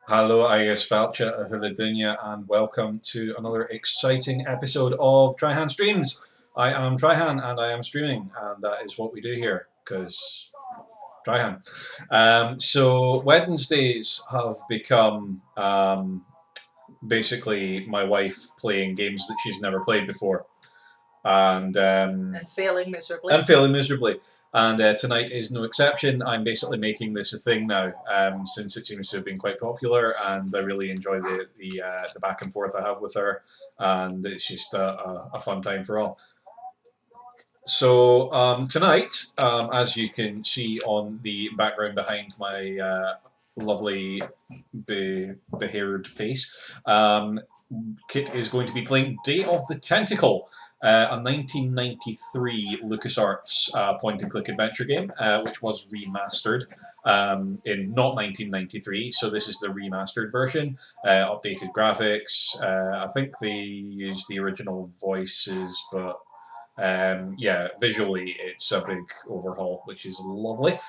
Hello, Ayes Falcha Huladunya, and welcome to another exciting episode of Tryhan Streams. I am Tryhan, and I am streaming, and that is what we do here, because Tryhan. So Wednesdays have become basically my wife playing games that she's never played before. And failing miserably. And tonight is no exception. I'm basically making this a thing now, since it seems to have been quite popular, and I really enjoy the back and forth I have with her, and it's just a fun time for all. So tonight, as you can see on the background behind my lovely behaired face, Kytt is going to be playing Day of the Tentacle, a 1993 LucasArts point-and-click adventure game, which was remastered in not 1993, so this is the remastered version, updated graphics. I think they used the original voices, but yeah, visually it's a big overhaul, which is lovely.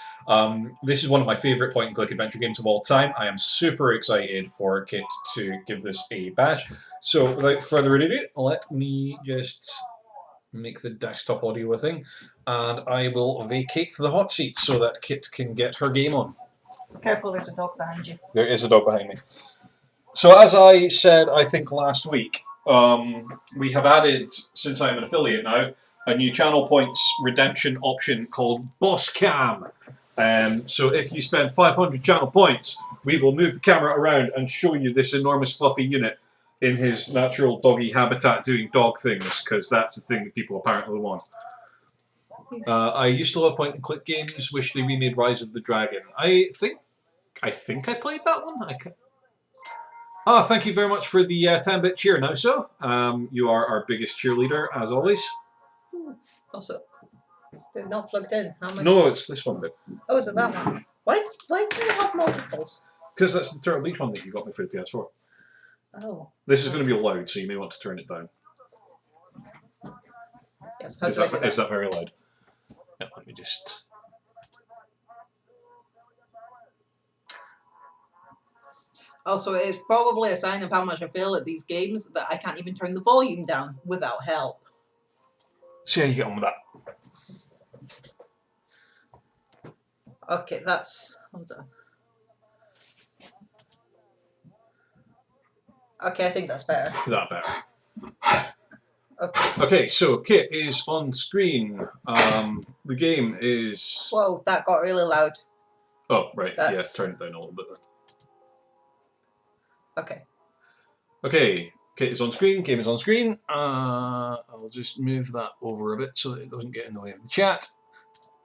This is one of my favourite point-and-click adventure games of all time. I am super excited for Kytt to give this a bash. So without further ado, let me just make the desktop audio a thing, and I will vacate the hot seat so that Kytt can get her game on. Careful, there's a dog behind you. There is a dog behind me. So as I said, I think last week, we have added, since I'm an affiliate now, a new channel points redemption option called Boss Cam. So if you spend 500 channel points, we will move the camera around and show you this enormous fluffy unit in his natural doggy habitat doing dog things, because that's the thing that people apparently want. I used to love point-and-click games. Wish they remade Rise of the Dragon. I think I played that one. Thank you very much for the 10-bit cheer, now, so. You are our biggest cheerleader, as always. Also, they're not plugged in. How much? No, it's this one bit. Oh, is it that one? Why do you have multiples? Because that's the Turtle Beach one that you got me for the PS4. Oh. This is going to be loud, so you may want to turn it down. Yes, is that very loud? Yeah, let me just... Also, it's probably a sign of how much I feel at these games that I can't even turn the volume down without help. See how you get on with that. Okay, that's... Hold on. Okay, I think that's better. Is that better? Okay. Okay, so Kytt is on screen. The game is... Whoa, that got really loud. Oh, right. Yeah, turn it down a little bit then. Okay. Okay, Kytt is on screen, game is on screen. I'll just move that over a bit so that it doesn't get in the way of the chat.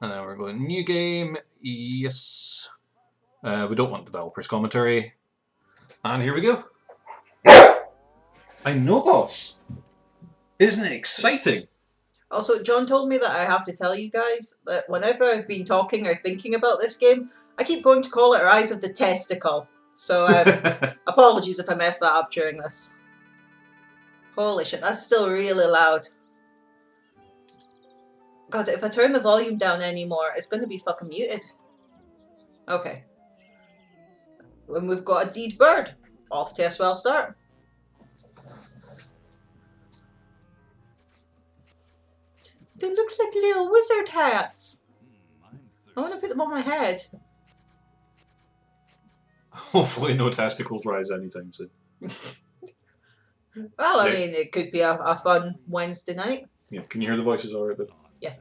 And then we're going new game. Yes. We don't want developers commentary. And here we go. I know, boss. Isn't it exciting? Also, John told me that I have to tell you guys that whenever I've been talking or thinking about this game, I keep going to call it Rise of the Testicle. So, apologies if I messed that up during this. Holy shit, that's still really loud. God, if I turn the volume down anymore, it's going to be fucking muted. Okay. When we've got a deed bird, off to a swell start. They look like little wizard hats. I want to put them on my head. Hopefully no testicles rise anytime soon. Well, I mean, it could be a fun Wednesday night. Yeah, can you hear the voices alright then? Yeah.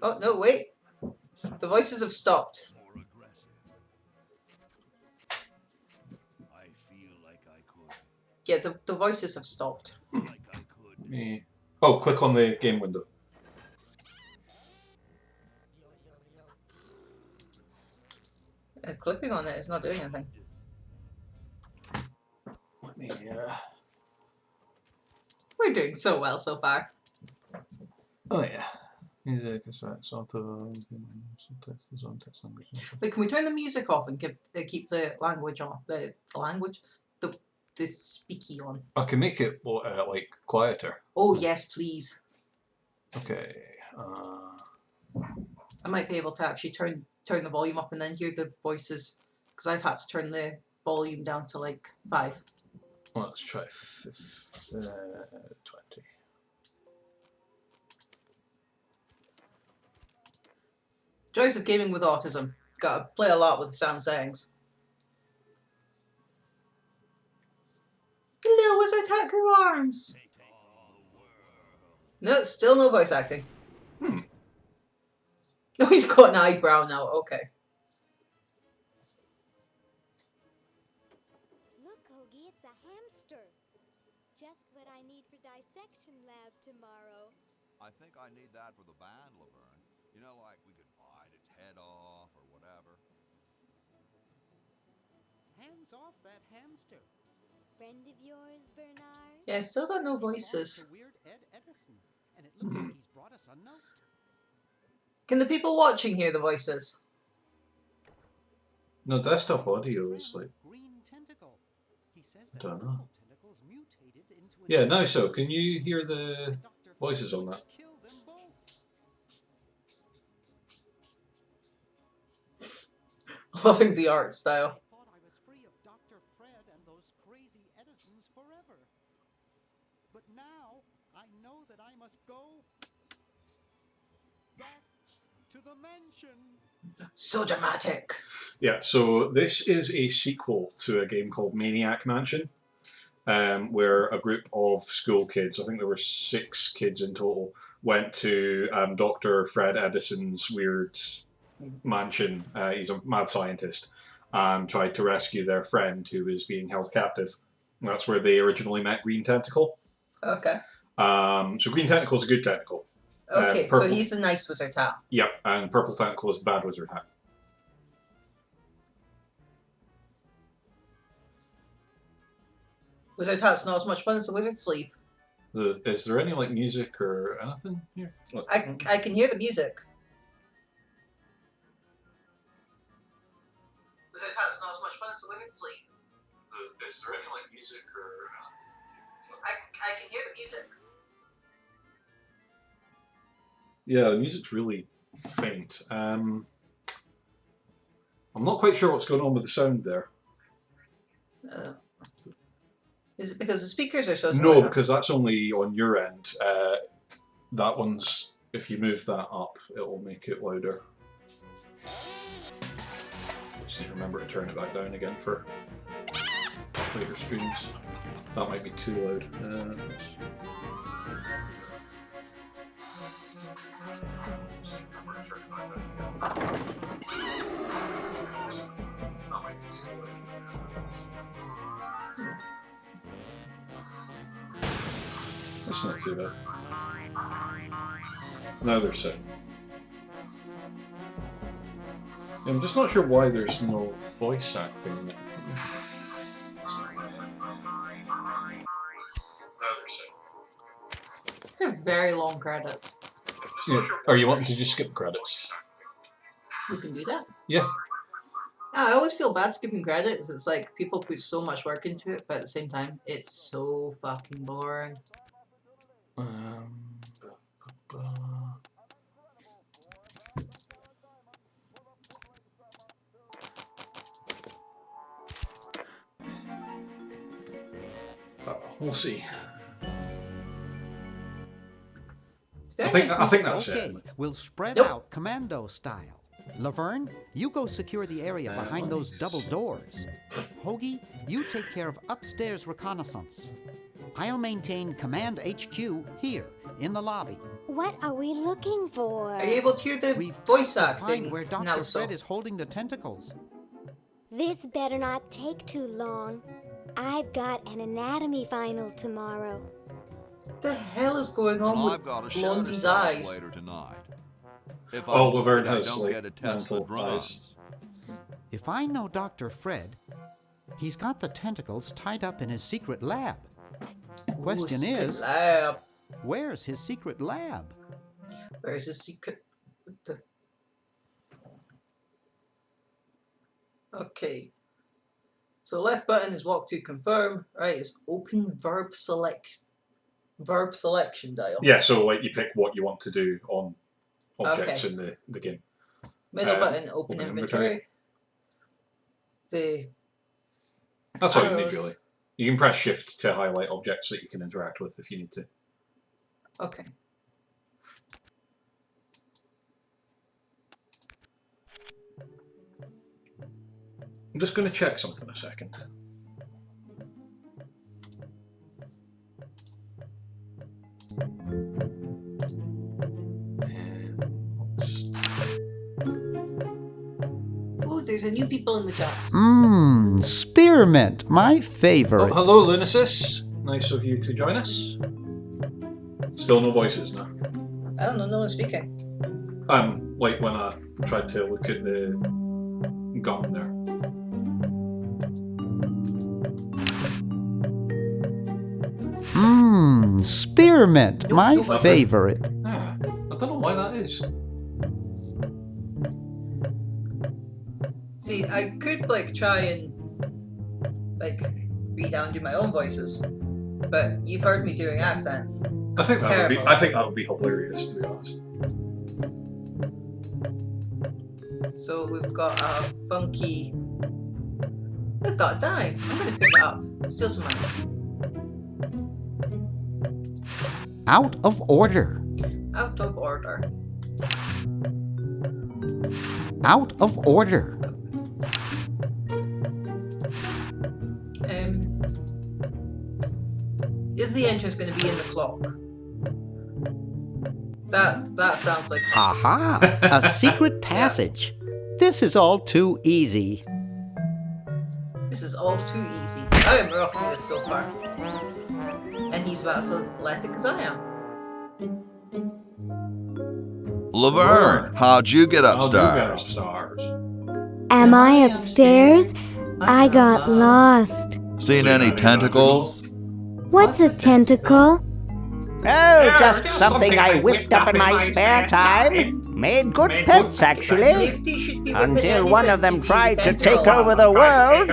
Oh, no, wait. The voices have stopped. Yeah, the voices have stopped. Oh, click on the game window. Clicking on it is not doing anything. Let me... We're doing so well so far. Oh yeah. Music is right, sort of... Wait, can we turn the music off and keep the language on? The language? The speaky on. I can make it like quieter. Oh yes, please. Okay. I might be able to actually turn the volume up and then hear the voices Because I've had to turn the volume down to like 5. Let's try 20. Joys of gaming with autism. Gotta play a lot with the sound settings. Little wizard hat grew arms. No, still no voice acting. No, he's got an eyebrow now. Okay. Look, Hoagie, it's a hamster. Just what I need for dissection lab tomorrow. I think I need that for the band, Laverne. You know, like we could bite its head off or whatever. Hands off that hamster. Friend of yours, Bernard? Yeah, still got no voices. It's a weird Ed Edison, and it looks like he's brought us a note. Can the people watching hear the voices? No, desktop audio is like. Green tentacle. He says I that don't know. tentacles mutated into an Yeah, now so. Can you hear the voices on that? kill them both. Loving the art style. I thought I was free of Dr. Fred and those crazy Edisons forever. But now I know that I must go back to the mansion. So dramatic. Yeah, so this is a sequel to a game called Maniac Mansion, where a group of school kids, I think there were 6 kids in total, went to Dr. Fred Edison's weird mansion. He's a mad scientist, and tried to rescue their friend who was being held captive. That's where they originally met Green Tentacle. Okay. So Green Tentacle is a good tentacle. Okay, so Purple. he's the nice wizard hat. Yep, and Purple Tentacle is the bad wizard hat. Wizard hat's not as much fun as the wizard sleeve. Is there any like music or anything here? I can hear the music. Wizard hat's not as much fun as the wizard sleeve. Is there any like music or anything? I can hear the music. Yeah, the music's really faint. I'm not quite sure what's going on with the sound there. Is it because the speakers are so No, loud? because that's only on your end. That one's, if you move that up, it will make it louder. Just need to remember to turn it back down again for later streams. That might be too loud. Just need to remember to turn it back down again. That might be too loud. That's not too bad. Now they're set. I'm just not sure why there's no voice acting in it. They're very long credits. Yeah. Are you wanting to just skip the credits? We can do that. Yeah. I always feel bad skipping credits. It's like people put so much work into it, but at the same time, it's so fucking boring. We'll see. It's very I nice think music. that's Okay, it. we'll spread Nope. out commando style. Laverne, you go secure the area behind those double doors. Hoagie, you take care of upstairs reconnaissance. I'll maintain Command HQ here, in the lobby. What are we looking for? Are you able to hear the We've voice got to acting find where Dr. now? So Fred is holding the tentacles. This better not take too long. I've got an anatomy final tomorrow. what the hell is going on I've with got a show to Blondie's start eyes? later tonight. If Oh, I'm Laverne afraid I has, don't like, get to test the mental drums. eyes. If I know Dr. Fred, he's got the tentacles tied up in his secret lab. Question Ooh, secret is, lab. where's his secret lab? Where's his secret? Okay. So left button is walk to confirm. Right, it's open verb selection dial. Yeah, so like you pick what you want to do on objects in the game. Middle button open open inventory. the That's all you need, arrows. Julie. You can press shift to highlight objects that you can interact with if you need to. Okay. I'm just going to check something a second. Oh, there's a new people in the chats. Spearmint, my Oh, favorite. hello, Lunasis. Nice of you to join us. Still no voices now. I don't know, no one's speaking. Like when I tried to look at the gum there. Spearmint, my no voices. favorite. Ah, I don't know why that is. See, I could like try and like read down and do my own voices, but you've heard me doing accents. I think that would be. Terrible. I think that would be hilarious, to be honest. So we've got a funky. We've got a dime. I'm gonna pick it up. Steal some money. Out of order. Out of order. Out of order. Is the entrance going to be in the clock? That sounds like. Aha! A secret passage. This is all too easy. This is all too easy. I am rocking this so far. And he's about as athletic as I am. Laverne, how'd you get How'd you get upstairs? upstairs? Am I upstairs? I got lost. Seen any tentacles? What's a tentacle? Oh, just something I whipped up in my spare time. Made good pets, actually. Nobody should be whipping Until one of them anything tried to take tentacles. over the world.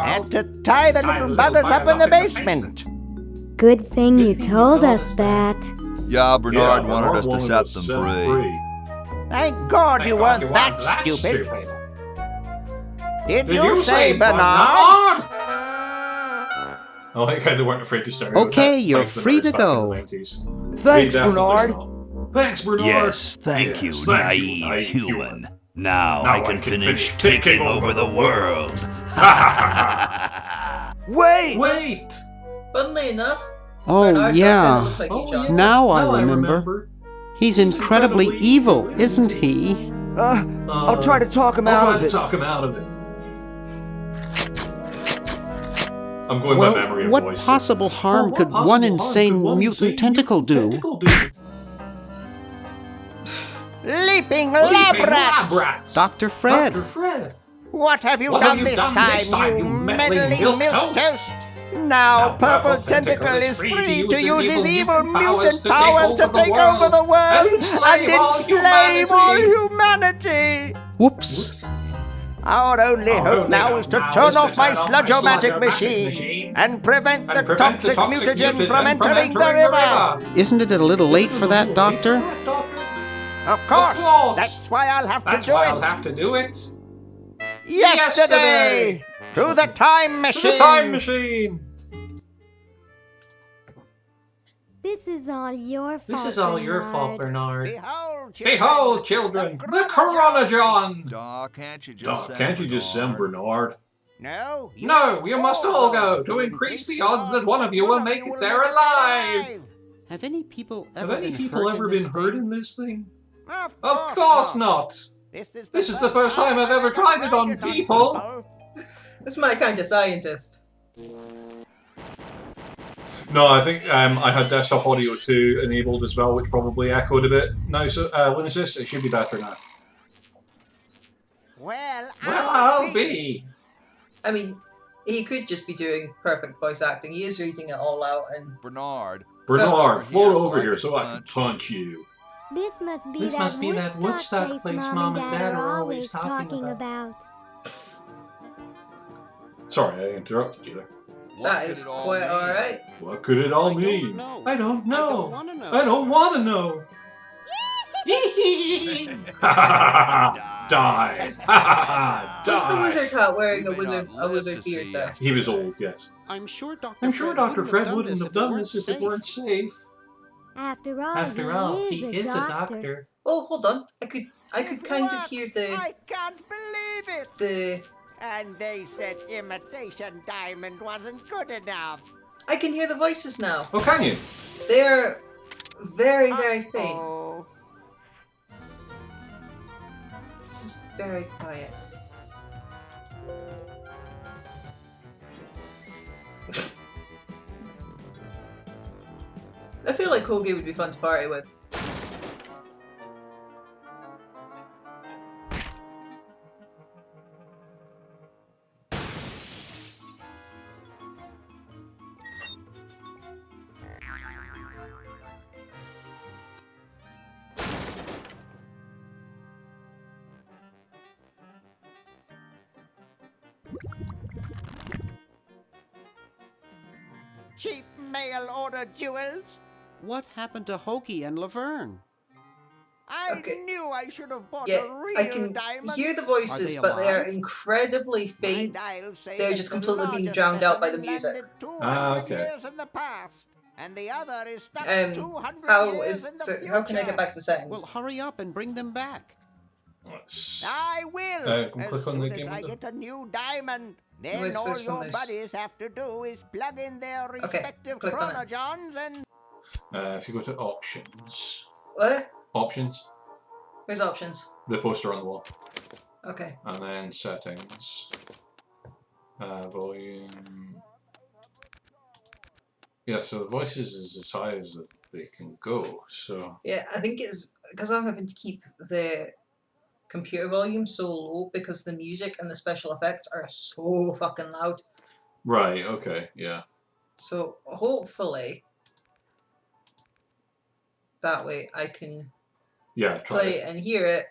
Had to tie the little buggers up in the basement. Good thing you told us that. Yeah, Bernard Yeah, wanted us to wanted set them free. Thank God you weren't that stupid. Did you say Bernard? I like how they weren't afraid to start. Okay, you're free to go. Thanks, Bernard. Thanks, Bernard. Yes, thank you, naive human. Now I can finish taking over the world. Wait! Wait. Funnily enough, Oh, Bernard does kinda yeah. look like each yeah. other. Now I remember. He's incredibly evil, isn't he? I'll try to talk him out of it. Talk him out of it. I'm going by memory Well, of what voice. possible harm What could possible one harm insane could one mutant insane tentacle do? tentacle do? Leaping lab rats! Dr. Fred. Dr. Fred. What have you What done have you this done time, this time, you meddling milquetoast? milquetoast? Now Purple Tentacle is free to use his evil mutant powers to take over the world and enslave all humanity! Whoops. Our only hope now is to turn off my sludge-o-matic machine and prevent the toxic mutagen from entering the river. Isn't it a little late for that, Doctor? Of course, that's why I'll have to That's do why it. I'll have to do it. Yesterday, to the time machine. To the time machine. This is all your fault. This is all your fault, Bernard. Bernard. Behold, Behold, children, the Chronogon. Daw, can't you just send Can't you just send Bernard? No, No, you must all go to increase the odds that one of you will make it there alive. Have any people Have ever any been people hurt ever in been this hurt thing? in this thing? Of Of course not. This is the first time I've ever tried it on people. This is my kind of scientist. No, I think I had desktop audio 2 enabled as well, which probably echoed a bit. No, so Lunasis, it should be better now. Well, I'll be. I mean, he could just be doing perfect voice acting. He is reading it all out, and Bernard. Bernard, float Yes, over I here can so I can punch punch you. This must be This that must be that Woodstock place Mom and Dad are always talking about. Sorry, I interrupted you there. that is quite alright. What could it all mean? I don't know. I don't want to know. Die! Die! Was the wizard hat wearing We a may wizard not live to beard see there? He was old, yes. I'm sure Dr. I'm sure Dr. Fred wouldn't wouldn't have done this if it weren't safe. After all, After all, he is a doctor. Oh, hold on. I could kind of hear the I can't believe it. the. And they said imitation diamond wasn't good enough. I can hear the voices now. Oh, can you? They're very, very faint. Oh, This is very quiet. I feel like Hoagie would be fun to party with. cheap mail order jewels. What happened to Hoagie and Laverne? I Okay. knew I should have bought Yeah, a real I can diamond. hear the voices, Are they but they are alive? incredibly My faint. dials say They're that just the completely being largest drowned out by the specimen music. landed 200 Ah, okay. years in the past, and the other is stuck Um, 200 how years is in the the, future. how can I get back to settings? Well, hurry up and bring them back. Let's... I will. Can as click on the soon game as I window. get a new diamond. Am I Then all supposed to your this? buddies have to do is plug in their respective clicked on it. chronogens and if you go to options. What? Options. Where's options? The poster on the wall. Okay. And then settings. Volume. Yeah, so the voices is as high as they can go, so... Yeah, I think it's because I'm having to keep the computer volume so low because the music and the special effects are so fucking loud. Right, okay, yeah. So hopefully that way I can Yeah, try play it. and hear it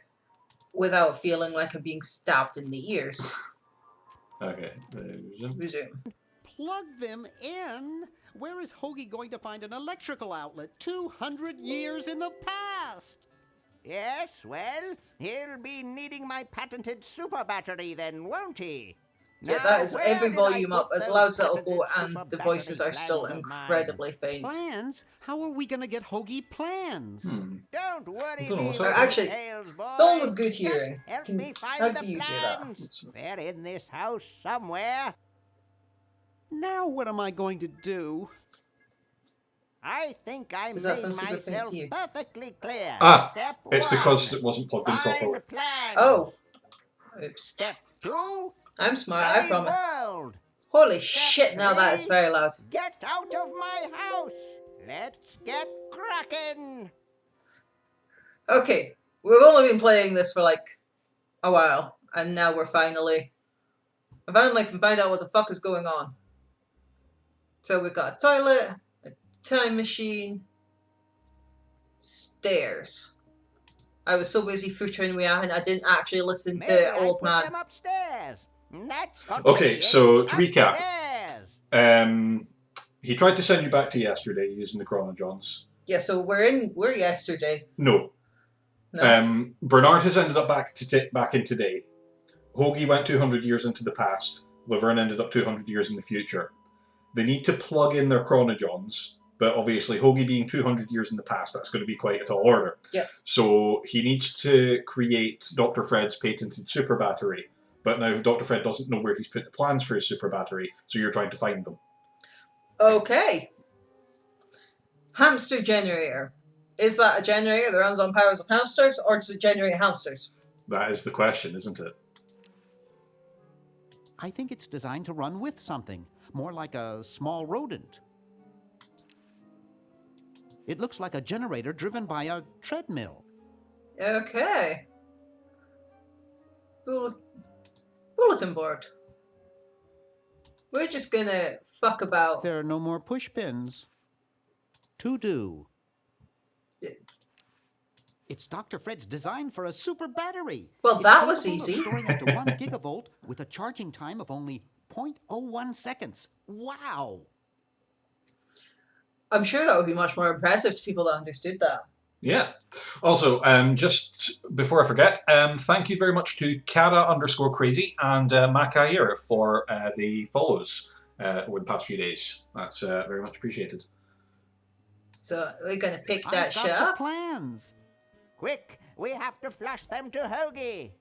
without feeling like I'm being stabbed in the ears. Okay, Resume. Plug them in? Where is Hoagie going to find an electrical outlet 200 years in the past? yes, well, he'll be needing my patented super battery then, won't he? Yeah, Now, that is where every did I volume put up as those loud as it'll patented go, super and the battery voices are still plans of mine? incredibly faint. Plans? How are we going to get Hoagie plans? Don't worry don't know me what's with happening. Actually, details, boys. someone with good Just hearing, help can- me find how the do you do that? plans. They're in this house somewhere. Now what am I going to do? I think I Does that made sound super faint myself to you? perfectly clear. Ah, Step it's because one, it wasn't plugged in properly. find plans. Oh! Oops. Step 2, I'm smart, I play promise. world. Holy shit, now that is very loud. Get out of my house. Let's get cracking. Okay, we've only been playing this for like a while, and now I finally can find out what the fuck is going on. So we've got a toilet, a time machine, stairs. I was so busy futtering with Anne, I didn't actually listen Maybe to I Old put Man. them upstairs. That's got Okay, me so to recap. upstairs. He tried to send you back to yesterday using the chronogens. Yeah, so we're yesterday. No. No. Bernard has ended up back in today. Hoagie went 200 years into the past. Laverne ended up 200 years in the future. They need to plug in their chronogens, but obviously Hoagie being 200 years in the past, that's going to be quite a tall order. Yeah. So he needs to create Dr. Fred's patented super battery. But now Dr. Fred doesn't know where he's put the plans for his super battery, so you're trying to find them. Okay. Hamster generator. Is that a generator that runs on powers of hamsters, or does it generate hamsters? That is the question, isn't it? I think it's designed to run with something, more like a small rodent. It looks like a generator driven by a treadmill. Okay. Bulletin board. We're just gonna fuck about. There are no more push pins. To do. It's Dr. Fred's design for a super battery. Well, It's that was capable of easy. storing up to 1 gigavolt with a charging time of only 0.01 seconds. Wow! I'm sure that would be much more impressive to people that understood that. Yeah. Also, just before I forget, thank you very much to Kara_crazy and Makair for the follows over the past few days. That's very much appreciated. So we're gonna pick I've that shit got the up. plans. Quick, we have to flush them to Hoagie.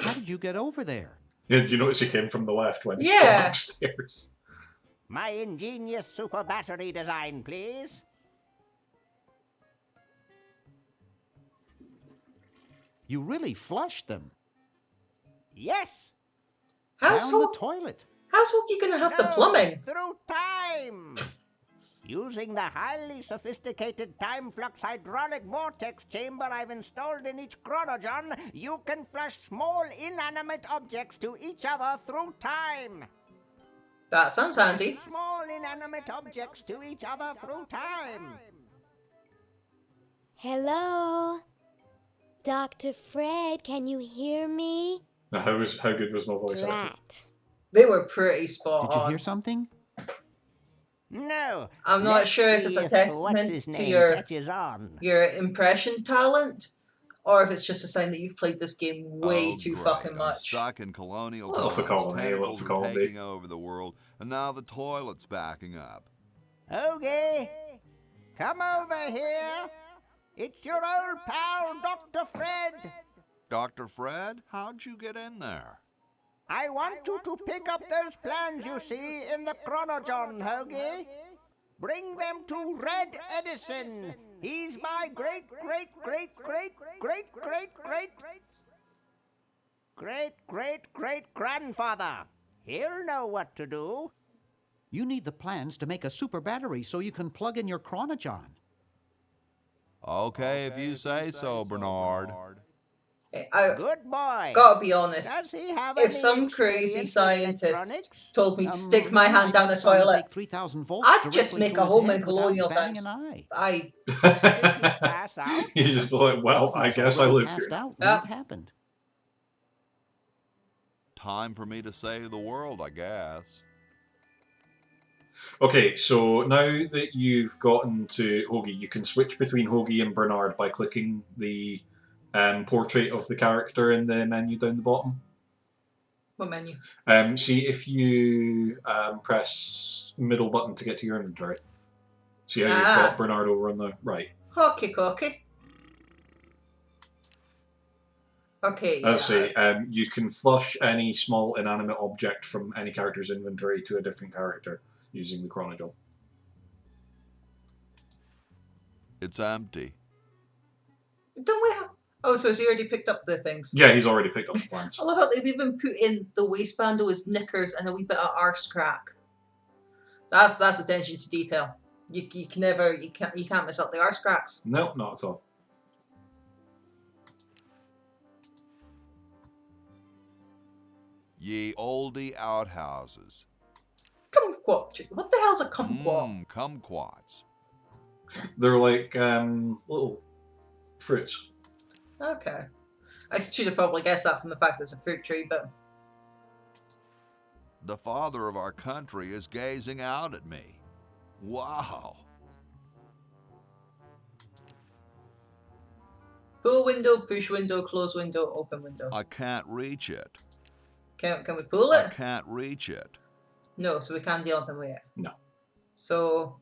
How did you get over there? Yeah, did you notice he came from the left when he Yeah. got upstairs? My ingenious super battery design, please. You really flushed them. Yes. How's Down the Hoagie toilet. gonna have the No, plumbing? through time. Using the highly sophisticated time flux hydraulic vortex chamber I've installed in each chronogon, you can flush small inanimate objects to each other through time. That sounds handy. Small inanimate objects to each other through time. Hello? Dr. Fred, can you hear me? Now, how good was my voice acting? Drat. They were pretty spot Did you on. hear something? No. I'm not let's sure if it's see a what's testament his to name your catches on. impression talent, or if it's just a sign that you've played this game way Oh, too great. fucking I'm much. stuck in colonial Little for times. column A, little Tentacles for are column B. taking over the world, and now the toilet's backing up. Hoagie, come over here. It's your old pal, Dr. Fred. Dr. Fred, how'd you get in there? I want you to pick up those plans you see in the chronogon, Hoagie. Bring them to Red Edison. He's my great grandfather. He'll know what to do. You need the plans to make a super battery so you can plug in your chronogon. Okay, if you say so, Bernard. I Good boy. gotta be Does honest. he have If any some crazy experience with scientist electronics? told me to stick my Well, hand down I a got someone toilet, take 3,000 volts I'd just directly make to a his home head in without colonial batting times. an eye. I Did he pass out? You just be like, well, I He guess was I already live passed here. out when Yeah. it happened. Time for me to save the world, I guess. Okay, so now that you've gotten to Hoagie, you can switch between Hoagie and Bernard by clicking the portrait of the character in the menu down the bottom. what menu? See if you press middle button to get to your inventory. See how you've got Bernard over on the right. Hockey cocky. Okay, yeah. Let's see. You can flush any small inanimate object from any character's inventory to a different character using the chronogon. It's empty. Don't we have... Oh, so has he already picked up the things? Yeah, he's already picked up the plans. I love how they've even put in the waistband of his knickers and a wee bit of arse crack. That's attention to detail. You can't miss out the arse cracks. No, not at all. Ye oldie outhouses. Kumquat. What the hell's a kumquat? Kumquats. They're like little fruits. Okay. I should have probably guessed that from the fact that it's a fruit tree, but... The father of our country is gazing out at me. Wow. Pull window, push window, close window, open window. I can't reach it. Can we pull I it? can't reach it. No, so we can't do anything with it. No. So,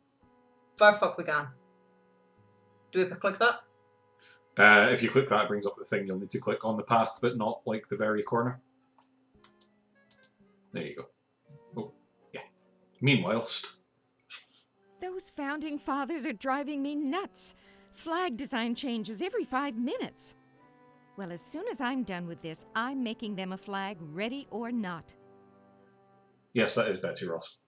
far fuck we can. Do we click that? If you click that, it brings up the thing. You'll need to click on the path, but not like the very corner. There you go. Oh, yeah. Meanwhile, Those founding fathers are driving me nuts. Flag design changes every 5 minutes. Well, as soon as I'm done with this, I'm making them a flag, ready or not. yes, that is Betsy Ross.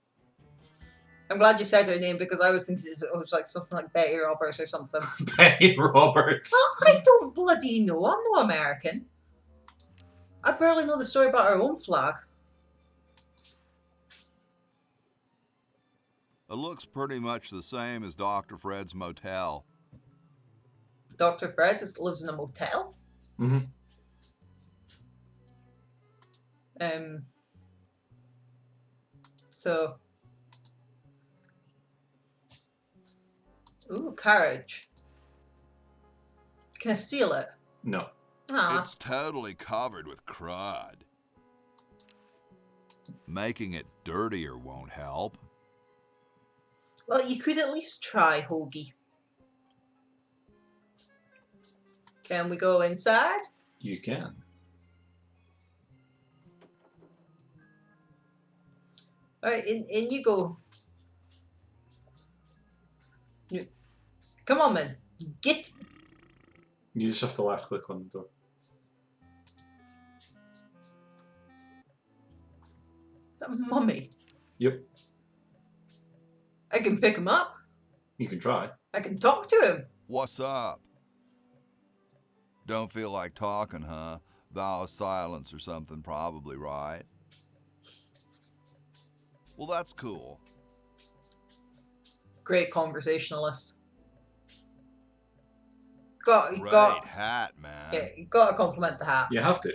I'm glad you said her name because I was thinking it was like something like Betty Roberts or something. Betty Roberts. I don't bloody know. I'm no American. I barely know the story about our own flag. It looks pretty much the same as Dr. Fred's motel. Dr. Fred lives in a motel. Mm-hmm. So, ooh, carriage. Can I seal it? No. Ah, It's totally covered with crud. Making it dirtier won't help. well, you could at least try, Hoagie. Can we go inside? You can. Alright, in you go. Come on, man. Get. You just have to left click on the door. That mummy. Yep. I can pick him up. You can try. I can talk to him. What's up? Don't feel like talking, huh? Vow of silence or something, probably, right? Well, that's cool. Great conversationalist. Great Got. hat, man. Yeah, you got to compliment the hat. You have to.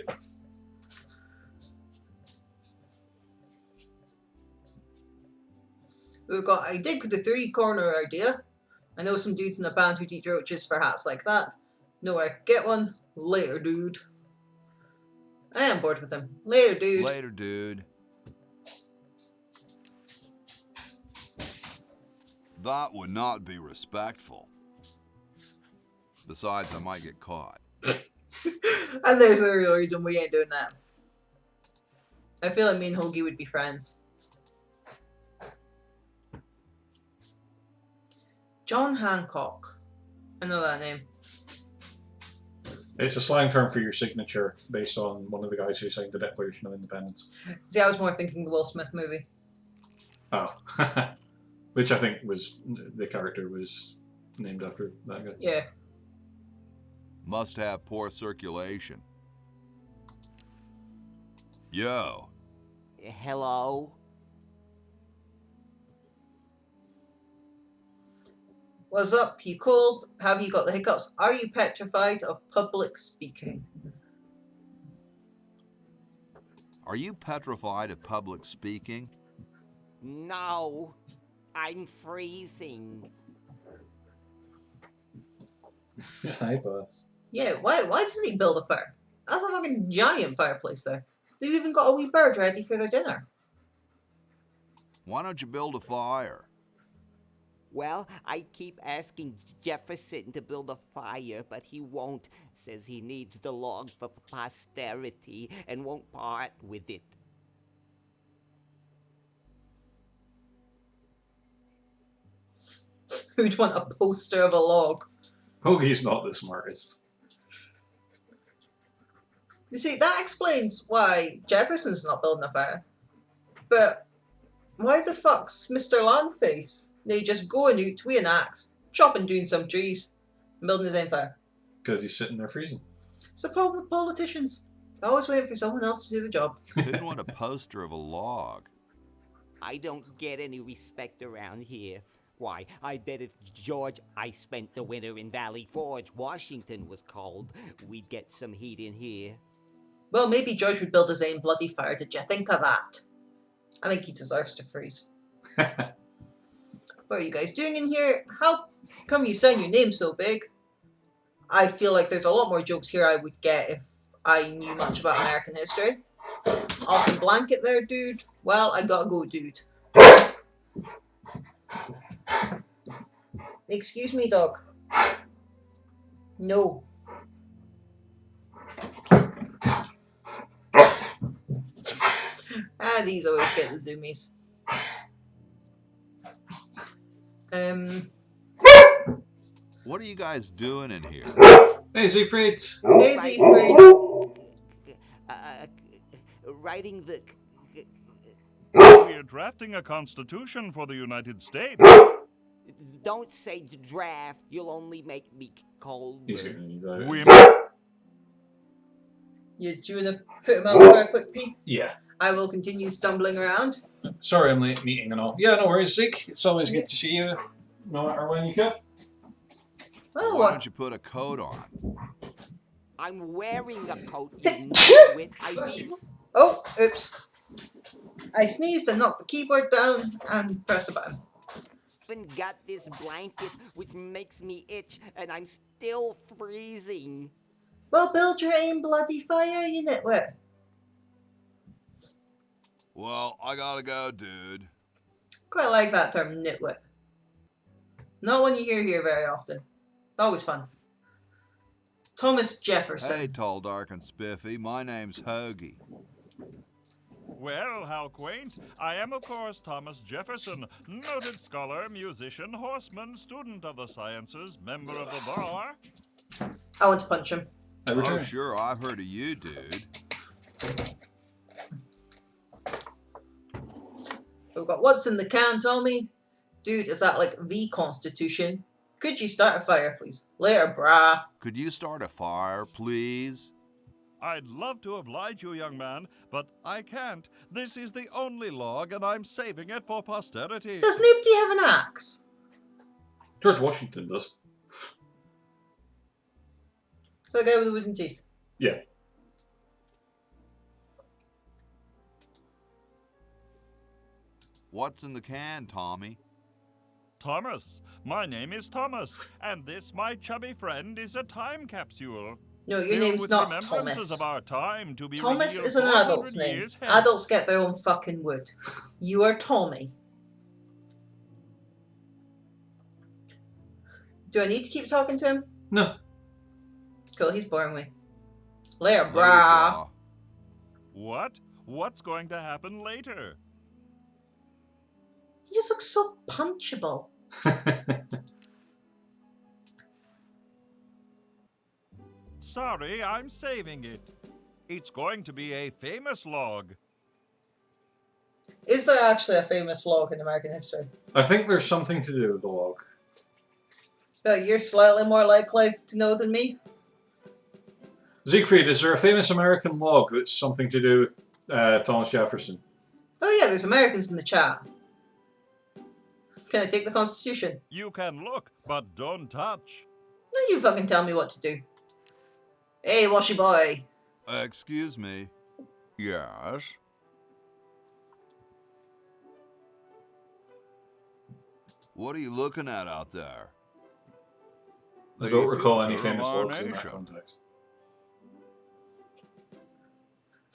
We've got. I dig the 3-corner idea. I know some dudes in the band who'd eat roaches for hats like that. Know where I can get one. Later, dude. I am bored with him. Later, dude. Later, dude. That would not be respectful. Besides, I might get caught. And there's the real reason we ain't doing that. I feel like me and Hoagie would be friends. John Hancock. I know that name. It's a slang term for your signature based on one of the guys who signed the Declaration of Independence. See, I was more thinking the Will Smith movie. Oh. Which I think was, the character was named after that guy. Yeah. Must have poor circulation. Yo. Hello? What's up? You cold? Have you got the hiccups? Are you petrified of public speaking? Are you petrified of public speaking? No. I'm freezing. Hi, boss. Yeah, why doesn't he build a fire? That's a fucking giant fireplace there. They've even got a wee bird ready for their dinner. Why don't you build a fire? Well, I keep asking Jefferson to build a fire, but he won't. Says he needs the log for posterity and won't part with it. Who'd want a poster of a log? Hoagie's not the smartest. You see, that explains why Jefferson's not building a fire. But why the fuck's Mr. Landface? They just going out with an axe, chopping down some trees, and building his own fire. Because he's sitting there freezing. It's the problem with politicians. They're always waiting for someone else to do the job. Didn't want a poster of a log. I don't get any respect around here. Why, I bet if George I spent the winter in Valley Forge, Washington was cold, we'd get some heat in here. Well, maybe George would build his own bloody fire. Did you think of that? I think he deserves to freeze. What are you guys doing in here? How come you sign your name so big? I feel like there's a lot more jokes here I would get if I knew much about American history. Awesome blanket there, dude. Well, I gotta go, dude. Excuse me, dog. No. These always get the zoomies. What are you guys doing in here? Hey, Siegfried! Hey, Siegfried. Writing the... We're drafting a constitution for the United States. Don't say draft, you'll only make me cold. He's gonna need that. Do you want to put him out for a quick pee? Yeah. I will continue stumbling around. Sorry I'm late meeting and all. Yeah, no worries, Zeke. It's always good to see you, no matter when you come. Well, Why don't you put a coat on? I'm wearing a coat, you nitwit. I mean... Oh, oops. I sneezed and knocked the keyboard down and pressed a button. Even got this blanket which makes me itch, and I'm still freezing. Well, build your own bloody fire, you nitwit. Well, I gotta go, dude. Quite like that term, nitwit. Not one you hear here very often. Always fun. Thomas Jefferson. Hey, tall, dark, and spiffy. My name's Hoagie. Well, how quaint. I am, of course, Thomas Jefferson, noted scholar, musician, horseman, student of the sciences, member of the bar. I want to punch him. Oh, sure, I've heard of you, dude. We've got what's in the can, Tommy? Dude, is that like the Constitution? Could you start a fire, please? Later, brah. Could you start a fire, please? I'd love to oblige you, young man, but I can't. This is the only log, and I'm saving it for posterity. Does nobody have an axe? George Washington does. So the guy with the wooden teeth. Yeah. What's in the can, Tommy? Thomas. My name is Thomas, and this, my chubby friend, is a time capsule. No, your Filled name's with not remembrances Thomas. of our time to be Thomas revealed is an 400 adult's name. years hence. Adults get their own fucking wood. You are Tommy. Do I need to keep talking to him? No. Cool, he's boring me. Later, Later, brah. What? What's going to happen later? He just looks so punchable. Sorry, I'm saving it. It's going to be a famous log. Is there actually a famous log in American history? I think there's something to do with the log. But you're slightly more likely to know than me. Siegfried, is there a famous American log that's something to do with Thomas Jefferson? Oh yeah, there's Americans in the chat. Can I take the Constitution? You can look, but don't touch. No, you fucking tell me what to do. Hey, washy boy. Excuse me. Yes? What are you looking at out there? I don't recall any future of famous our logs in that nation. context.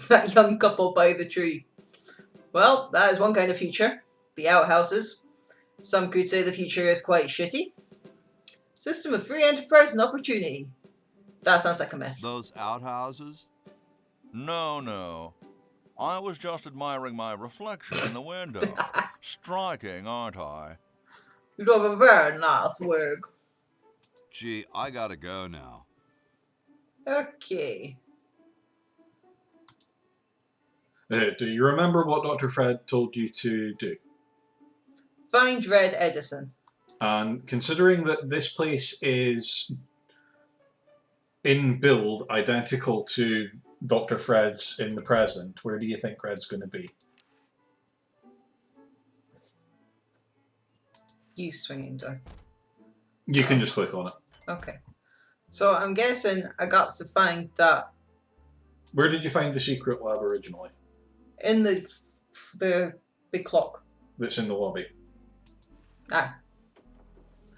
That young couple by the tree. Well, that is one kind of future. The outhouses. Some could say the future is quite shitty. System of free enterprise and opportunity. That sounds like a myth. Those outhouses? No. I was just admiring my reflection in the window. Striking, aren't I? You have a very nice wig. Gee, I gotta go now. Okay. Do you remember what Dr. Fred told you to do? Find Red Edison. And considering that this place is in build identical to Dr. Fred's in the present, where do you think Red's going to be? You swinging door. You can just click on it. Okay. So I'm guessing I got to find that Where did you find the secret lab originally? in the big clock. That's in the lobby. Ah.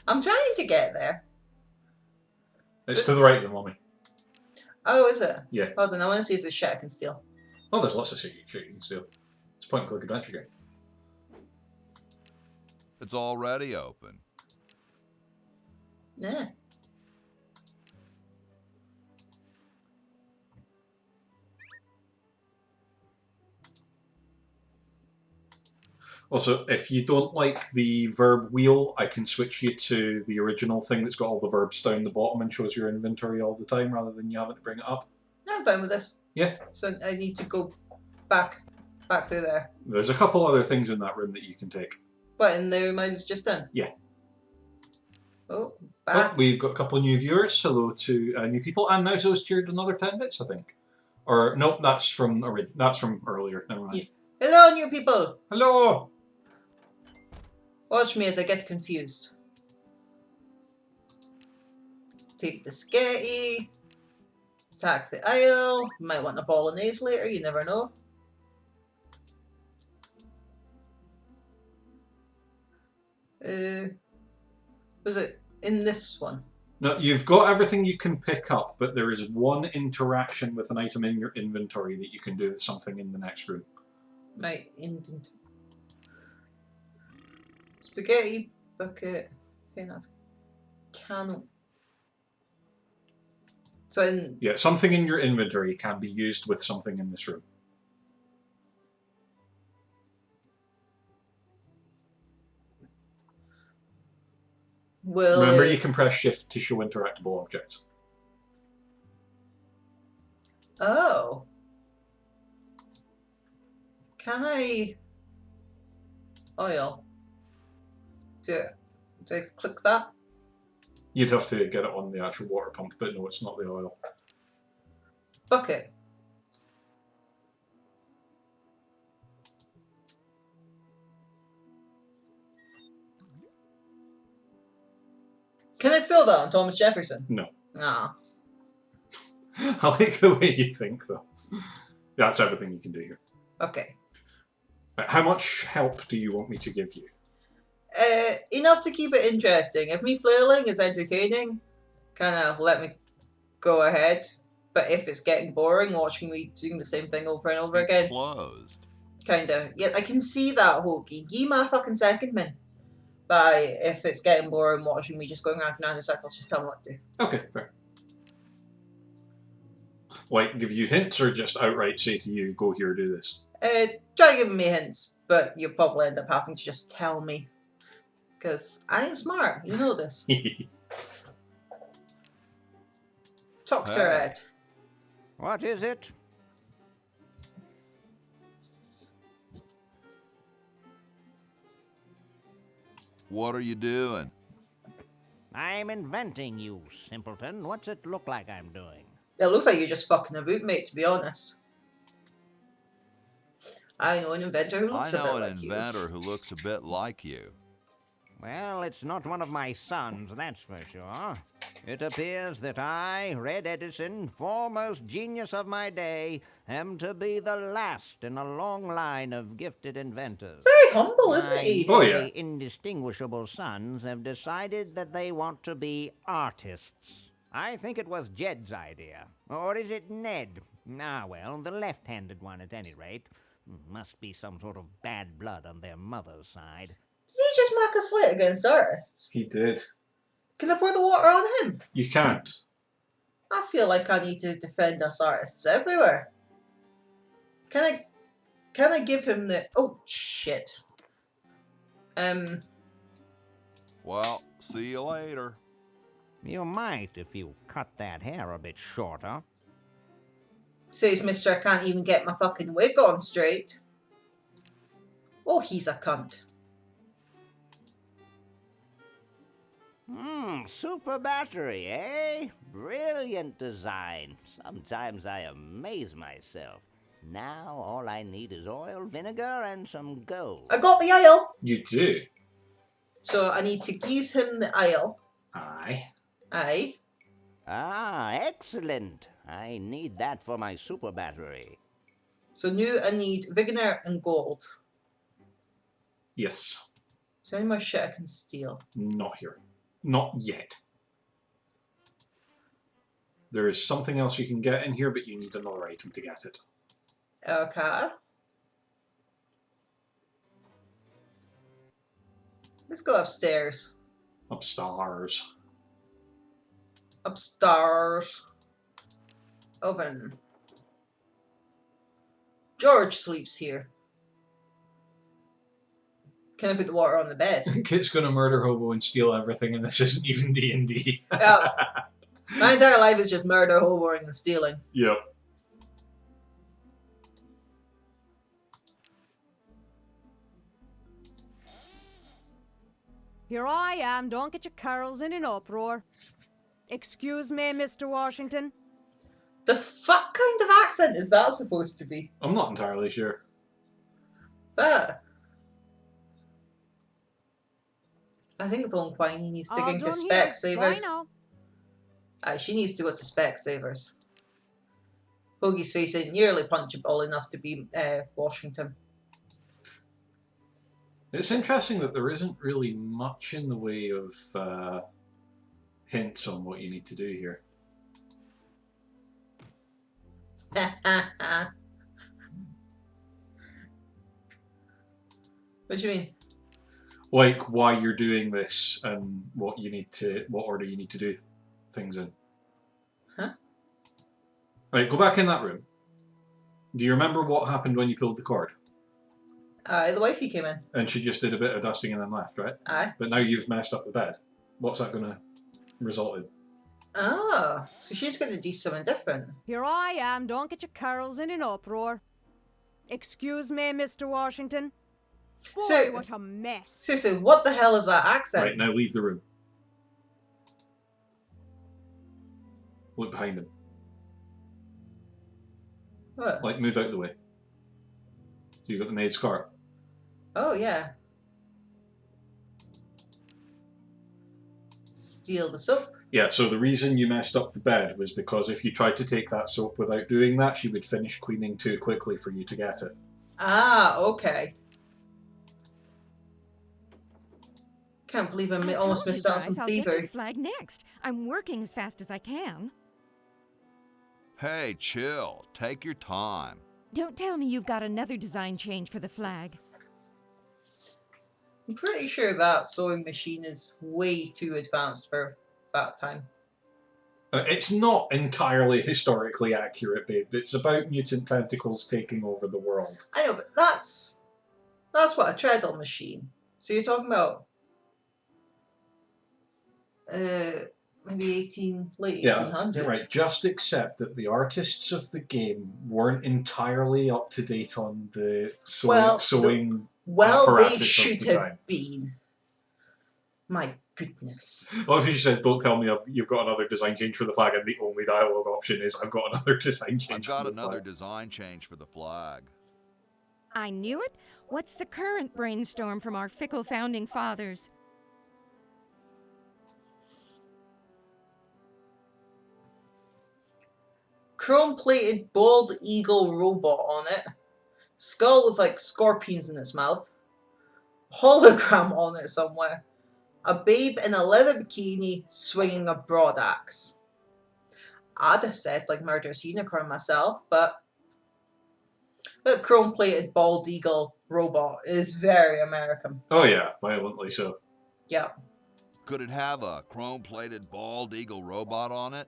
I'm trying to get there. It's to the right of the mummy. Oh, is it? Yeah. Hold on, I want to see if there's shit I can steal. Oh, there's lots of shit you can steal. It's a point-and-click adventure game. It's already open. Yeah. Also, if you don't like the verb wheel, I can switch you to the original thing that's got all the verbs down the bottom and shows your inventory all the time rather than you having to bring it up. I'm fine with this. Yeah. So I need to go back through there. There's a couple other things in that room that you can take. But in the room I was just in? Yeah. Oh, Oh, back. we've got a couple of new viewers. Hello to new people. And Nowzo's tiered another 10 bits, I think. Or, nope, that's from earlier. Never mind. Yeah. Hello, new people! Hello! Watch me as I get confused. Take the sketty. Attack the aisle. Might want a bolognese later, you never know. Was it in this one? No, you've got everything you can pick up, but there is one interaction with an item in your inventory that you can do with something in the next room. My inventory. Spaghetti bucket. Fair enough. Candle. So in Yeah, something in your inventory can be used with something in this room. will Remember, it- you can press shift to show interactable objects. Oh. Can I oil? Do I click that? You'd have to get it on the actual water pump, but no, it's not the oil. Bucket. Can I fill that on Thomas Jefferson? No. Nah. I like the way you think, though. That's everything you can do here. Okay. Right, how much help do you want me to give you? Enough to keep it interesting. If me flailing is entertaining, kind of let me go ahead. But if it's getting boring watching me doing the same thing over and over again, Closed. kind of. Yeah, I can see that, Hokey. Give me a fucking second, man. But if it's getting boring watching me just going around in circles, just tell me what to do. Okay, fair. Like, give you hints or just outright say to you, go here, do this? Try giving me hints, but you'll probably end up having to just tell me. Because I ain't smart, you know this. Talk to her, Ed. What is it? What are you doing? I'm inventing, you simpleton. What's it look like I'm doing? It looks like you're just fucking about, mate, to be honest. I know an inventor who looks I a know bit an like you. inventor who looks a bit like you. Well, it's not one of my sons, that's for sure. It appears that I, Red Edison, foremost genius of my day, am to be the last in a long line of gifted inventors. Very humble, isn't My he? Oh, yeah. nearly indistinguishable sons have decided that they want to be artists. I think it was Jed's idea. Or is it Ned? Ah, well, the left-handed one at any rate. Must be some sort of bad blood on their mother's side. Did he just make a slate against artists? He did. Can I pour the water on him? You can't. I feel like I need to defend us artists everywhere. Can I give him the... Oh, shit. Well, see you later. You might if you cut that hair a bit shorter. Says mister, I can't even get my fucking wig on straight. Oh, he's a cunt. Super battery, eh? Brilliant design. Sometimes I amaze myself. Now all I need is oil, vinegar, and some gold. I got the aisle. You do. So I need to geese him the aisle. Aye. Aye. Ah, excellent. I need that for my super battery. So now I need vinegar and gold. Yes. Is there any more shit I can steal? Not here. Not yet. There is something else you can get in here, but you need another item to get it. Okay. Let's go upstairs. Upstairs. Upstairs. Open. George sleeps here. Can I put the water on the bed? Kit's gonna murder Hobo and steal everything, and this isn't even D&D. Yeah. My entire life is just murder, hoboing, and stealing. Yep. Here I am, don't get your curls in an uproar. Excuse me, Mr. Washington. The fuck kind of accent is that supposed to be? I'm not entirely sure. That. I think Von Quiney needs to All go to done Specsavers. here. Why no? She needs to go to Specsavers. Hoagie's face ain't nearly punchable enough to be Washington. It's interesting that there isn't really much in the way of hints on what you need to do here. What do you mean? Like why you're doing this and what order you need to do things in. Huh? Right, go back in that room. Do you remember what happened when you pulled the cord? The wifey came in. And she just did a bit of dusting and then left, right? Aye. But now you've messed up the bed. What's that going to result in? Ah, so she's going to do something different. Here I am, don't get your carols in an uproar. Excuse me, Mr. Washington. Boy, So- what a mess. Seriously, what the hell is that accent? Right, now leave the room. Look behind him. What? Like, move out the way. You got the maid's cart. Oh, yeah. Steal the soap. Yeah, so the reason you messed up the bed was because if you tried to take that soap without doing that, she would finish cleaning too quickly for you to get it. Ah, okay. Can't believe I I almost told missed you out on guys some I'll get to thievery. the flag next. I'm working as fast as I can. Hey, chill. Take your time. Don't tell me you've got another design change for the flag. I'm pretty sure that sewing machine is way too advanced for that time. It's not entirely historically accurate, babe. It's about mutant tentacles taking over the world. I know, but that's what a treadle machine. So you're talking about maybe late 1800s. Yeah, right. Just accept that the artists of the game weren't entirely up to date on the sewing Well, they apparatus of should the have time. been. My goodness. Well, if you said, "Don't tell me you've got another design change for the flag," and the only dialogue option is, "I've got another design change." I've for got the another flag. design change for the flag. I knew it. What's the current brainstorm from our fickle founding fathers? Chrome-plated bald eagle robot on it. Skull with like scorpions in its mouth. Hologram on it somewhere. A babe in a leather bikini swinging a broad axe. I'd have said like Murderous Unicorn myself, but chrome-plated bald eagle robot is very American. Oh yeah, violently so. Yeah. Could it have a chrome-plated bald eagle robot on it?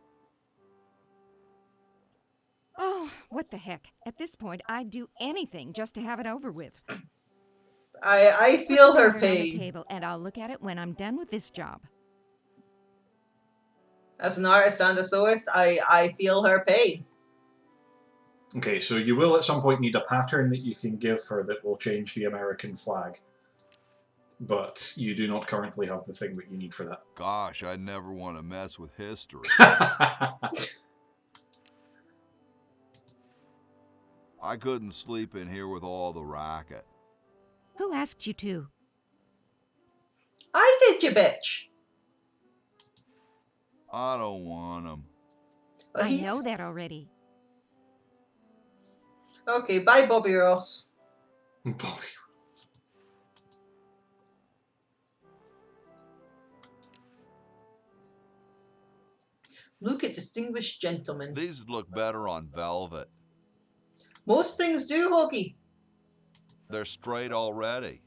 Oh, what the heck. At this point, I'd do anything just to have it over with. I feel Put the her pattern on the pain. table, and I'll look at it when I'm done with this job. As an artist and a sewist, I feel her pain. Okay, so you will at some point need a pattern that you can give her that will change the American flag. But you do not currently have the thing that you need for that. Gosh, I'd never want to mess with history. I couldn't sleep in here with all the racket. Who asked you to? I did, you bitch. I don't want them. Well, I know that already. Okay, bye, Bobby Ross. Bobby. Look at distinguished gentlemen. These would look better on velvet. Most things do, Hoagie. They're straight already.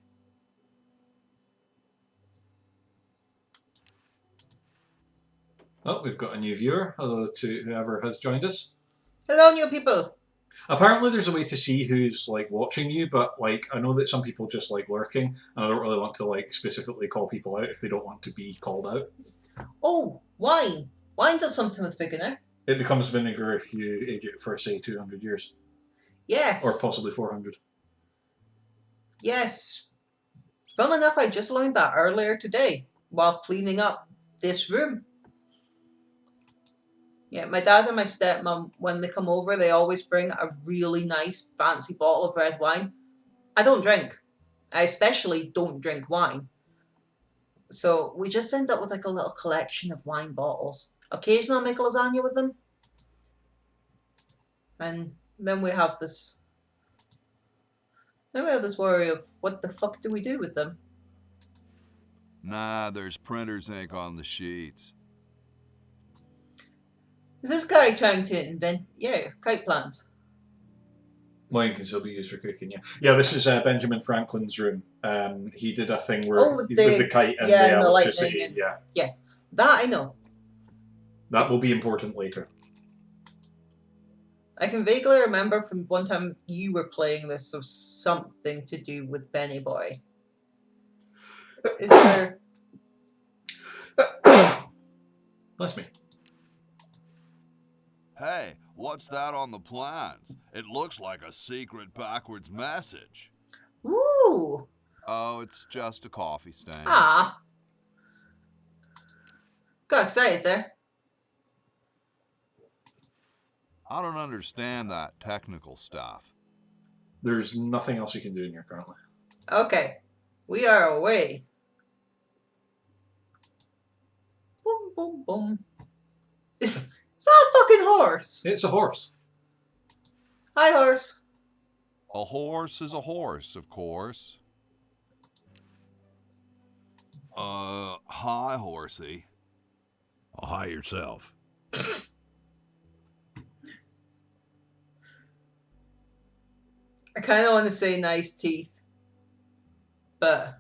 Oh, we've got a new viewer. Hello to whoever has joined us. Hello, new people. Apparently there's a way to see who's like watching you, but like I know that some people just like lurking, and I don't really want to like specifically call people out if they don't want to be called out. Oh, wine. Wine does something with vinegar. It becomes vinegar if you age it for say 200 years. Yes. Or possibly 400. Yes. Fun enough, I just learned that earlier today while cleaning up this room. Yeah, my dad and my stepmom, when they come over, they always bring a really nice, fancy bottle of red wine. I don't drink. I especially don't drink wine. So we just end up with like a little collection of wine bottles. Occasionally I'll make a lasagna with them. And then we have this... Then we have this worry of what the fuck do we do with them? Nah, there's printer's ink on the sheets. Is this guy trying to invent, kite plans? Mine can still be used for cooking, yeah. Yeah, this is Benjamin Franklin's room. He did a thing where Oh, with the kite and the and the electricity. lightning. Yeah, Yeah, that I know. that will be important later. I can vaguely remember from one time you were playing this, so something to do with Benny Boy. Is there... Bless me. Hey, what's that on the plans? It looks like a secret backwards message. Ooh! Oh, it's just a coffee stain. Ah! Got excited there. I don't understand that technical stuff. There's nothing else you can do in here currently. Okay, we are away. Boom, boom, boom. Is that a fucking horse? It's a horse. Hi, horse. A horse is a horse, of course. Hi, Horsey. Oh, hi yourself. I kind of want to say nice teeth, but...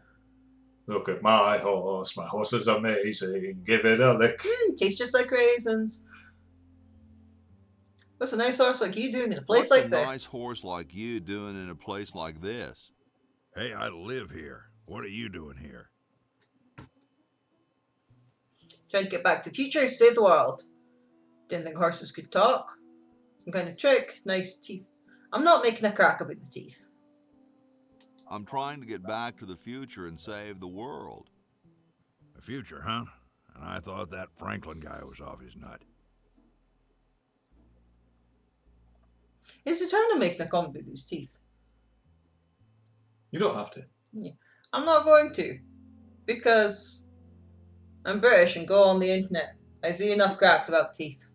Look at my horse. My horse is amazing. Give it a lick. Tastes just like raisins. What's a nice horse like you doing in a place like What's a this? nice horse like you doing in a place like this? Hey, I live here. What are you doing here? Trying to get back to the future, save the world. Didn't think horses could talk. Some kind of trick. Nice teeth. I'm not making a crack about the teeth. I'm trying to get back to the future and save the world. The future, huh? And I thought that Franklin guy was off his nut. Is it time to make a comment about these teeth? You don't have to. Yeah. I'm not going to. Because I'm British and go on the internet. I see enough cracks about teeth.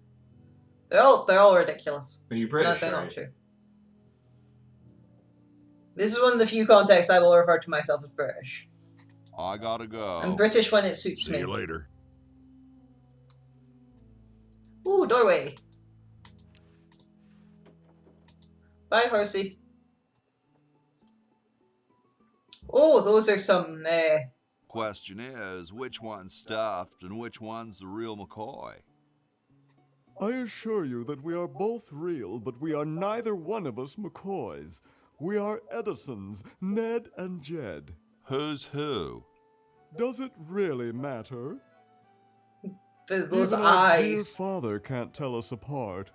They're all ridiculous. Are you British? No, they're right? not true. This is one of the few contexts I will refer to myself as British. I gotta go. I'm British when it suits See me. you later. Ooh, doorway. Bye, Horsey. Oh, those are some, Question is, which one's stuffed and which one's the real McCoy? I assure you that we are both real, but we are neither one of us McCoys. We are Edisons, Ned and Jed. Who's who? Does it really matter? There's those Even our dear eyes. father can't tell us apart.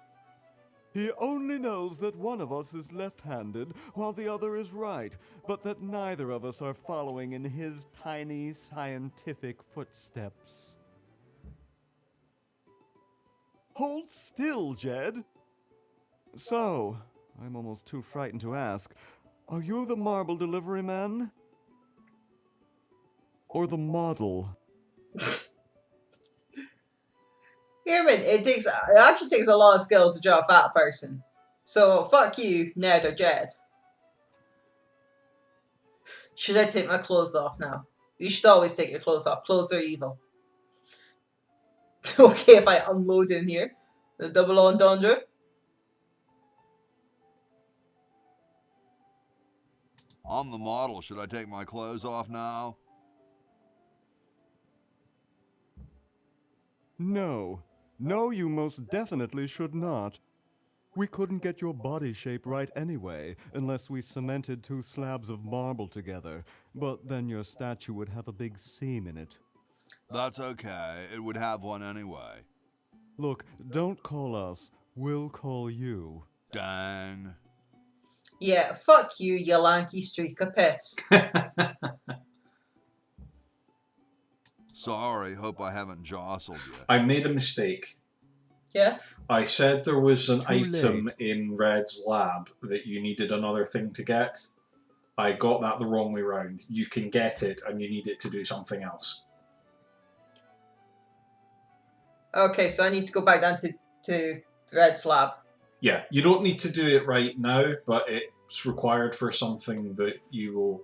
He only knows that one of us is left-handed while the other is right, but that neither of us are following in his tiny scientific footsteps. Hold still, Jed. So, I'm almost too frightened to ask, are you the marble delivery man? Or the model? Hear me, it actually takes a lot of skill to draw a fat person. So, fuck you, Ned or Jed. Should I take my clothes off now? You should always take your clothes off. Clothes are evil. Okay, if I unload in here. The double entendre. I'm the model. Should I take my clothes off now? No. No, you most definitely should not. We couldn't get your body shape right anyway, unless we cemented 2 slabs of marble together. But then your statue would have a big seam in it. That's okay. It would have one anyway. Look, don't call us. We'll call you. Dang. Yeah, fuck you, you lanky streak of piss. Sorry, hope I haven't jostled you. I made a mistake. Yeah? I said there was an Too item late. in Red's lab that you needed another thing to get. I got that the wrong way round. You can get it and you need it to do something else. Okay, so I need to go back down to Red's lab. Yeah, you don't need to do it right now, but it's required for something that you will...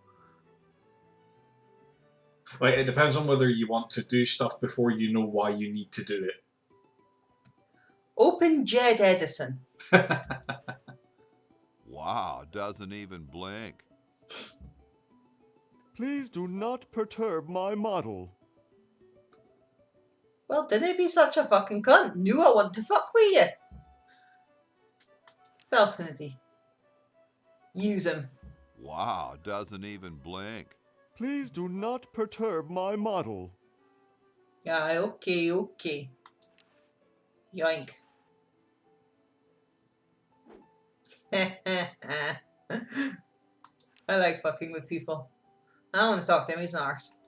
Like, it depends on whether you want to do stuff before you know why you need to do it. Open Jed Edison. Wow, doesn't even blink. Please do not perturb my model. Well, didn't be such a fucking cunt. Knew I wanted to fuck with you. What else can I do? Use him. Wow, doesn't even blink. Please do not perturb my model. Ah, okay, okay. Yoink. I like fucking with people. I don't want to talk to him, he's an arse.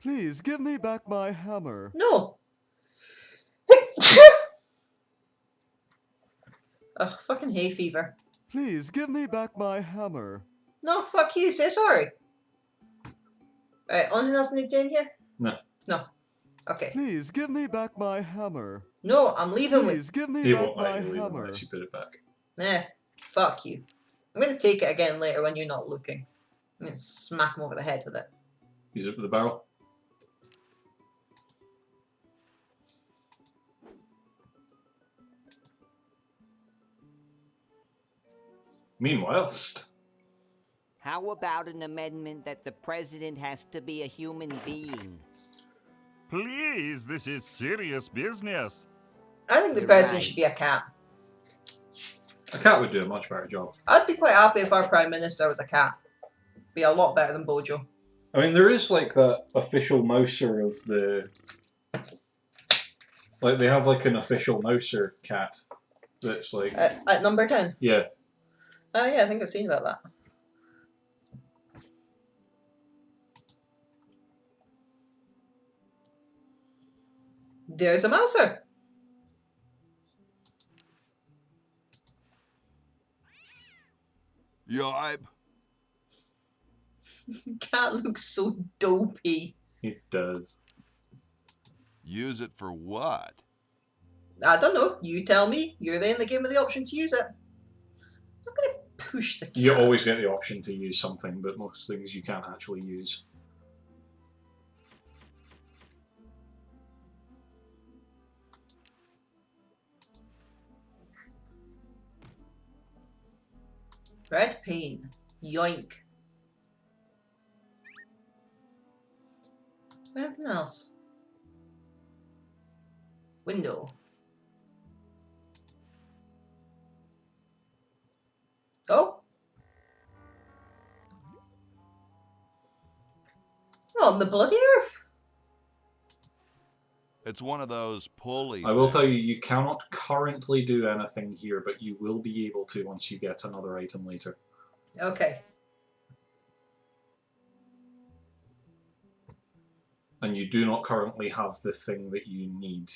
Please give me back my hammer. No! Ugh, fucking hay fever. Please give me back my hammer. No, fuck you, say sorry. Right, anything else I need to do in here? No. No. Okay. Please give me back my hammer. No, I'm leaving with... Please give me He back won't my let you leave hammer. unless you put it back. Fuck you. I'm gonna take it again later when you're not looking. I'm gonna smack him over the head with it. Use it for the barrel. Meanwhile, How about an amendment that the president has to be a human being? Please, this is serious business. I think the You're president right. should be a cat. a cat would do a much better job. I'd be quite happy if our prime minister was a cat. Be a lot better than Bojo. I mean, there is like that official mouser of the... Like, they have like an official mouser cat that's like... At number 10? Yeah. Oh yeah, I think I've seen about that. There's a mouser. Yipe. Cat looks so dopey. It does. Use it for what? I don't know. You tell me. You're there in the game with the option to use it. I'm not going to push the cat. You always get the option to use something, but most things you can't actually use. Red pain. Yoink. Anything else? Window. Oh? On the bloody earth. It's one of those pulley I will things. tell you, you cannot currently do anything here, but you will be able to once you get another item later. Okay. And you do not currently have the thing that you need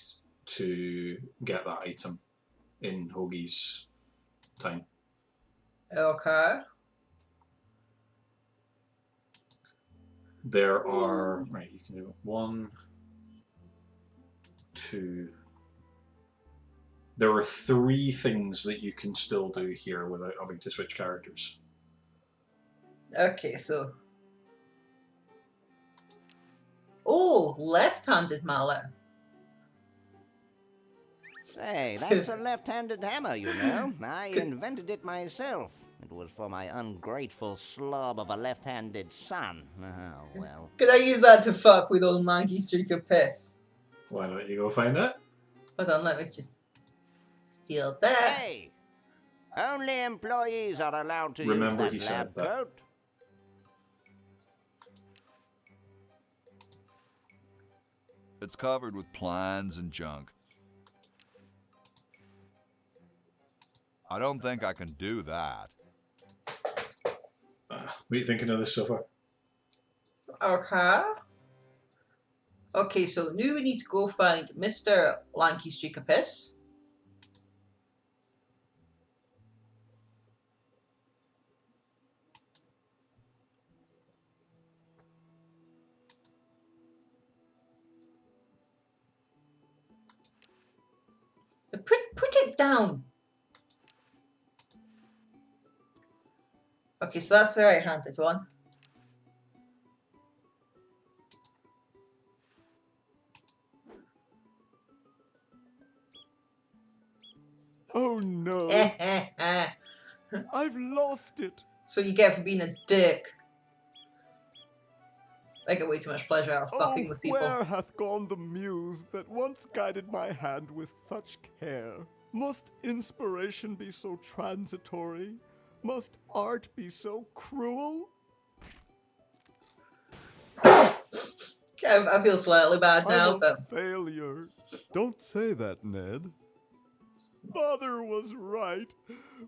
to get that item in Hoagie's time. Okay. There are... Right, you can do 1, 2... There are 3 things that you can still do here without having to switch characters. Okay, so... Oh, left-handed mallet. Say, that's a left-handed hammer, you know. I invented it myself. It was for my ungrateful slob of a left-handed son. Oh, well. Could I use that to fuck with old Lanky Streak of Piss? Why don't you go find it? Hold on, let me just steal that. Hey! Only employees are allowed to Remember use he that said lab that. coat. It's covered with plans and junk. I don't think I can do that. What are you thinking of this so far? Okay. Okay, so now we need to go find Mr. Lanky Streak of Piss. Put it down. Okay, so that's the right-handed one. Oh no, That's I've lost it. what you get for being a dick. I get way too much pleasure out of fucking with people. Where hath gone the muse that once guided my hand with such care? Must inspiration be so transitory? Must art be so cruel? I feel slightly bad now, I'm a but failure. Don't say that, Ned. Father was right.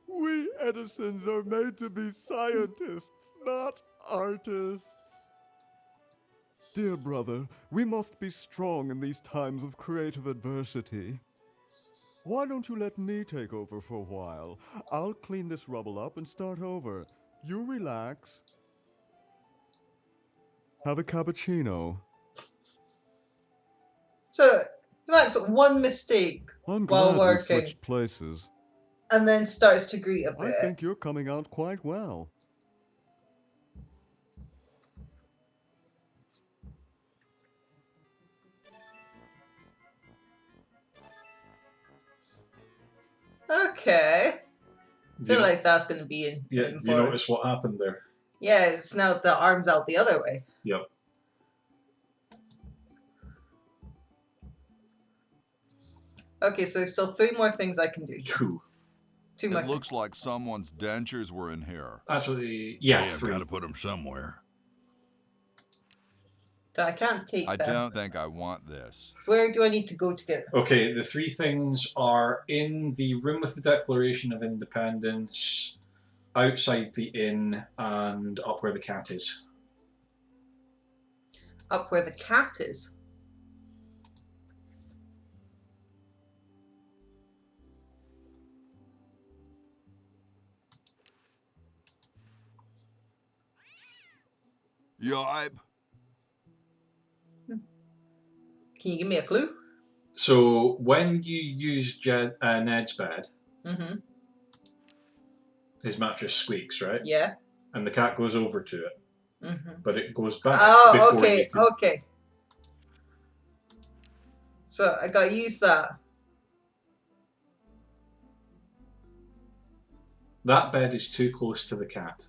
We Edisons are made to be scientists, not artists. Dear brother, we must be strong in these times of creative adversity. Why don't you let me take over for a while? I'll clean this rubble up and start over. You relax. Have a cappuccino. so he makes one mistake I'm while glad we working, switched places. and then starts to greet a I bit. think you're coming out quite well. Okay. I feel You- like that's going to be in. Yeah, in you for- notice what happened there? Yeah, it's now the arms out the other way. Yep. Okay, so there's still 3 more things I can do. Two more It things. looks like someone's dentures were in here. Actually, yeah, I've 3. got to put them somewhere. So I can't take I them. don't think I want this. Where do I need to go to get them? Okay, the 3 things are in the room with the Declaration of Independence, outside the inn, and up where the cat is. Up where the cat is. Yipe. Can you give me a clue? So when you use Ned's bed, Mm-hmm. his mattress squeaks, right? Yeah. And the cat goes over to it, Mm-hmm. but it goes back Oh, before okay, you can... okay. So I gotta use that. That bed is too close to the cat.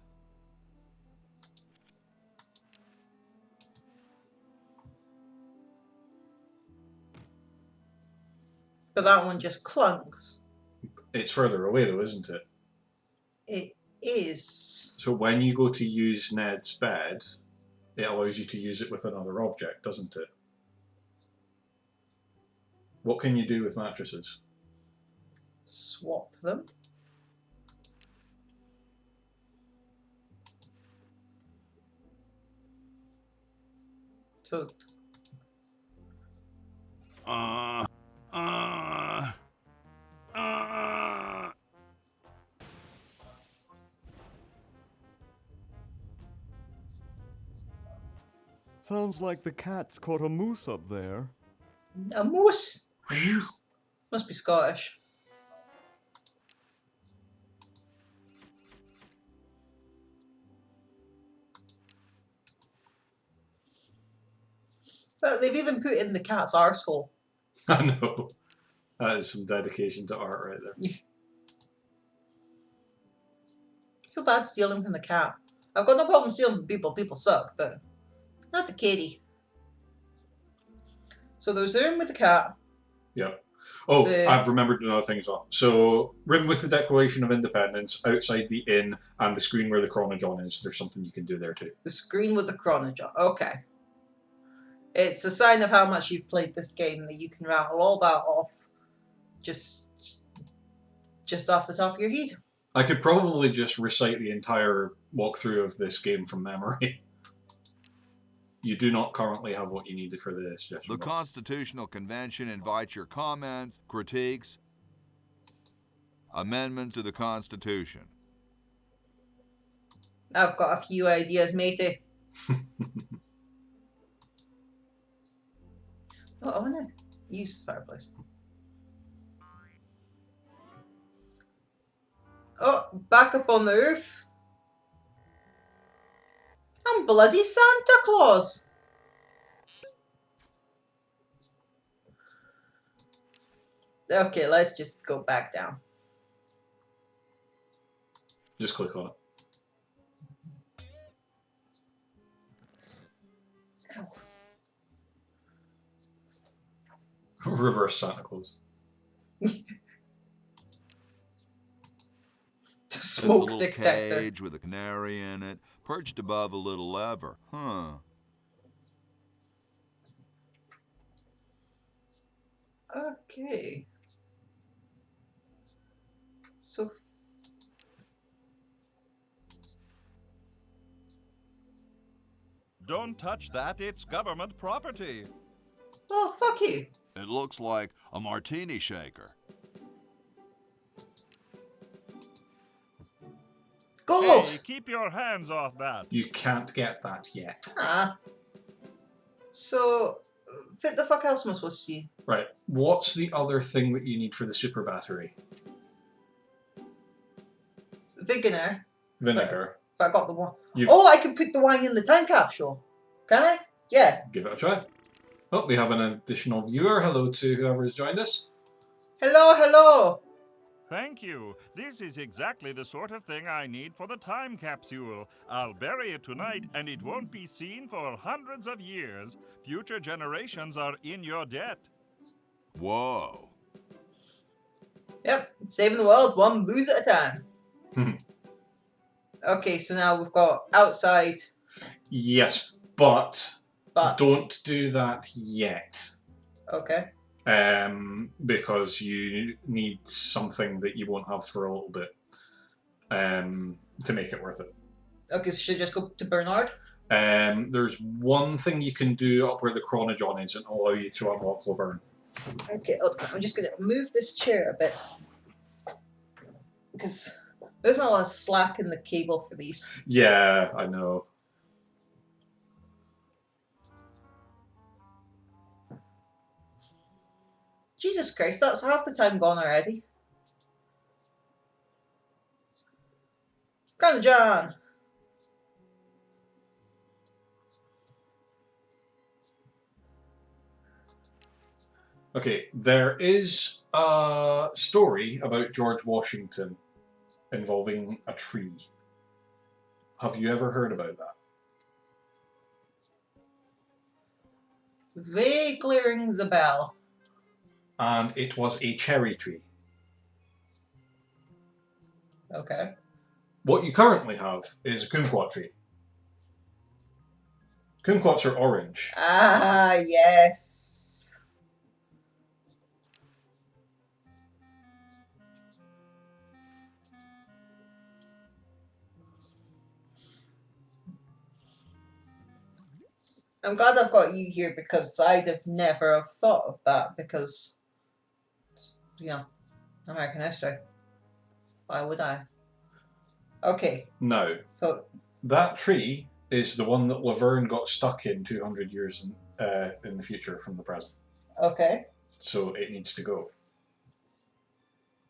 But that one just clunks. It's further away though, isn't it? It is. So when you go to use Ned's bed, it allows you to use it with another object, doesn't it? What can you do with mattresses? Swap them. So Sounds like the cat's caught a moose up there. a moose. Must be Scottish. They've even put in the cat's arsehole. I know. That is some dedication to art right there. I feel bad stealing from the cat. I've got no problem stealing from people. People suck, but not the kitty. So there's the room with the cat. Yep. Oh, I've remembered another thing as well. So, room with the Declaration of Independence, outside the inn, and the screen where the chronojon is. There's something you can do there too. The screen with the chronojon. Okay. It's a sign of how much you've played this game that you can rattle all that off just off the top of your head. I could probably just recite the entire walkthrough of this game from memory. You do not currently have what you needed for this. The Constitutional Convention invites your comments, critiques, amendments to the Constitution. I've got a few ideas, matey. Oh, I want to use the fireplace. Oh, back up on the roof. I'm bloody Santa Claus. Okay, let's just go back down. Just click on it. Reverse Santa Claus. Smoke Smoke it's a little detector. cage with a canary in it, perched above a little lever. Huh. Okay. So. Don't touch that, it's government property. Oh, fuck you. It looks like a martini shaker. Gold! Hey, keep your hands off that. You can't get that yet. Ah. So, what the fuck else am I supposed to see? Right. What's the other thing that you need for the super battery? Vinegar. Vinegar. But I got the one. You've- Oh, I can put the wine in the time capsule. Can I? Yeah. Give it a try. Oh, we have an additional viewer. Hello to whoever has joined us. Hello, hello. Thank you. This is exactly the sort of thing I need for the time capsule. I'll bury it tonight, and it won't be seen for hundreds of years. Future generations are in your debt. Whoa. Yep, saving the world one booze at a time. Okay, so now we've got outside. Yes, but But. don't do that yet. Okay. Because you need something that you won't have for a little bit to make it worth it. Okay, so should I just go to Bernard? There's one thing you can do up where the chronogon is and allow you to unlock Laverne. Okay, I'm just going to move this chair a bit. Because there's not a lot of slack in the cable for these. Yeah, I know. Jesus Christ, that's half the time gone already. Grandma John! Okay, there is a story about George Washington involving a tree. Have you ever heard about that? Vaguely rings a bell. And it was a cherry tree. Okay. What you currently have is a kumquat tree. Kumquats are orange. Ah, yes. I'm glad I've got you here because I'd have never have thought of that because, you know, American history. Why would I? Okay. Now, So that tree is the one that Laverne got stuck in 200 years in the future from the present. okay. So it needs to go.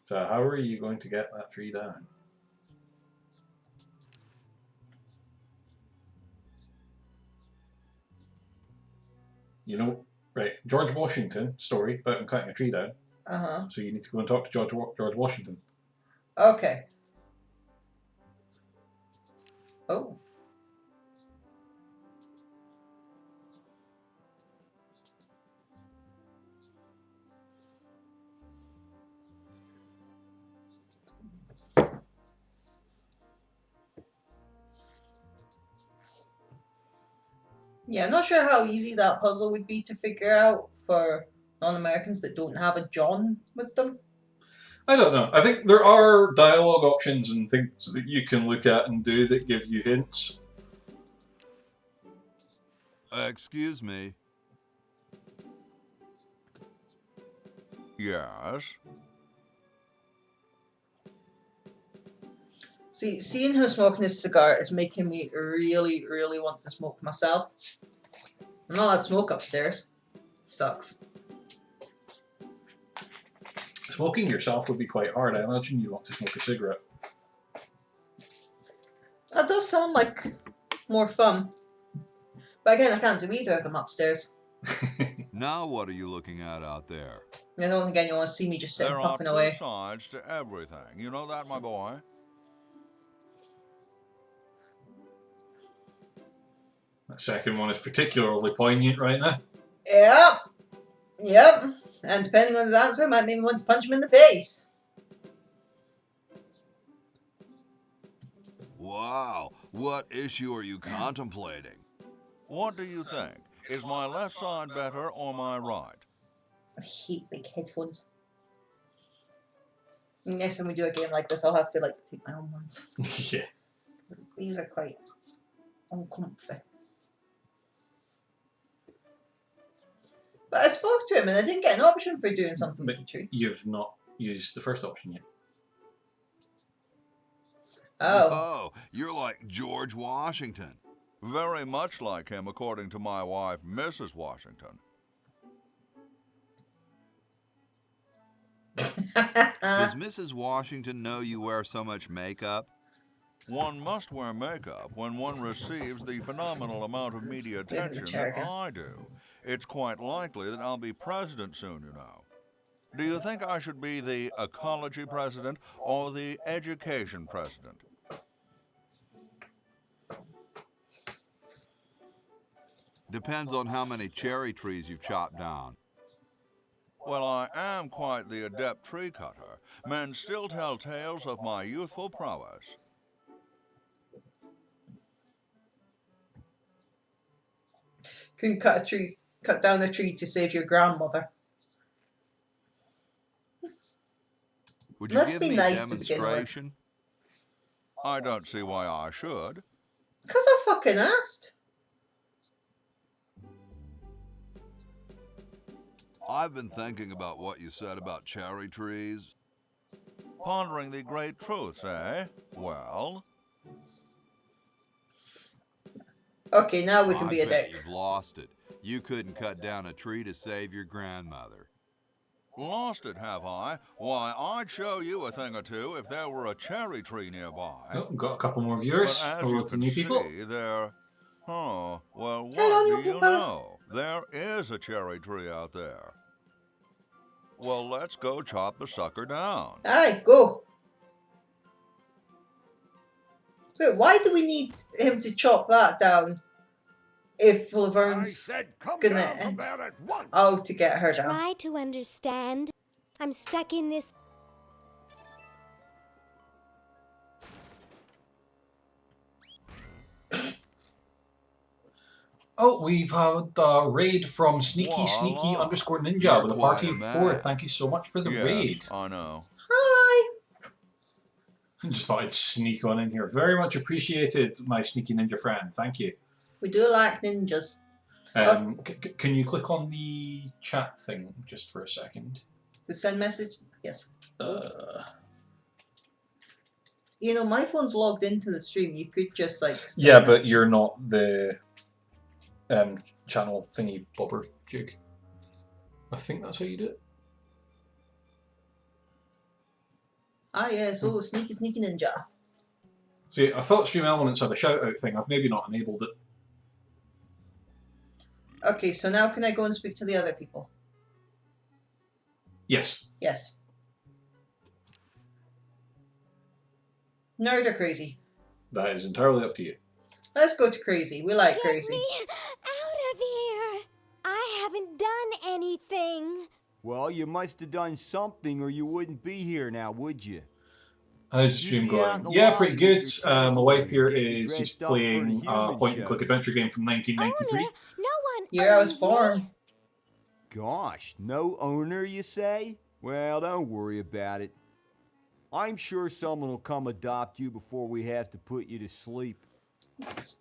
So how are you going to get that tree down? You know, right, George Washington story about him cutting a tree down. Uh-huh. So you need to go and talk to George Washington. Okay. Oh. Yeah, I'm not sure how easy that puzzle would be to figure out for non-Americans that don't have a John with them. I don't know. I think there are dialogue options and things that you can look at and do that give you hints. Excuse me. Yes? See, seeing him smoking his cigar is making me really, really want to smoke myself. I'm not allowed to smoke upstairs. Sucks. Smoking yourself would be quite hard. I imagine you want to smoke a cigarette. That does sound like more fun. But again, I can't do either of them upstairs. Now what are you looking at out there? I don't think anyone wants to see me just sitting There are puffing two away. sides to everything. You know that, my boy? second one is particularly poignant right now. Yep. And depending on his answer, might make me want to punch him in the face. Wow, what issue are you contemplating? What do you think? Is my left side better or my right? I hate big headphones. Next time we do a game like this, I'll have to take my own ones. Yeah. These are quite uncomfy. But I spoke to him and I didn't get an option for doing something with the tree. You've not used the first option yet. Oh. Oh, you're like George Washington. Very much like him, according to my wife, Mrs. Washington. Does Mrs. Washington know you wear so much makeup? One must wear makeup when one receives the phenomenal amount of media attention that I do. It's quite likely that I'll be president soon, you know. Do you think I should be the ecology president or the education president? Depends on how many cherry trees you've chopped down. Well, I am quite the adept tree cutter. Men still tell tales of my youthful prowess. Couldn't cut down a tree to save your grandmother. Would you Must give be me nice a to begin with. demonstration? I don't see why I should. 'Cause I fucking asked. I've been thinking about what you said about cherry trees. Pondering the great truths, eh? Well... Okay, now we can be a bet dick. You've lost it. You couldn't cut down a tree to save your grandmother. Lost it, have I? Why, I'd show you a thing or two if there were a cherry tree nearby. Oh, got a couple more viewers. But as Hello you to can new people. see, there... Oh, well, what Hello, new do you people. know? There is a cherry tree out there. Well, let's go chop the sucker down. Aye, go. Wait, why do we need him to chop that down if Laverne's gonna end? Oh, to get her down. Try to understand. I'm stuck in this. Oh, we've had a raid from Sneaky underscore Ninja with a party of 4. Thank you so much for the raid. I know. Hi. I just thought I'd sneak on in here. Very much appreciated, my Sneaky Ninja friend. Thank you. We do like ninjas. Can you click on the chat thing just for a second? The send message? Yes. You know, my phone's logged into the stream. You could just Yeah, but you're not the channel thingy bobber jig. I think that's how you do it. Ah, yes. Oh, sneaky ninja. See, I thought Stream Elements had a shout out thing. I've maybe not enabled it. Okay, so now can I go and speak to the other people? Yes. Yes. Nerd or crazy? That is entirely up to you. Let's go to crazy. We like Get crazy. me out of here! I haven't done anything. Well, you must have done something or you wouldn't be here now, would you? How's the stream going? Yeah, pretty good. My wife here is just playing a point-and-click adventure game from 1993. No one. Year I was born. Gosh, no owner, you say? Well, don't worry about it. I'm sure someone will come adopt you before we have to put you to sleep.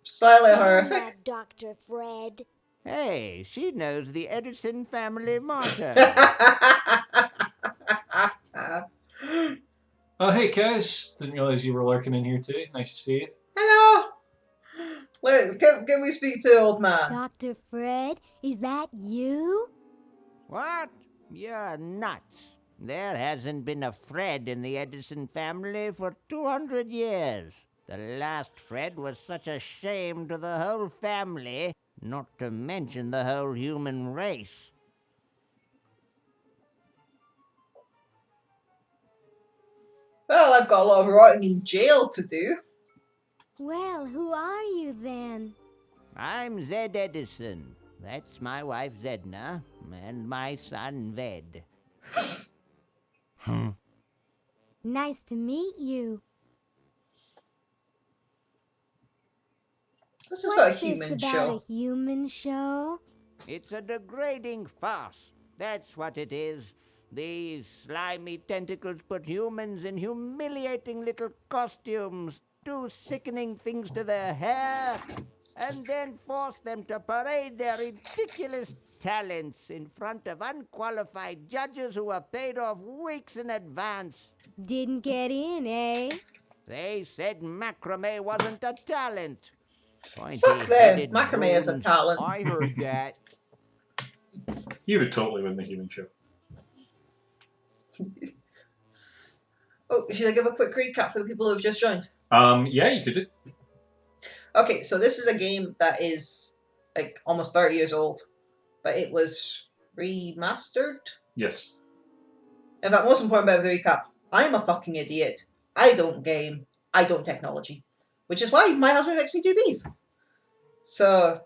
Slightly horrific. Dr. Fred. Hey, she knows the Edison family motto. Oh, hey, Kez. Didn't realize you were lurking in here too. Nice to see you. Hello. Can we speak to the old man? Dr. Fred, is that you? What? You're nuts. There hasn't been a Fred in the Edison family for 200 years. The last Fred was such a shame to the whole family, not to mention the whole human race. Well, I've got a lot of rotting in jail to do. Well, who are you then? I'm Zed Edison. That's my wife Zedna, and my son Ved. Nice to meet you. This is about a What's human this about show. a human show? It's a degrading farce. That's what it is. These slimy tentacles put humans in humiliating little costumes, do sickening things to their hair, and then force them to parade their ridiculous talents in front of unqualified judges who are paid off weeks in advance. Didn't get in, eh? They said macrame wasn't a talent. Fuck them. Macrame is a talent. I heard that. You would totally win the human show. Oh, should I give a quick recap for the people who have just joined? Yeah, you could do. Okay, so this is a game that is like almost 30 years old, but it was remastered. Yes. In fact, most important about the recap, I'm a fucking idiot. I don't game. I don't technology. Which is why my husband makes me do these. So,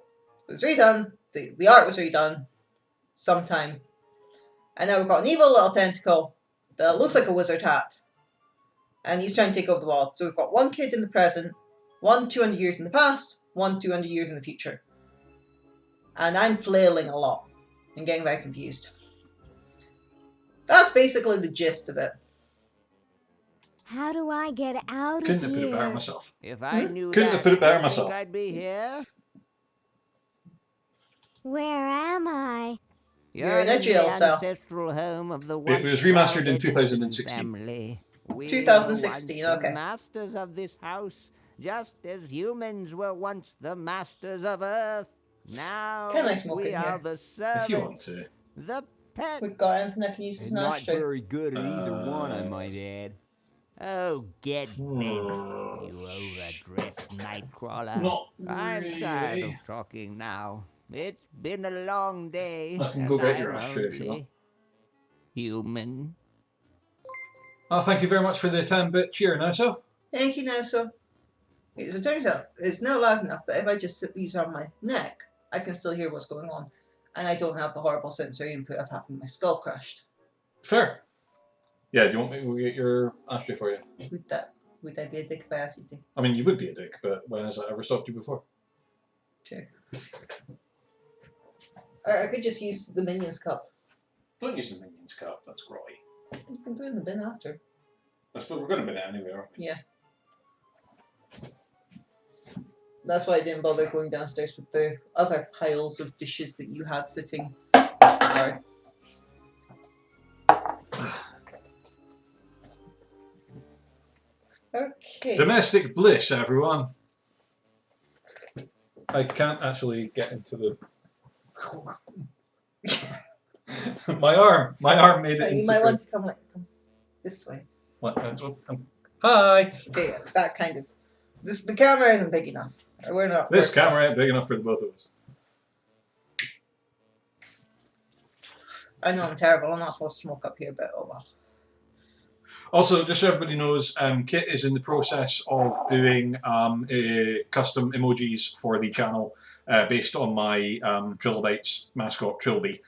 it was redone. The art was redone sometime. And now we've got an evil little tentacle that looks like a wizard hat. And he's trying to take over the world. So we've got one kid in the present, one 200 years in the past, one 200 years in the future. And I'm flailing a lot and getting very confused. That's basically the gist of it. How do I get out Couldn't of have put it better here? myself. If I knew Couldn't that, have put it better you think myself. I'd be here? Where am I? You're in a the jail cell. ancestral home of the It was once remastered in proud 2016. family. We 2016, were once okay. the masters of this house, just as humans were once the masters of Earth. Now Can I smoke we in are here? the If you want servants, to. the pets. We've got anything that can use as And an not ashtray. very good at either one, I might add. Oh, get bent, you overdressed nightcrawler. Not I'm tired of really. talking now. It's been a long day. I can go and get your I'm ashtray if you only want. Human. Oh, thank you very much for the 10-bit cheer, Naso. Thank you, Nelson. Okay, so it turns out it's now loud enough that if I just sit these around my neck, I can still hear what's going on. And I don't have the horrible sensory input of having my skull crushed. Fair. Yeah, do you want me to get your ashtray for you? Would I be a dick if I asked you to? I mean, you would be a dick, but when has that ever stopped you before? True. Or I could just use the Minions cup. Don't use the Minions cup, that's grotty. You can put it in the bin after. I suppose we're going to bin it anyway, aren't we? Yeah. That's why I didn't bother going downstairs with the other piles of dishes that you had sitting. Sorry. Okay. Domestic bliss, everyone. I can't actually get into the... my arm made it You into might the... want to come this way. What? Hi! Okay, that kind of... The camera isn't big enough. We're not... This camera ain't big enough for the both of us. I know I'm terrible. I'm not supposed to smoke up here, but oh well. Also, just so everybody knows, Kytt is in the process of doing custom emojis for the channel based on my Trilobites mascot, Trilby.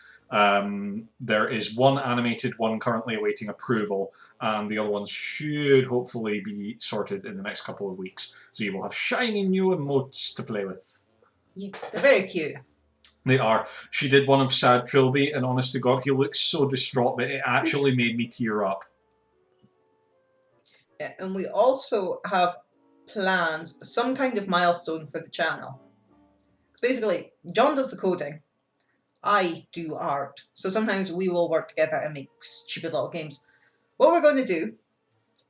There is one animated, one currently awaiting approval, and the other ones should hopefully be sorted in the next couple of weeks. So you will have shiny new emotes to play with. They're very cute. They are. She did one of sad Trilby, and honest to God, he looks so distraught that it actually made me tear up. Yeah, and we also have plans, some kind of milestone for the channel. Basically, John does the coding. I do art. So sometimes we will work together and make stupid little games. What we're going to do,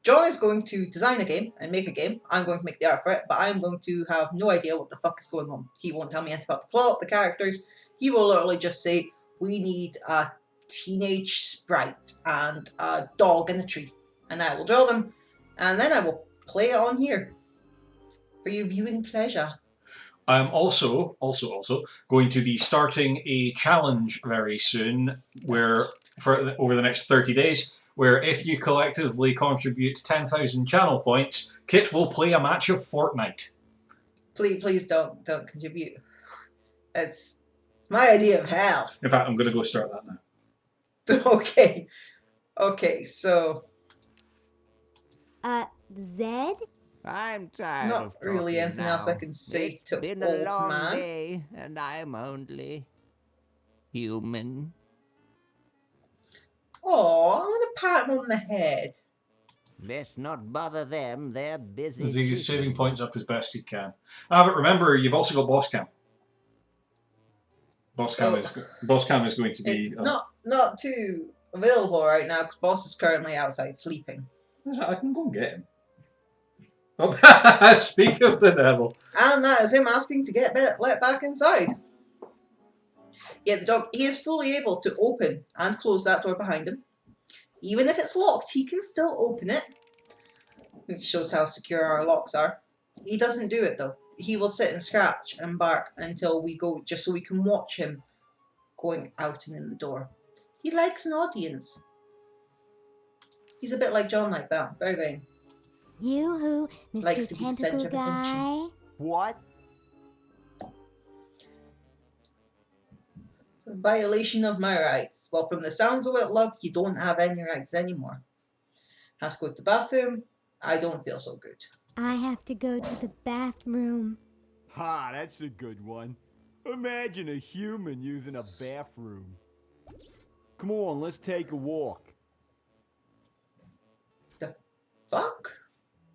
John is going to design a game and make a game. I'm going to make the art for it, but I'm going to have no idea what the fuck is going on. He won't tell me anything about the plot, the characters. He will literally just say, we need a teenage sprite and a dog in a tree. And I will draw them, and then I will play it on here for your viewing pleasure. I'm also going to be starting a challenge very soon, where over the next 30 days, where if you collectively contribute 10,000 channel points, Kytt will play a match of Fortnite. Please don't contribute. It's my idea of hell. In fact, I'm going to go start that now. Okay. Okay, so... Zed? I'm There's tired not of really talking anything else I now. can say It's to been a old long man. day, and I'm only human. Oh, I'm gonna pat him on the head. Best not bother them. They're busy. He's saving shooting. points up as best he can. But remember, you've also got boss cam. Boss cam is going to be Not too available right now because boss is currently outside sleeping. I can go and get him. Oh, speak of the devil. And that is him asking to get let back inside. Yeah, the dog, he is fully able to open and close that door behind him. Even if it's locked, he can still open it. It shows how secure our locks are. He doesn't do it though. He will sit and scratch and bark until we go, just so we can watch him going out and in the door. He likes an audience. He's a bit like John like that. Very vain. Yoo-hoo, Mr. Likes to be the centre Tentacle of attention. Guy. What? It's a violation of my rights. Well, from the sounds of it, love, you don't have any rights anymore. Have to go to the bathroom. I don't feel so good. I have to go to the bathroom. Ha, that's a good one. Imagine a human using a bathroom. Come on, let's take a walk. The fuck?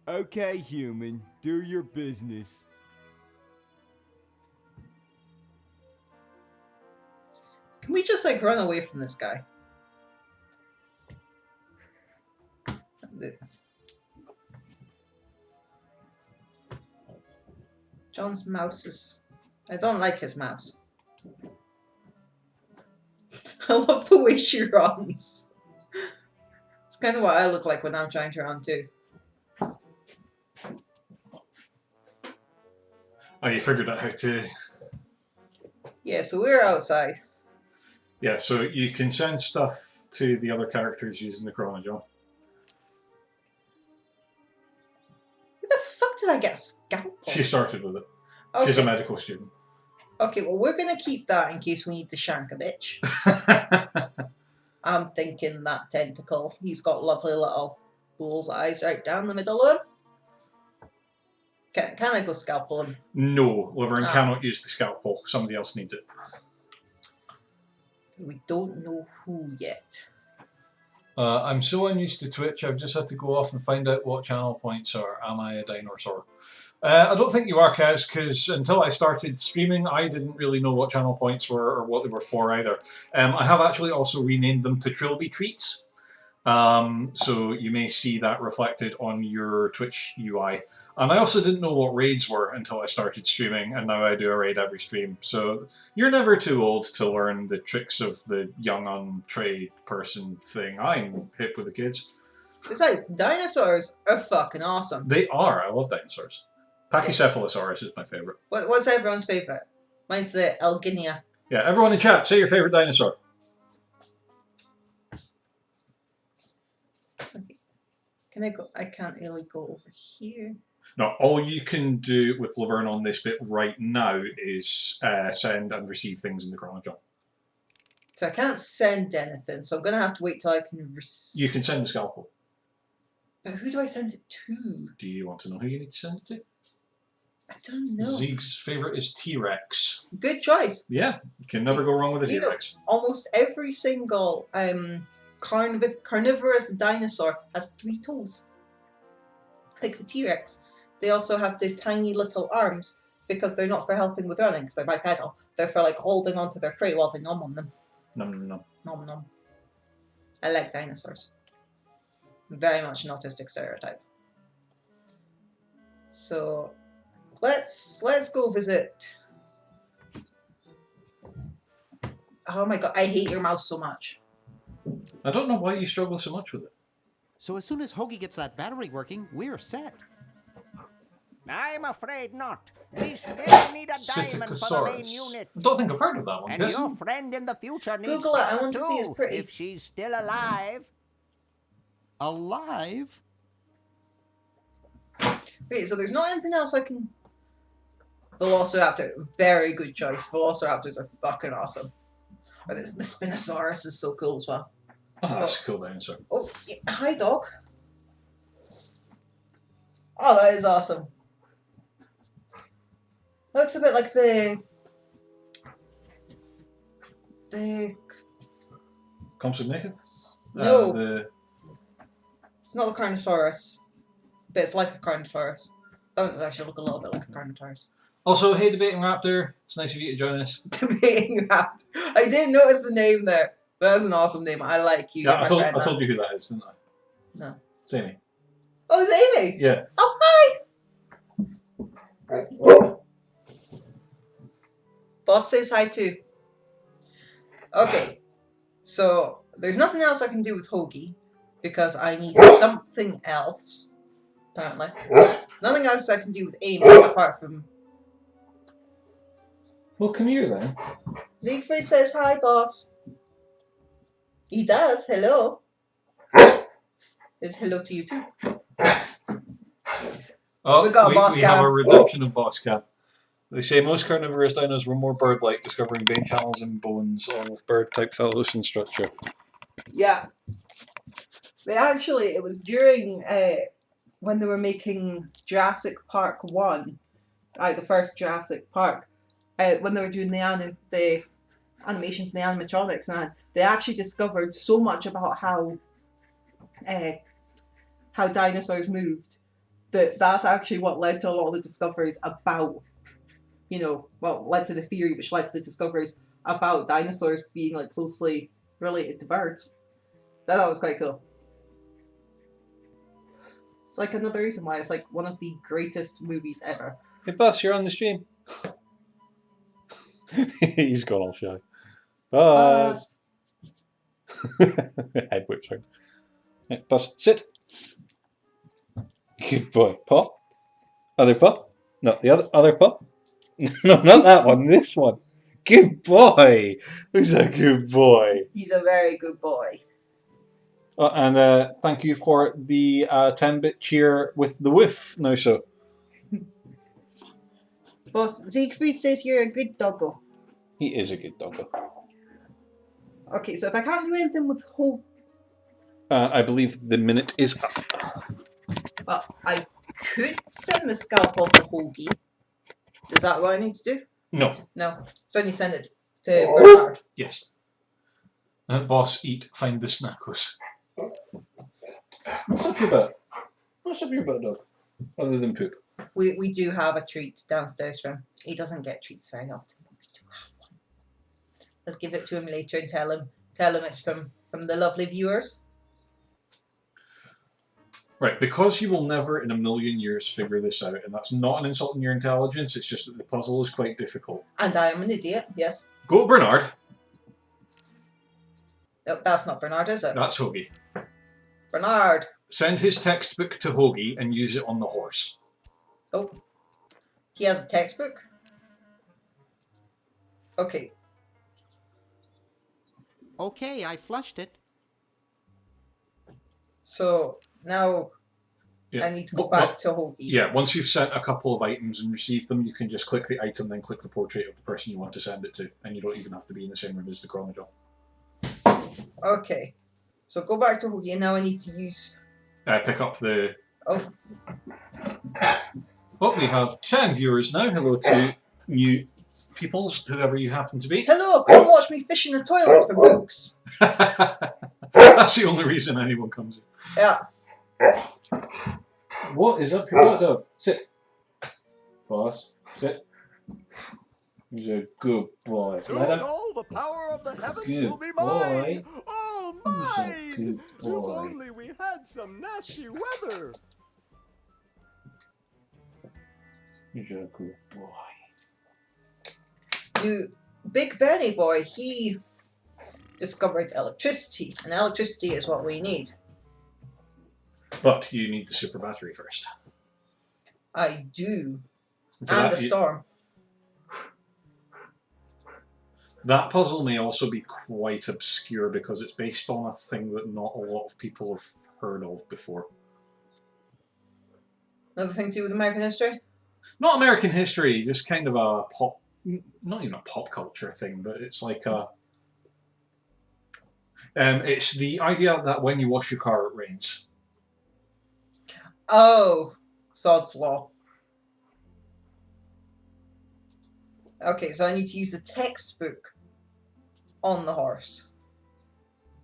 Okay, human, do your business. Can we just like run away from this guy? John's mouse is... I don't like his mouse. I love the way she runs. It's kind of what I look like when I'm trying to run too. Oh, you figured out how to... Yeah, so we're outside. Yeah, so you can send stuff to the other characters using the chronojohn. Where the fuck did I get a scalpel? She started with it. Okay. She's a medical student. Okay, well, we're going to keep that in case we need to shank a bitch. I'm thinking that tentacle. He's got lovely little bull's eyes right down the middle of him. Can I go scalpel him? No, Laverne cannot use the scalpel. Somebody else needs it. We don't know who yet. I'm so unused to Twitch, I've just had to go off and find out what channel points are. Am I a dinosaur? I don't think you are, Kaz, because until I started streaming, I didn't really know what channel points were or what they were for either. I have actually also renamed them to Trilby Treats, so you may see that reflected on your Twitch UI. And I also didn't know what raids were until I started streaming, and now I do a raid every stream. So you're never too old to learn the tricks of the young untrained person thing. I'm hip with the kids. Besides, dinosaurs are fucking awesome. They are. I love dinosaurs. Pachycephalosaurus is my favourite. What's everyone's favourite? Mine's the Elginia. Yeah, everyone in chat, say your favourite dinosaur. Okay. Can I go? I can't really go over here. No, all you can do with Laverne on this bit right now is send and receive things in the chronojohn. So I can't send anything, so I'm going to have to wait till I can You can send the scalpel. But who do I send it to? Do you want to know who you need to send it to? I don't know. Zeke's favourite is T-Rex. Good choice. Yeah, you can never go wrong with a T-Rex. Almost every single carnivorous dinosaur has 3 toes. Like the T-Rex. They also have the tiny little arms because they're not for helping with running because they're bipedal. They're for like holding onto their prey while they nom on them. Nom nom nom. Nom nom. I like dinosaurs. Very much an autistic stereotype. So let's go visit. Oh my god, I hate your mouse so much. I don't know why you struggle so much with it. So as soon as Hoagie gets that battery working, we're set. I'm afraid not. We still need a diamond for the main unit. I don't think I've heard of that one. And your friend in the future needs Google it. I power want to see it's too, pretty. if she's still alive. Alive? Wait, so there's not anything else I can Velociraptor, very good choice. Velociraptors are fucking awesome. Oh, the Spinosaurus is so cool as well. Oh, that's a cool dinosaur. Oh, yeah. Hi, dog. Oh, that is awesome. Looks a bit like the Compsognathus? No. It's not the Carnotaurus, but it's like a Carnotaurus. That does actually look a little bit like a Carnotaurus. Also, hey, Debating Raptor. It's nice of you to join us. Debating Raptor. I didn't notice the name there. That is an awesome name. I like you. Yeah, I told you who that is, didn't I? No. It's Amy. Oh, it's Amy? Yeah. Oh, hi! Boss says hi too. Okay. So, there's nothing else I can do with Hoagie, because I need something else, apparently. Nothing else I can do with Amy, apart from... Well, come here then. Siegfried says hi, boss. He does. Hello. Is hello to you too. Oh, we got a boss we cam. have a redemption of boss cam. They say most carnivorous dinos were more bird-like, discovering vein channels and bones, along with bird-type phylocean structure. Yeah. They actually, it was during when they were making Jurassic Park 1, the first Jurassic Park, when they were doing the animations and the animatronics, and they actually discovered so much about how dinosaurs moved that's actually what led to a lot of the discoveries about, led to the theory which led to the discoveries about dinosaurs being like closely related to birds. That was quite cool. It's like another reason why it's like one of the greatest movies ever. Hey, boss, you're on the stream. He's gone all shy. Boss. Head whips round. Right, boss, sit. Good boy. Paw. Other paw. No, the other paw. No, not that one. This one. Good boy. Who's a good boy? He's a very good boy. And thank you for the 10-bit cheer with the whiff. No, so. Boss, Siegfried says you're a good doggo. He is a good doggo. Okay, so if I can't do anything with Hope... I believe the minute is up. I could send the scalpel to Hoagie. Is that what I need to do? No. No. So I need to send it to Bernard. Yes. Boss, eat, find the snackos. What's up your butt? What's up your butt, dog? Other than poop. We do have a treat downstairs for him. He doesn't get treats very often, but we do have one. I'll give it to him later and tell him it's from the lovely viewers. Right, because you will never in a million years figure this out, and that's not an insult on your intelligence, it's just that the puzzle is quite difficult. And I am an idiot, yes. Go to Bernard. No, that's not Bernard, is it? That's Hoagie. Bernard. Send his textbook to Hoagie and use it on the horse. Oh. He has a textbook? Okay. Okay, I flushed it. So... Now, yeah. I need to go back to Hoagie. Yeah, once you've sent a couple of items and received them, you can just click the item, then click the portrait of the person you want to send it to, and you don't even have to be in the same room as the chronojon. Okay. So go back to Hoagie, and now I need to use... Pick up the... Oh. Well, we have 10 viewers now. Hello to new peoples, whoever you happen to be. Hello, come watch me fish in the toilet for books. That's the only reason anyone comes in. Yeah. What is up your butt, dog? Sit. Boss, sit. He's a good boy. Soon all the power of the heavens will be mine. Oh, mine! If only we had some nasty weather. He's a good boy. Big Benny boy, he discovered electricity, and electricity is what we need. But you need the super battery first. I do. And a storm. That puzzle may also be quite obscure because it's based on a thing that not a lot of people have heard of before. Another thing to do with American history? not American history, just kind of a pop, not even a pop culture thing, but it's like a. It's the idea that when you wash your car, it rains. Oh, sod's law. Okay, so I need to use the textbook on the horse.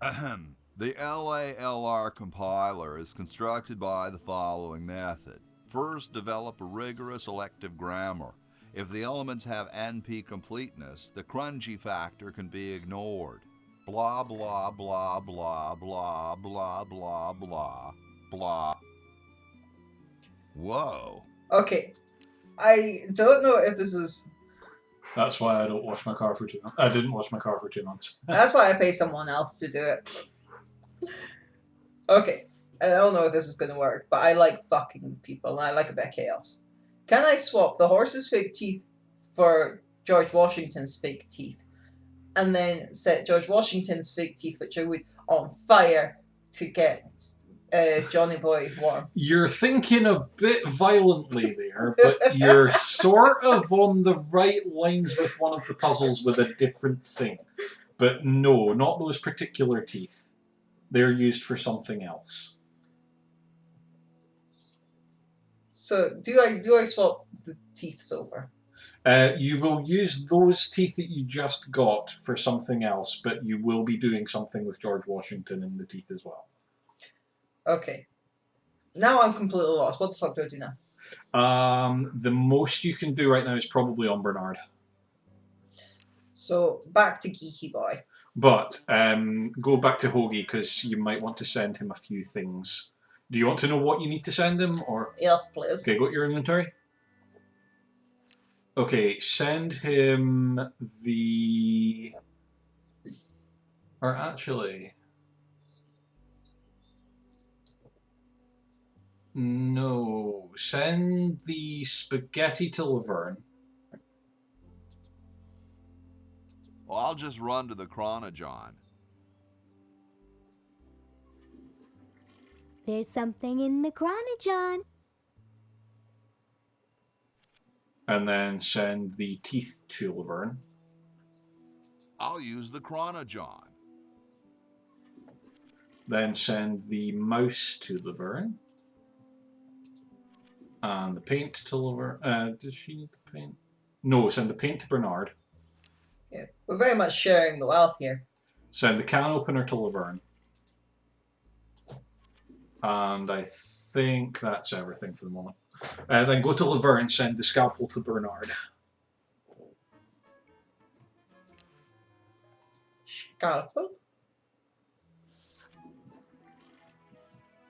Ahem. The LALR compiler is constructed by the following method. First, develop a rigorous elective grammar. If the elements have NP completeness, the crunchy factor can be ignored. Blah, blah, blah, blah, blah, blah, blah, blah, blah. Whoa. Okay, I don't know if this is... That's why I don't wash my car for 2 months. I didn't wash my car for 2 months. That's why I pay someone else to do it. Okay, I don't know if this is going to work, but I like fucking with people, and I like a bit of chaos. Can I swap the horse's fake teeth for George Washington's fake teeth? And then set George Washington's fake teeth, which I would, on fire to get Johnny Boy warm. You're thinking a bit violently there, but you're sort of on the right lines with one of the puzzles with a different thing. But no, not those particular teeth. They're used for something else. So do I swap the teeth over? You will use those teeth that you just got for something else, but you will be doing something with George Washington in the teeth as well. Okay. Now I'm completely lost. What the fuck do I do now? The most you can do right now is probably on Bernard. So back to Geeky Boy. But go back to Hoagie because you might want to send him a few things. Do you want to know what you need to send him, or? Yes, please. Okay, go to your inventory. Okay, send him the... Or actually... No, send the spaghetti to Laverne. Well, I'll just run to the Chronojon. There's something in the Chronojon. And then send the teeth to Laverne. I'll use the Chronojon. Then send the mouse to Laverne. And the paint to Laverne. Does she need the paint? No, send the paint to Bernard. Yeah, we're very much sharing the wealth here. Send the can opener to Laverne. And I think that's everything for the moment. Then go to Laverne, send the scalpel to Bernard. Scalpel?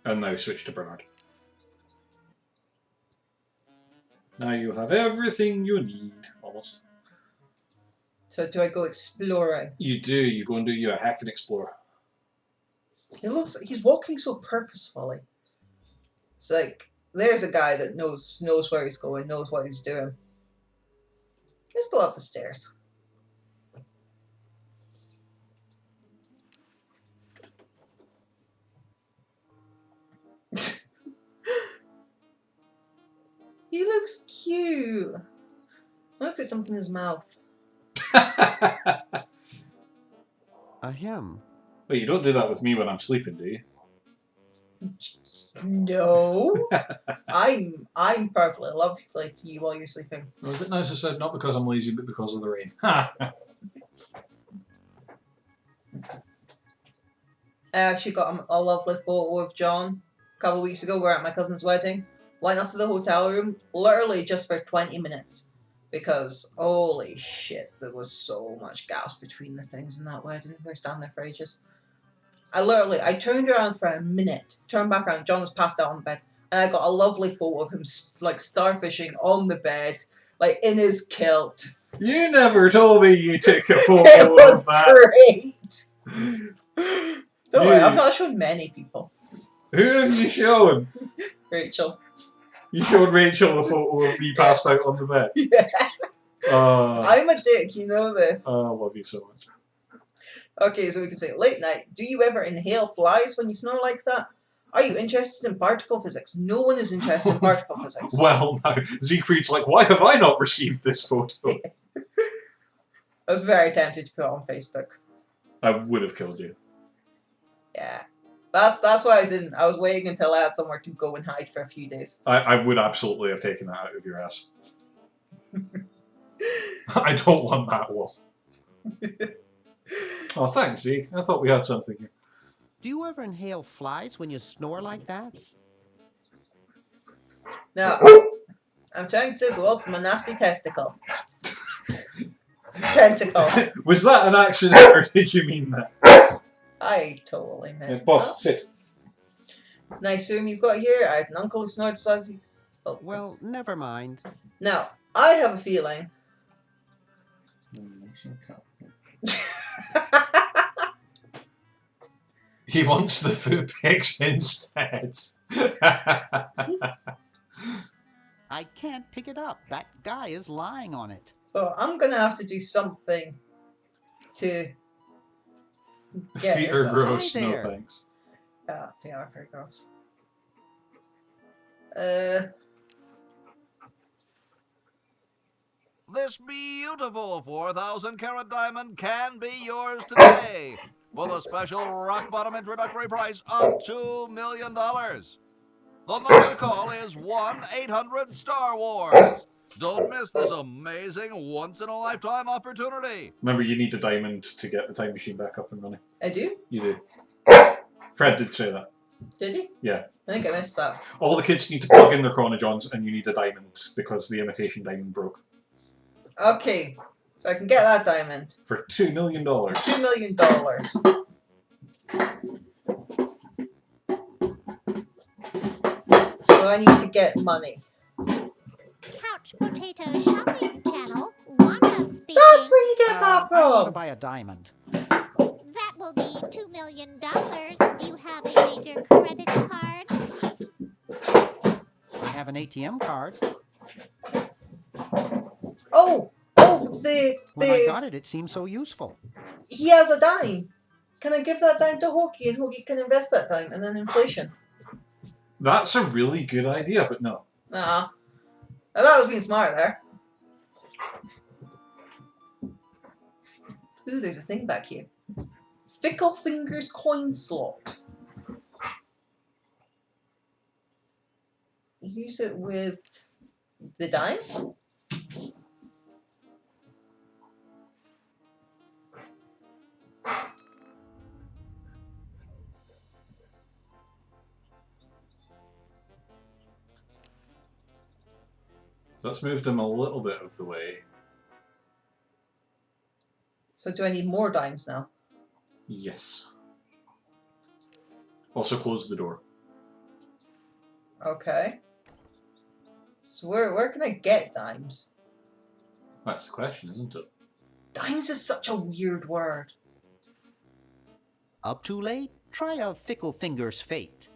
And now switch to Bernard. Now you have everything you need, almost. So do I go exploring? You do, you go and do your hacking explorer. He looks like he's walking so purposefully. It's like, there's a guy that knows where he's going, knows what he's doing. Let's go up the stairs. He looks cute. I'm gonna put something in his mouth. Ahem. Well, you don't do that with me when I'm sleeping, do you? No. I'm perfectly lovely to you while you're sleeping. Was it nice I said not because I'm lazy, but because of the rain? I actually got a lovely photo of John a couple of weeks ago. We're at my cousin's wedding. Went up to the hotel room literally just for 20 minutes. Because, holy shit, there was so much gas between the things in that wedding. We were standing there for ages. I turned around for a minute, turned back around, John was passed out on the bed, and I got a lovely photo of him, like, starfishing on the bed, like, in his kilt. You never told me you took a photo It was of that. great! Don't worry, I've not shown many people. Who have you shown? Rachel. You showed Rachel a photo of me passed out on the bed? Yeah. I'm a dick, you know this. I love you so much. Okay, so we can say, late night, do you ever inhale flies when you snore like that? Are you interested in particle physics? No one is interested in particle physics. Well, now, Siegfried's like, why have I not received this photo? I was very tempted to put it on Facebook. I would have killed you. Yeah. That's why I didn't. I was waiting until I had somewhere to go and hide for a few days. I would absolutely have taken that out of your ass. I don't want that wall. Oh, thanks, Zeke. I thought we had something here. Do you ever inhale flies when you snore like that? Now, I'm trying to go up from a nasty testicle. Tentacle. Was that an accident or did you mean that? I totally meant Yeah, boss, sit. Nice room you've got here. I have an uncle who snorts slugs. Oh, well, never mind. Now, I have a feeling. He wants the food pics instead. I can't pick it up. That guy is lying on it. So I'm gonna have to do something to get Feet it are done. gross, Hi no there. thanks. Yeah, feet are very gross. This beautiful 4,000-carat diamond can be yours today with a special rock-bottom introductory price of $2 million. The number to call is 1-800-STAR WARS. Don't miss this amazing once-in-a-lifetime opportunity. Remember, you need a diamond to get the time machine back up and running. I do? You do. Fred did say that. Did he? Yeah. I think I missed that. All the kids need to plug in their chronojohns and you need a diamond because the imitation diamond broke. Okay, so I can get that diamond. For $2 million. $2 million. So I need to get money. Couch Potato Shopping Channel, Wanda speaking. That's where you get that I want to from. buy a diamond. That will be $2 million. Do you have a major credit card? I have an ATM card. When I got it, it seemed so useful. He has a dime. Can I give that dime to Hoagie and Hoagie can invest that dime and then inflation? That's a really good idea, but no. I thought I was being smart there. Ooh, there's a thing back here. Fickle Fingers coin slot. Use it with the dime? Let's move them a little bit of the way. So do I need more dimes now? Yes. Also close the door. Okay. So where can I get dimes? That's the question, isn't it? Dimes is such a weird word. Up too late? Try a Fickle Fingers fate.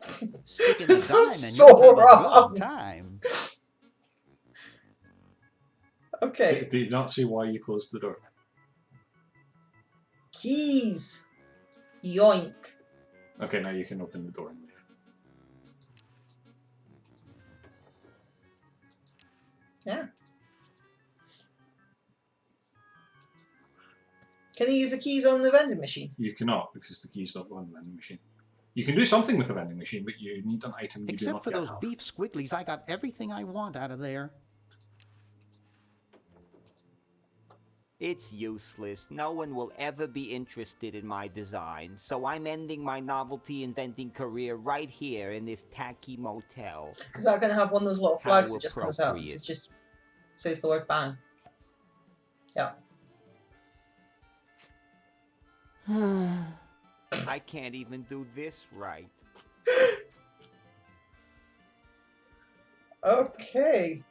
Stick in This the dime and sounds you'll so have a wrong. good time. Okay. Do you not see why you closed the door? Keys. Yoink. Okay, now you can open the door and leave. Yeah. Can you use the keys on the vending machine? You cannot, because the keys don't go on the vending machine. You can do something with the vending machine, but you need an item you do Except not for yet those have. beef squigglies, I got everything I want out of there. It's useless. No one will ever be interested in my design, so I'm ending my novelty inventing career right here in this tacky motel. Is that going to have one of those little flags How that just comes out? appropriate. It just says the word bang. Yeah. I can't even do this right. Okay.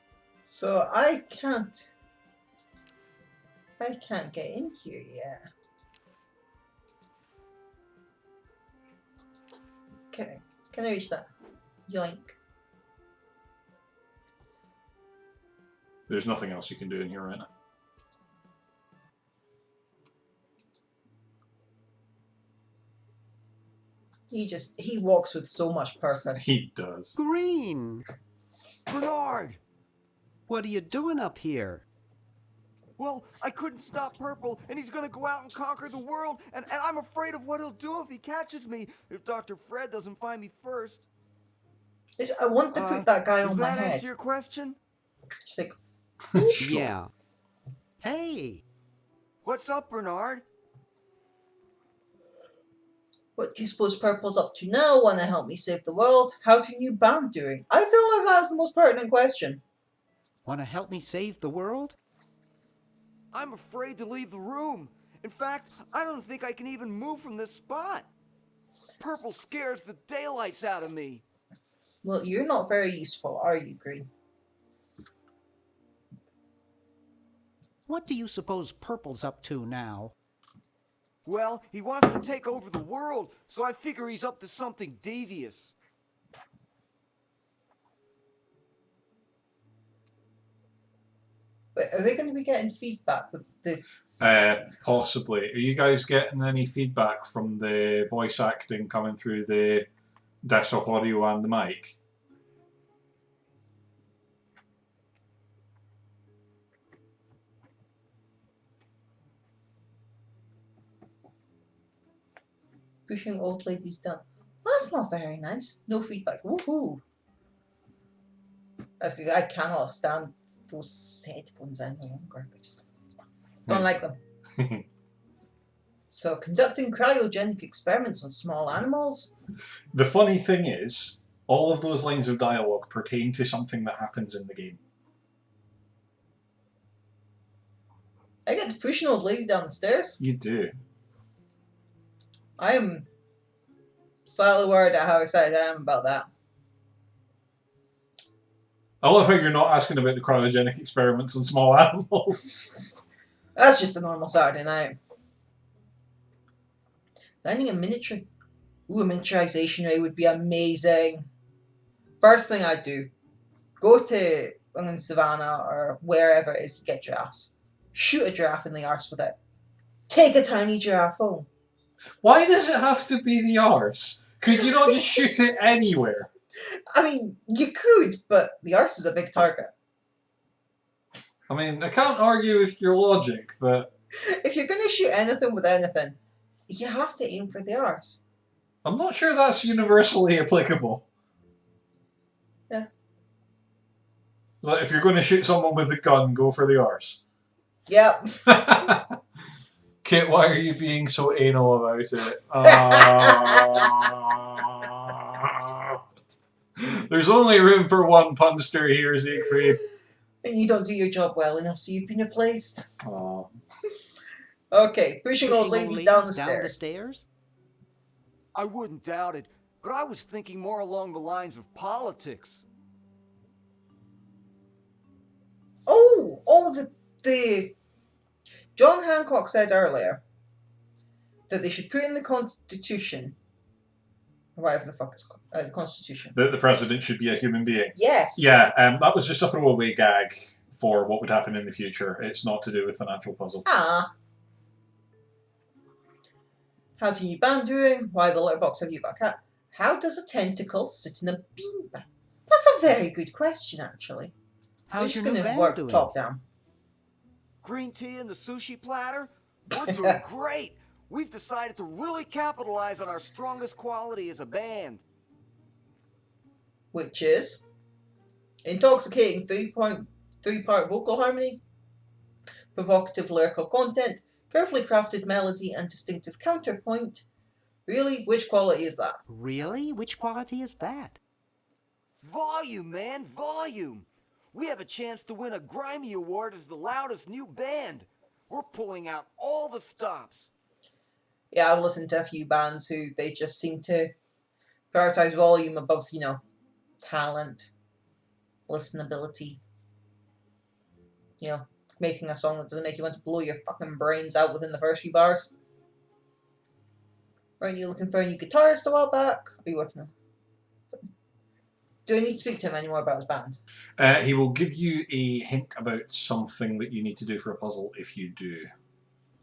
So I can't get in here yet. Okay. Can I reach that? Yoink. There's nothing else you can do in here right now. He walks with so much purpose. He does. Green! Bernard! What are you doing up here? Well, I couldn't stop Purple, and he's gonna go out and conquer the world, and I'm afraid of what he'll do if he catches me, if Dr. Fred doesn't find me first. I want to put that guy on my Does that head. answer your question? Just like, Sure. Yeah. Hey! What's up, Bernard? what do you suppose Purple's up to now? Want to help me save the world? How's your new band doing? I feel like that's the most pertinent question. Want to help me save the world? I'm afraid to leave the room. In fact, I don't think I can even move from this spot. Purple scares the daylights out of me. Well, you're not very useful, are you, Green? What do you suppose Purple's up to now? Well, he wants to take over the world, so I figure he's up to something devious. But are they going to be getting feedback with this? Possibly. Are you guys getting any feedback from the voice acting coming through the desktop audio and the mic? Pushing old ladies down. That's not very nice. No feedback. Woohoo! That's good. I cannot stand those headphones any longer. I just don't like them. So, conducting cryogenic experiments on small animals? The funny thing is, all of those lines of dialogue pertain to something that happens in the game. I get to push an old lady down the stairs? You do. I am slightly worried at how excited I am about that. I love how you're not asking about the cryogenic experiments on small animals. That's just a normal Saturday night. Landing a miniature... Ooh, a miniaturization ray would be amazing. First thing I'd do, go to Savannah or wherever it is to get giraffes. Shoot a giraffe in the arse with it. Take a tiny giraffe home. Why does it have to be the arse? Could you not just shoot it anywhere? I mean, you could, but the arse is a big target. I mean, I can't argue with your logic, but... If you're going to shoot anything with anything, you have to aim for the arse. I'm not sure that's universally applicable. Yeah. Like, if you're going to shoot someone with a gun, go for the arse. Yep. Kytt, why are you being so anal about it? There's only room for one punster here, Siegfried. And you don't do your job well enough, so you've been replaced. Aww. Okay, pushing old ladies down the stairs. I wouldn't doubt it, but I was thinking more along the lines of politics. The John Hancock said earlier that they should put in the Constitution, or whatever the fuck it's called, the Constitution. The president should be a human being. Yes. Yeah, that was just a throwaway gag for what would happen in the future. It's not to do with the natural puzzle. Ah. How's your new band doing? Why the letterbox have you got a cat? How does a tentacle sit in a beanbag? That's a very good question, actually. How's your going new to band work doing? top down. Green tea and the sushi platter? We're doing great! We've decided to really capitalize on our strongest quality as a band. Which is intoxicating three-part vocal harmony, provocative lyrical content, carefully crafted melody, and distinctive counterpoint. Really? Which quality is that? Really? Which quality is that? Volume, man, volume! We have a chance to win a Grimy Award as the loudest new band. We're pulling out all the stops. Yeah, I've listened to a few bands who they just seem to prioritize volume above, talent, listenability. Making a song that doesn't make you want to blow your fucking brains out within the first few bars. Weren't you looking for a new guitarist a while back? Are you working on? Do I need to speak to him anymore about his band? He will give you a hint about something that you need to do for a puzzle if you do.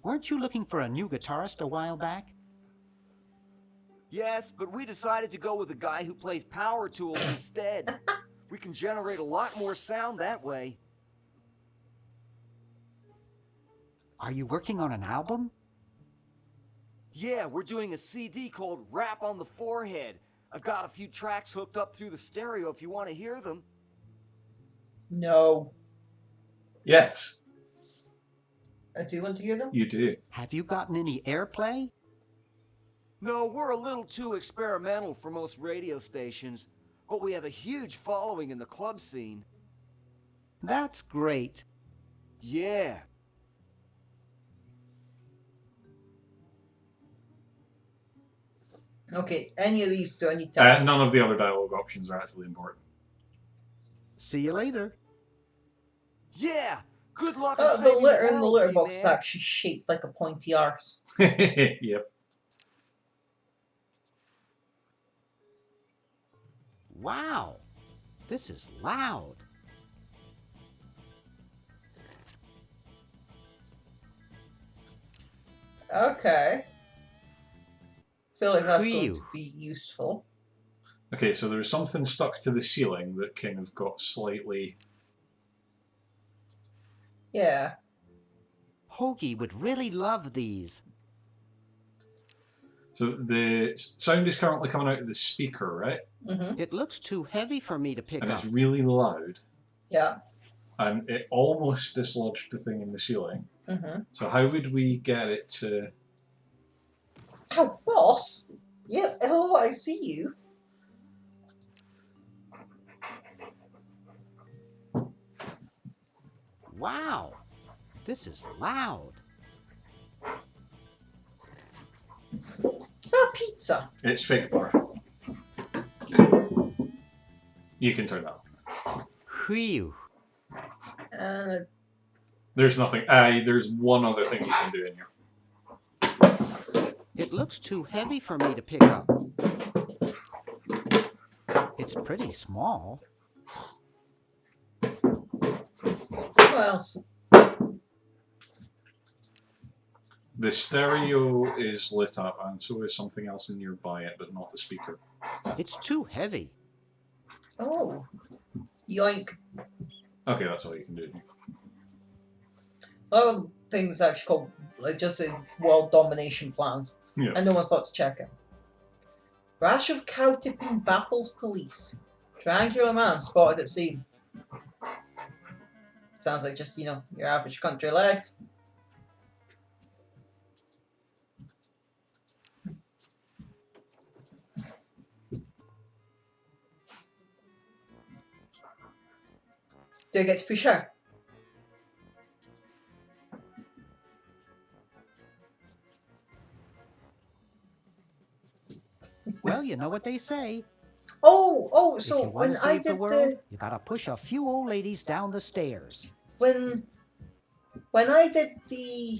Weren't you looking for a new guitarist a while back? Yes, but we decided to go with a guy who plays power tools instead. We can generate a lot more sound that way. Are you working on an album? Yeah, we're doing a CD called Rap on the Forehead. I've got a few tracks hooked up through the stereo if you want to hear them. No. Yes. I do want to hear them. You do. Have you gotten any airplay? No, we're a little too experimental for most radio stations, but we have a huge following in the club scene. That's great. Yeah. Okay, any of these do I need to ask? None of the other dialogue options are actually important. See you later. Yeah! Good luck The litter in the litter box is actually shaped like a pointy arse. Yep. Wow, this is loud. Okay. Feel like that's going Phew. to be useful. Okay, so there's something stuck to the ceiling that kind of got slightly... Yeah. Hoagie would really love these. So the sound is currently coming out of the speaker, right? Mm-hmm. It looks too heavy for me to pick And up. it's really loud. Yeah. And it almost dislodged the thing in the ceiling. Mm-hmm. So how would we get it to... Oh, boss. Yeah, hello, I see you. Wow, this is loud. Is that a pizza? It's fake barf. You can turn that off. Phew. There's nothing... there's one other thing you can do in here. It looks too heavy for me to pick up. It's pretty small. What else? The stereo is lit up, and so is something else nearby it, but not the speaker. It's too heavy. Oh. Yoink. Okay, that's all you can do. A lot of the things actually called like just world domination plans. Yeah. And no one's thought to check it. Rash of cow tipping baffles police. Triangular man spotted at scene. Sounds like just, your average country life. Do I get to push her? Well, you know what they say. Oh, If so you want when to I save the did world, you gotta push a few old ladies down the stairs. when I did the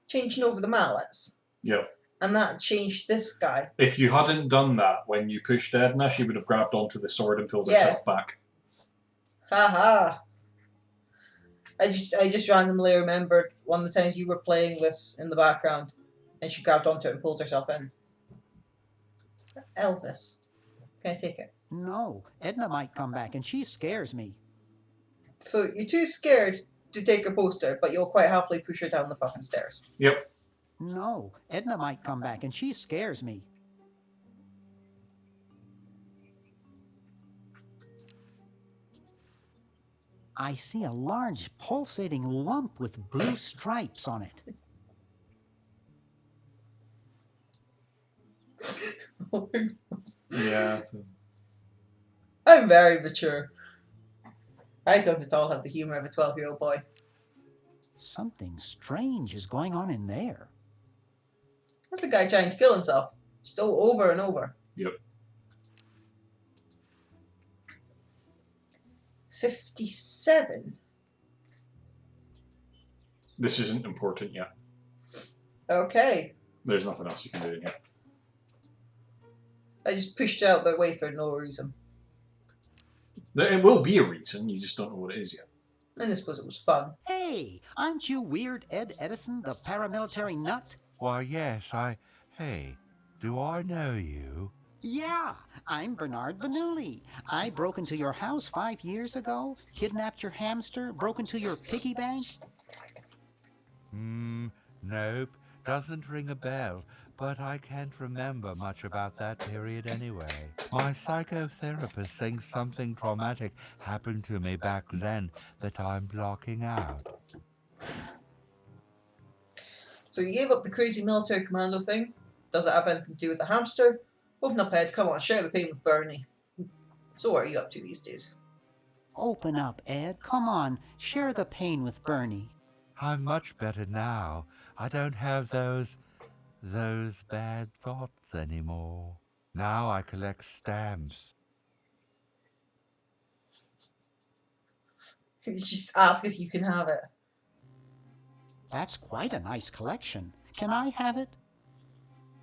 changing over the mallets, Yep. and that changed this guy. If you hadn't done that when you pushed Edna, she would have grabbed onto the sword and pulled herself back. Haha. I just randomly remembered one of the times you were playing this in the background, and she grabbed onto it and pulled herself in. Elvis. Can I take it? No, Edna might come back and she scares me. So you're too scared to take a poster, but you'll quite happily push her down the fucking stairs. Yep. No, Edna might come back and she scares me. I see a large pulsating lump with blue stripes on it. Yeah. I'm very mature. I don't at all have the humor of a 12-year-old boy. Something strange is going on in there. That's a guy trying to kill himself. Just over and over. Yep. 57. This isn't important yet. Okay. There's nothing else you can do in here. I just pushed out the way for no reason. It will be a reason, you just don't know what it is yet. And I suppose it was fun. Hey, aren't you Weird Ed Edison, the paramilitary nut? Why, yes, Hey, Do I know you? Yeah, I'm Bernard Bernoulli. I broke into your house 5 years ago, kidnapped your hamster, broke into your piggy bank. Nope. Doesn't ring a bell, but I can't remember much about that period anyway. My psychotherapist thinks something traumatic happened to me back then that I'm blocking out. So you gave up the crazy military commando thing. Does it have anything to do with the hamster? Open up, Ed. Come on, share the pain with Bernie. So what are you up to these days? Open up, Ed. Come on, share the pain with Bernie. I'm much better now. I don't have those bad thoughts anymore. Now I collect stamps. Just ask if you can have it. That's quite a nice collection. Can I have it?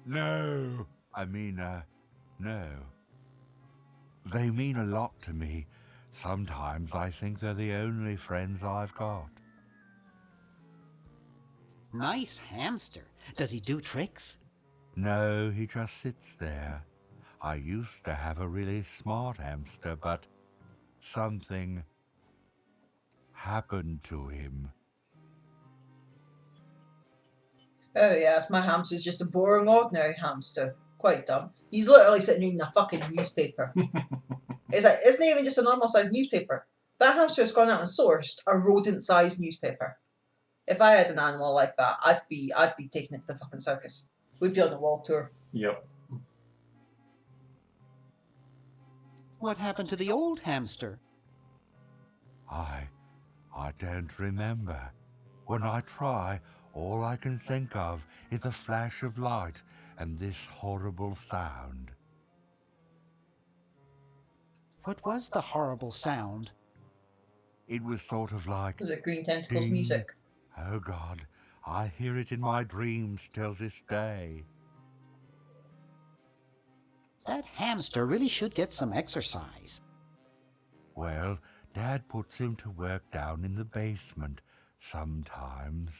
No. I mean, no. They mean a lot to me. Sometimes I think they're the only friends I've got. Nice hamster. Does he do tricks? No, he just sits there. I used to have a really smart hamster, but something happened to him. Oh yes, my hamster's just a boring, ordinary hamster. Quite dumb. He's literally sitting reading a fucking newspaper. It's like, isn't it even just a normal-sized newspaper? That hamster has gone out and sourced a rodent-sized newspaper. If I had an animal like that, I'd be taking it to the fucking circus. We'd be on the world tour. Yep. What happened to the old hamster? I don't remember. When I try, all I can think of is a flash of light and this horrible sound. What was the horrible sound? It was sort of like... Was it Green Tentacles ding. music? Oh God, I hear it in my dreams till this day. That hamster really should get some exercise. Well, Dad puts him to work down in the basement sometimes.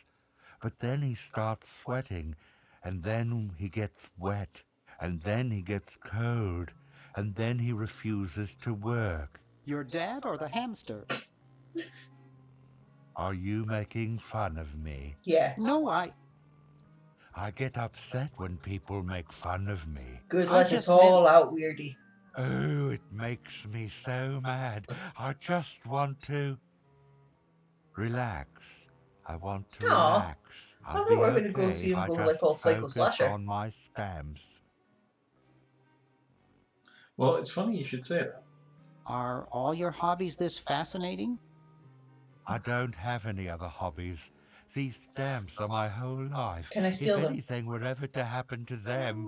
But then he starts sweating, and then he gets wet, and then he gets cold, and then he refuses to work. Your dad or the hamster? Are you making fun of me? Yes. No, I get upset when people make fun of me. Good, let it all out, Weirdy. Oh, it makes me so mad. I just want to relax. I want to relax. I thought we were going to go see him go like all Psycho Slasher. On my stamps. Well, it's funny you should say that. Are all your hobbies this fascinating? I don't have any other hobbies. These stamps are my whole life. Can I steal them? If anything were ever to happen to them...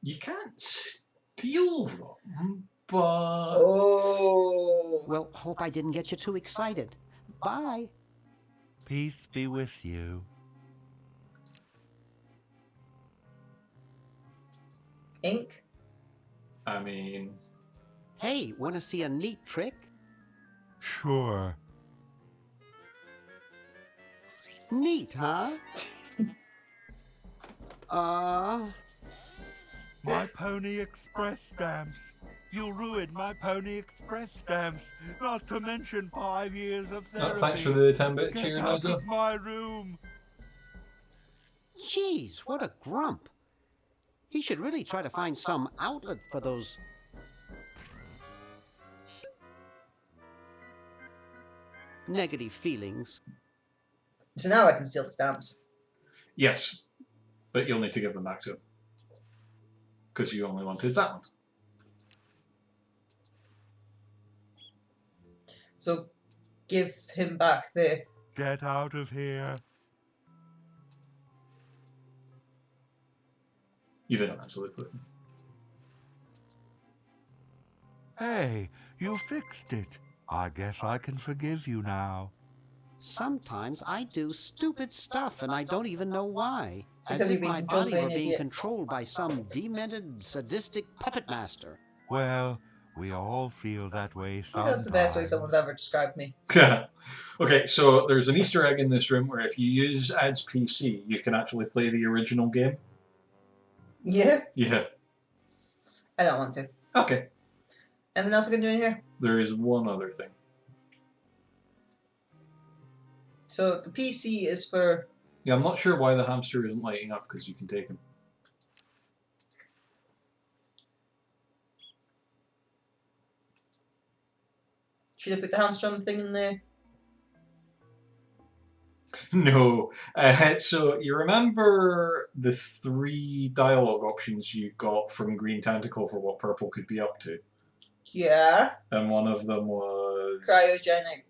You can't steal them, but... Oh. Well, hope I didn't get you too excited. Bye. Peace be with you. Ink? I mean... Hey, want to see a neat trick? Sure. Neat, huh? My Pony Express stamps. You ruined my Pony Express stamps. Not to mention 5 years of therapy. Thanks for the 10-bit cheer, Get out Noza. of my room. Jeez, what a grump. He should really try to find some outlet for those... negative feelings. So now I can steal the stamps. Yes, but you'll need to give them back to him. Because you only wanted that one. So give him back the... Get out of here. You didn't actually click them. Hey, you fixed it. I guess I can forgive you now. Sometimes I do stupid stuff and I don't even know why. As Because if you're my being controlled body by were an being idiot. controlled by some demented, sadistic puppet master. Well, we all feel that way I think sometimes. that's the best way someone's ever described me. Okay, so there's an Easter egg in this room where if you use Ed's PC, you can actually play the original game. Yeah? Yeah. I don't want to. Okay. Anything else I can do in here? There is one other thing. So the PC is for... Yeah, I'm not sure why the hamster isn't lighting up, because you can take him. Should I put the hamster on the thing in there? No. So you remember the 3 dialogue options you got from Green Tentacle for what purple could be up to? Yeah. And one of them was... Cryogenic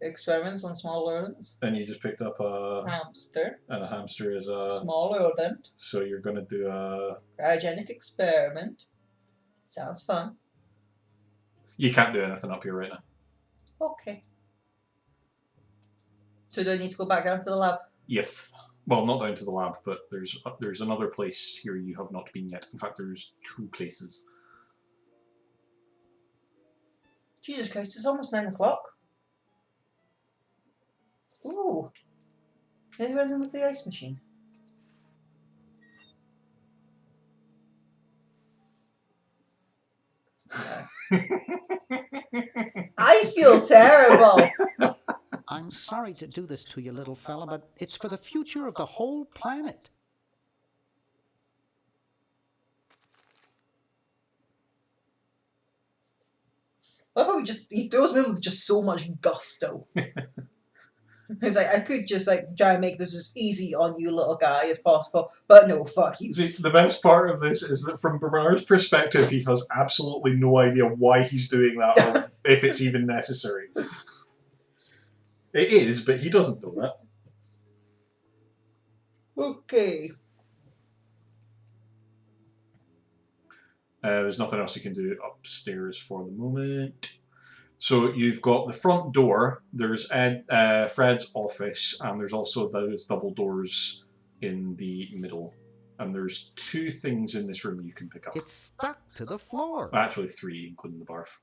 experiments on small rodents. And you just picked up a... Hamster. And a hamster is a... Small rodent. So you're going to do a... Cryogenic experiment. Sounds fun. You can't do anything up here right now. Okay. So do I need to go back down to the lab? Yes. Well, not down to the lab, but there's another place here you have not been yet. In fact, there's 2 places. Jesus Christ, it's almost 9 o'clock. Ooh. Can I do anything with the ice machine? I feel terrible! I'm sorry to do this to you, little fella, but it's for the future of the whole planet. I love how he throws me in with just so much gusto. It's like, I could just try and make this as easy on you little guy as possible, but no, fuck you. See, the best part of this is that from Bernard's perspective, he has absolutely no idea why he's doing that or if it's even necessary. It is, but he doesn't know that. Okay. There's nothing else you can do upstairs for the moment. So you've got the front door, there's Fred's office, and there's also those double doors in the middle. And there's 2 things in this room you can pick up. It's stuck to the floor. Actually 3, including the barf.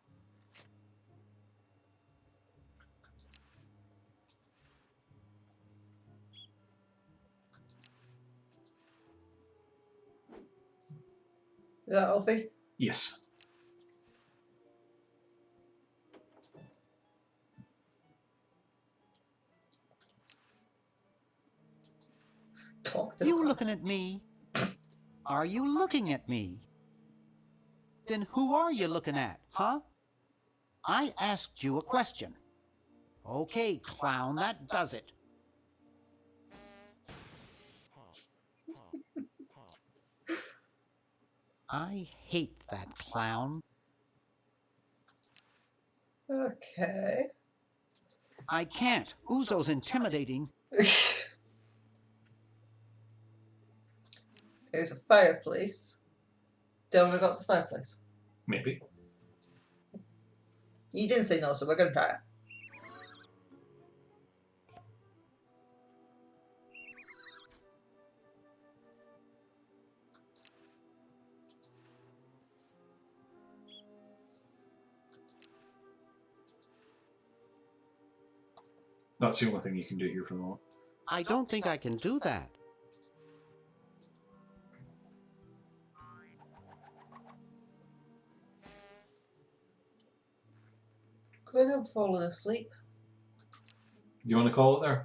Is that healthy? Yes. You looking at me? Are you looking at me? Then who are you looking at, huh? I asked you a question. Okay, clown, that does it. I hate that clown. Okay. I can't. Uzo's intimidating. There's a fireplace. Don't we got the fireplace? Maybe. You didn't say no, so we're gonna try it. That's the only thing you can do here for the moment. I don't think I can do that. Could have fallen asleep. Do you want to call it there?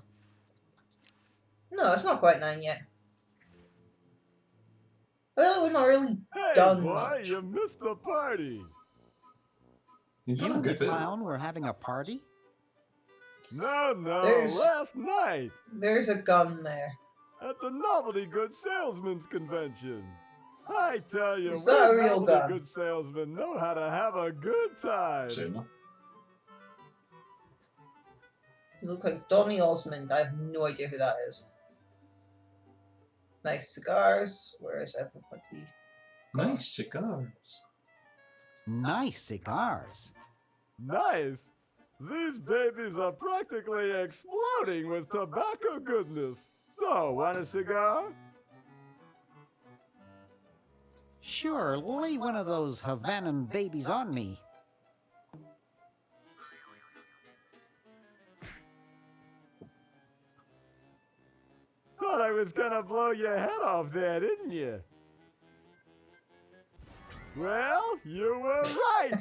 No, it's not quite 9 yet. Well, we're not really Hey, done boy, much. you missed the party. You've done You a and the good bit. clown were having a party? No, There's- last night There's a gun there. at the Novelty Good Salesman's Convention. I tell you, Is that a we real Novelty gun? Good salesmen know how to have a good time. Say enough. You look like Donny Osmond. I have no idea who that is. Nice cigars. Where is everybody? Nice cigars. Nice cigars. Nice. These babies are practically exploding with tobacco goodness. So, want a cigar? Sure, lay one of those Havanan babies on me. Thought I was gonna blow your head off there, didn't you? Well, you were right.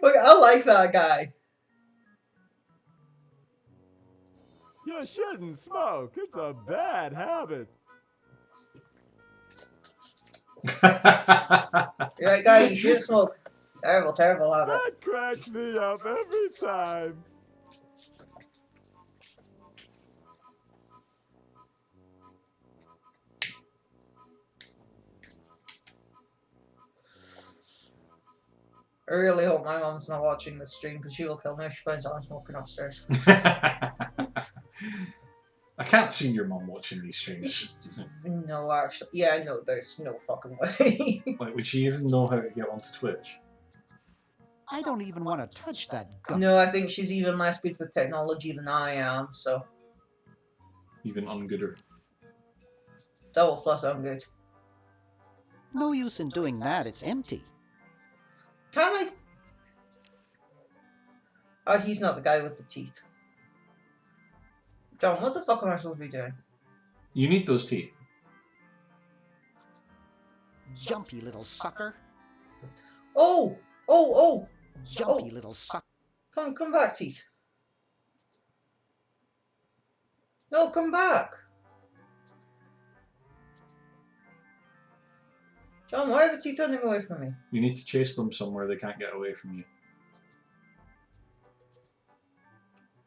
Look, I like that guy. You shouldn't smoke. It's a bad habit. You're right, guy. You shouldn't smoke. Terrible, terrible habit. That cracks me up every time. I really hope my mom's not watching this stream because she will kill me if she finds out I'm smoking upstairs. I can't see your mum watching these streams. No, actually. Yeah, no, there's no fucking way. Like, would she even know how to get onto Twitch? I don't even want to touch that gun. No, I think she's even less good with technology than I am, so. Even ungooder. Double plus ungood. No use in doing that, it's empty. Can I? Oh, he's not the guy with the teeth. John, what the fuck am I supposed to be doing? You need those teeth. Jumpy little sucker. Oh! Oh, oh! Jumpy little sucker. Come back, teeth. No, come back. John, why are the teeth running away from me? You need to chase them somewhere they can't get away from you.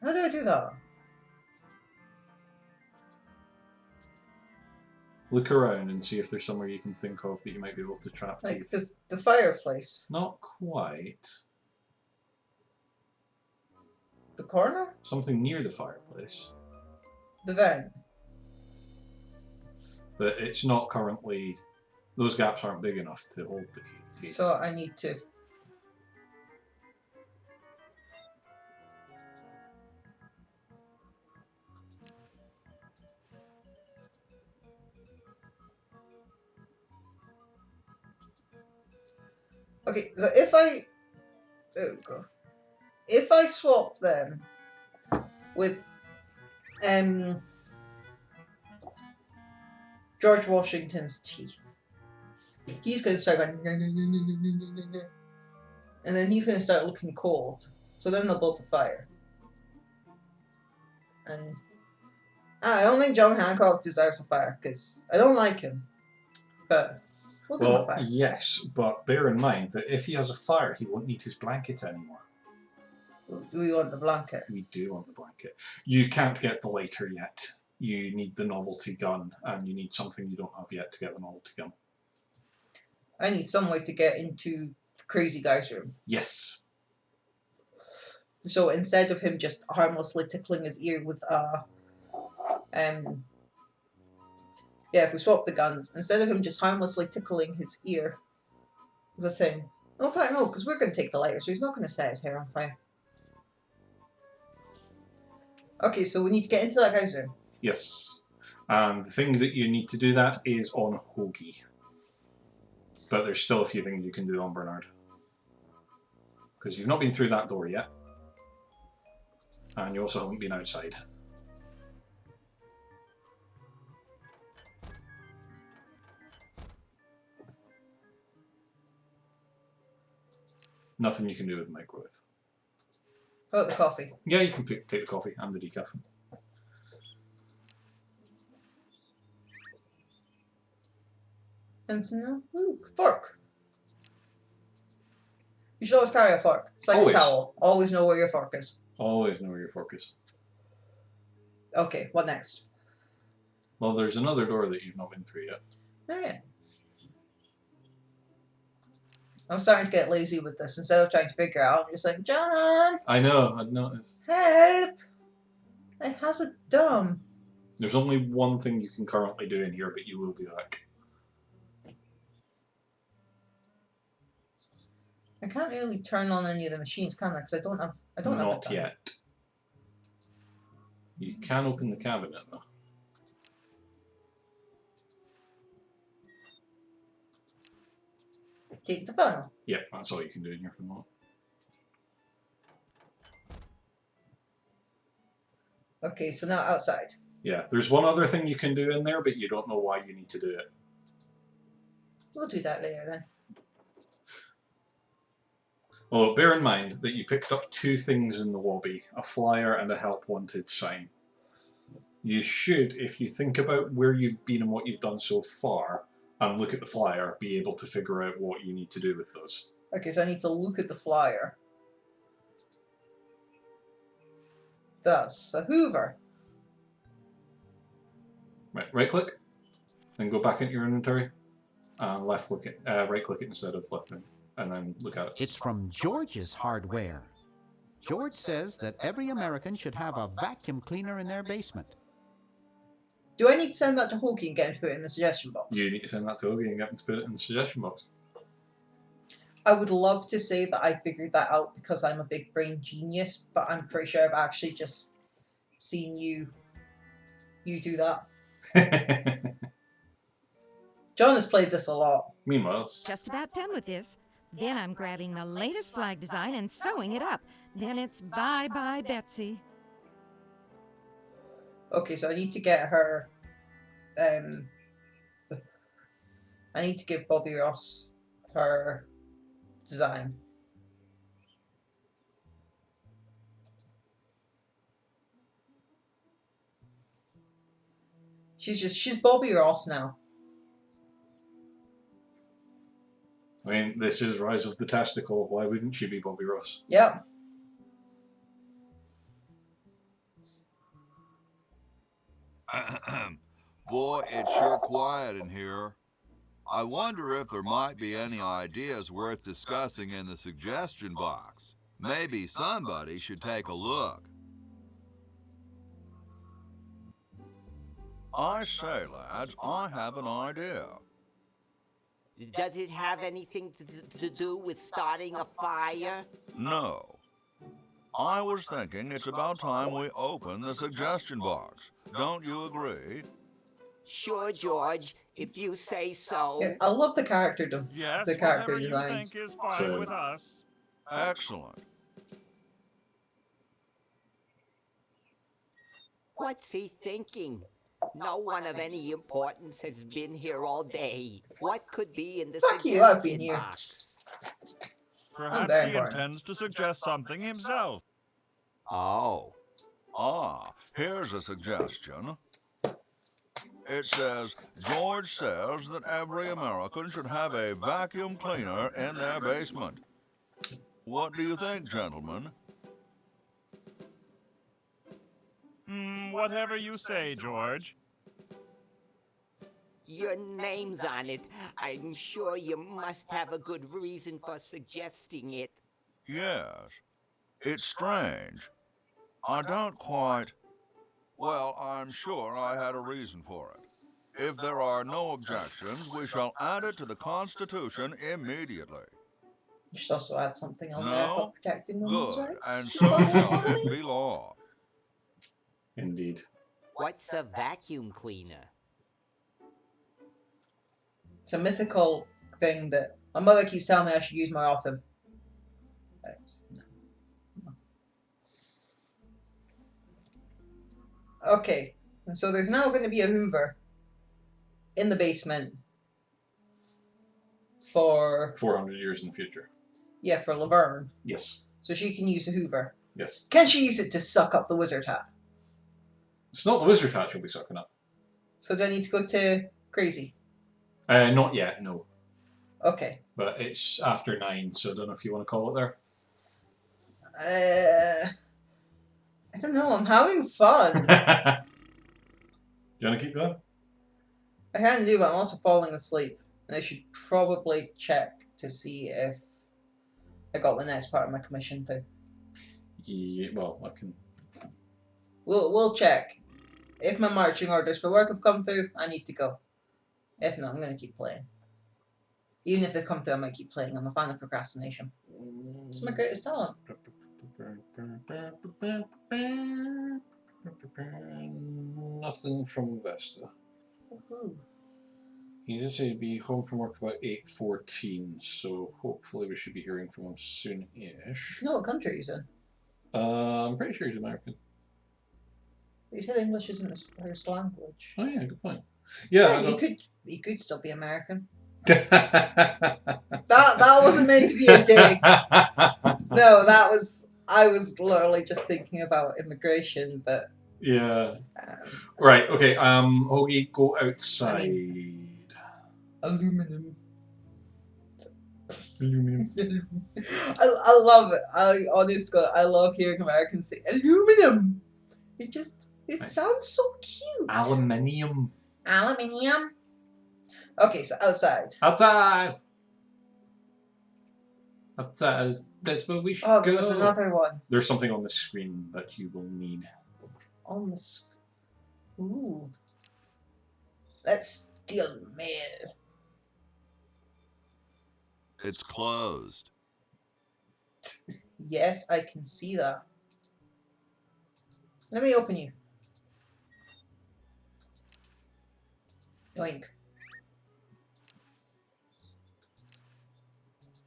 How do I do that? Look around and see if there's somewhere you can think of that you might be able to trap Like teeth. the fireplace. Not quite. The corner? Something near the fireplace. The vent. But it's not currently... Those gaps aren't big enough to hold the teeth. So I need to... Okay, so if I... Oh god. If I swap them with George Washington's teeth, he's going to start going, "No, no, no, no, no, no, no, no," and then he's going to start looking cold. So then they'll build the fire. And I don't think John Hancock deserves a fire because I don't like him. But we'll give him a Well, fire. yes, but bear in mind that if he has a fire, he won't need his blanket anymore. Do we want the blanket? We do want the blanket. You can't get the lighter yet. You need the novelty gun, and you need something you don't have yet to get the novelty gun. I need some way to get into the crazy guy's room. Yes. So instead of him just harmlessly tickling his ear with if we swap the guns, instead of him just harmlessly tickling his ear with a thing. No, in fact, no, because we're going to take the lighter, so he's not going to set his hair on fire. Okay, so we need to get into that guy's room. Yes. And the thing that you need to do that is on Hoagie. But there's still a few things you can do on Bernard. Because you've not been through that door yet. And you also haven't been outside. Nothing you can do with the microwave. How about the coffee? Yeah, you can take the coffee and the decaf. Ooh, fork. You should always carry a fork. It's like Always. a towel. Always know where your fork is. Always know where your fork is. Okay, what next? Well, there's another door that you've not been through yet. Oh, yeah. I'm starting to get lazy with this. Instead of trying to figure out, I'm just like, John, I know, I've noticed. help! I has a dumb. There's only one thing you can currently do in here, but you will be back. I can't really turn on any of the machines, can I? Because I don't have a Not gun. yet. You can open the cabinet though. Take the funnel. Yeah, that's all you can do in here for the moment. Okay, so now outside. Yeah, there's one other thing you can do in there, but you don't know why you need to do it. We'll do that later then. Well, bear in mind that you picked up 2 things in the lobby, a flyer and a help wanted sign. You should, if you think about where you've been and what you've done so far, and look at the flyer, be able to figure out what you need to do with those. Okay, so I need to look at the flyer. That's a Hoover. Right click, then go back into your inventory, and right click it instead of left, and then look at it. It's from George's Hardware. George says that every American should have a vacuum cleaner in their basement. Do I need to send that to Horsey and get him to put it in the suggestion box? You need to send that to Ogie and get him to put it in the suggestion box. I would love to say that I figured that out because I'm a big brain genius, but I'm pretty sure I've actually just seen you do that. John has played this a lot. Meanwhile, Just about done with this. Then I'm grabbing the latest flag design and sewing it up. Then it's bye-bye, Betsy. Okay, so I need to get her. I need to give Bobby Ross her design. She's Bobby Ross now. I mean, this is Rise of the Tentacle. Why wouldn't she be Bobby Ross? Yep. Boy, it's sure quiet in here. I wonder if there might be any ideas worth discussing in the suggestion box. Maybe somebody should take a look. I say, lads, I have an idea. Does it have anything to do with starting a fire? No. I was thinking it's about time we open the suggestion box. Don't you agree? Sure, George, if you say so. Yeah, I love the character Yes, the character whatever designs. you think is fine with us. Excellent. What's he thinking? No one of any importance has been here all day. What could be in the Fuck you, I've been suggestion here. box? Perhaps very he important. intends to suggest something himself. Oh. Here's a suggestion. It says, George says that every American should have a vacuum cleaner in their basement. What do you think, gentlemen? Whatever you say, George. Your name's on it. I'm sure you must have a good reason for suggesting it. Yes. It's strange. I don't quite... Well, I'm sure I had a reason for it. If there are no objections, we shall add it to the Constitution immediately. You should also add something on there No? about protecting women's Good, rights. and so shall it be law. Indeed. What's a vacuum cleaner? It's a mythical thing that my mother keeps telling me I should use more often. Okay, so there's now going to be a Hoover in the basement for 400 years in the future. Yeah, for Laverne. Yes. So she can use the Hoover. Yes. Can she use it to suck up the wizard hat? It's not the wizard hat she'll be sucking up. So do I need to go to Crazy? Not yet, no. Okay. But it's after 9, so I don't know if you want to call it there. I don't know, I'm having fun. Do you want to keep going? I can do, but I'm also falling asleep. And I should probably check to see if I got the next part of my commission too. Yeah, well, I can... We'll check. If my marching orders for work have come through, I need to go. If not, I'm going to keep playing. Even if they come through, I might keep playing. I'm a fan of procrastination. It's my greatest talent. Nothing from Vesta. Woohoo. He did say he'd be home from work about 8:14, so hopefully we should be hearing from him soon-ish. You know what country he's in? I'm pretty sure he's American. He said English isn't his first language. Oh yeah, good point. Yeah, he could still be American. that wasn't meant to be a dig. No, I was literally just thinking about immigration, but yeah. Right. Okay. Hoagie, go outside. Aluminum. Aluminum. I love it. I love hearing Americans say aluminum. It sounds so cute. Aluminium. Aluminium. Okay, so outside. Outside. That's where we should go. Oh, there was another one. There's something on the screen that you will need. On the screen. Ooh. Let's steal the mail. It's closed. Yes, I can see that. Let me open you. Yoink.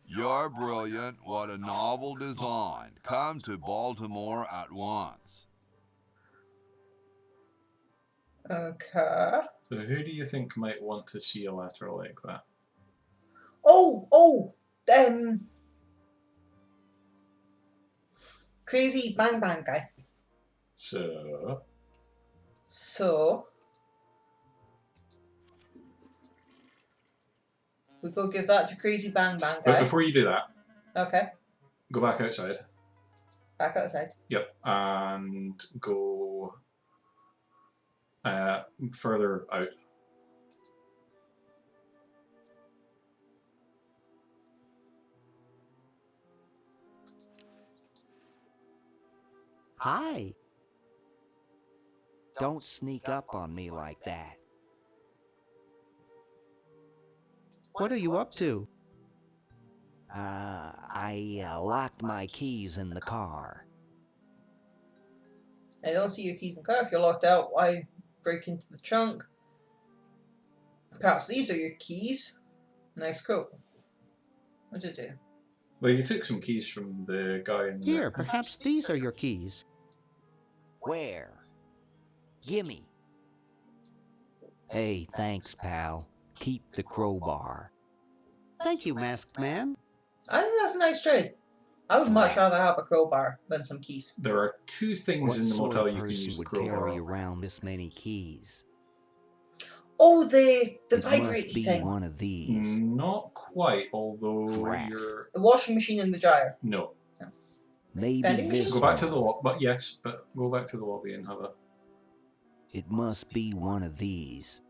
You're brilliant. What a novel design. Come to Baltimore at once. Okay. So who do you think might want to see a letter like that? Crazy Bang Bang guy. So we go give that to Crazy Bang Bang guy. But before you do that, okay. Go back outside. Back outside. Yep, and go further out. Hi. Don't sneak up on me like that. What are you up to? I locked my keys in the car. I don't see your keys in the car. If you're locked out, why break into the trunk? Perhaps these are your keys. Nice coat. What did you do? Well, you took some keys from the guy in Here, perhaps these are your keys. Where? Gimme. Hey, thanks, pal. Keep the crowbar. Thank you, masked man. I think that's a nice trade. I would much rather have a crowbar than some keys. There are two things in the motel you can use the would crowbar carry on. around this many keys? Oh, the It vibrating must be thing. one of these. Not quite, although Crap. you're... The washing machine and the dryer. No. Maybe Vending this Go back to one. the lobby, but yes, but go back to the lobby and have a... It must be one of these.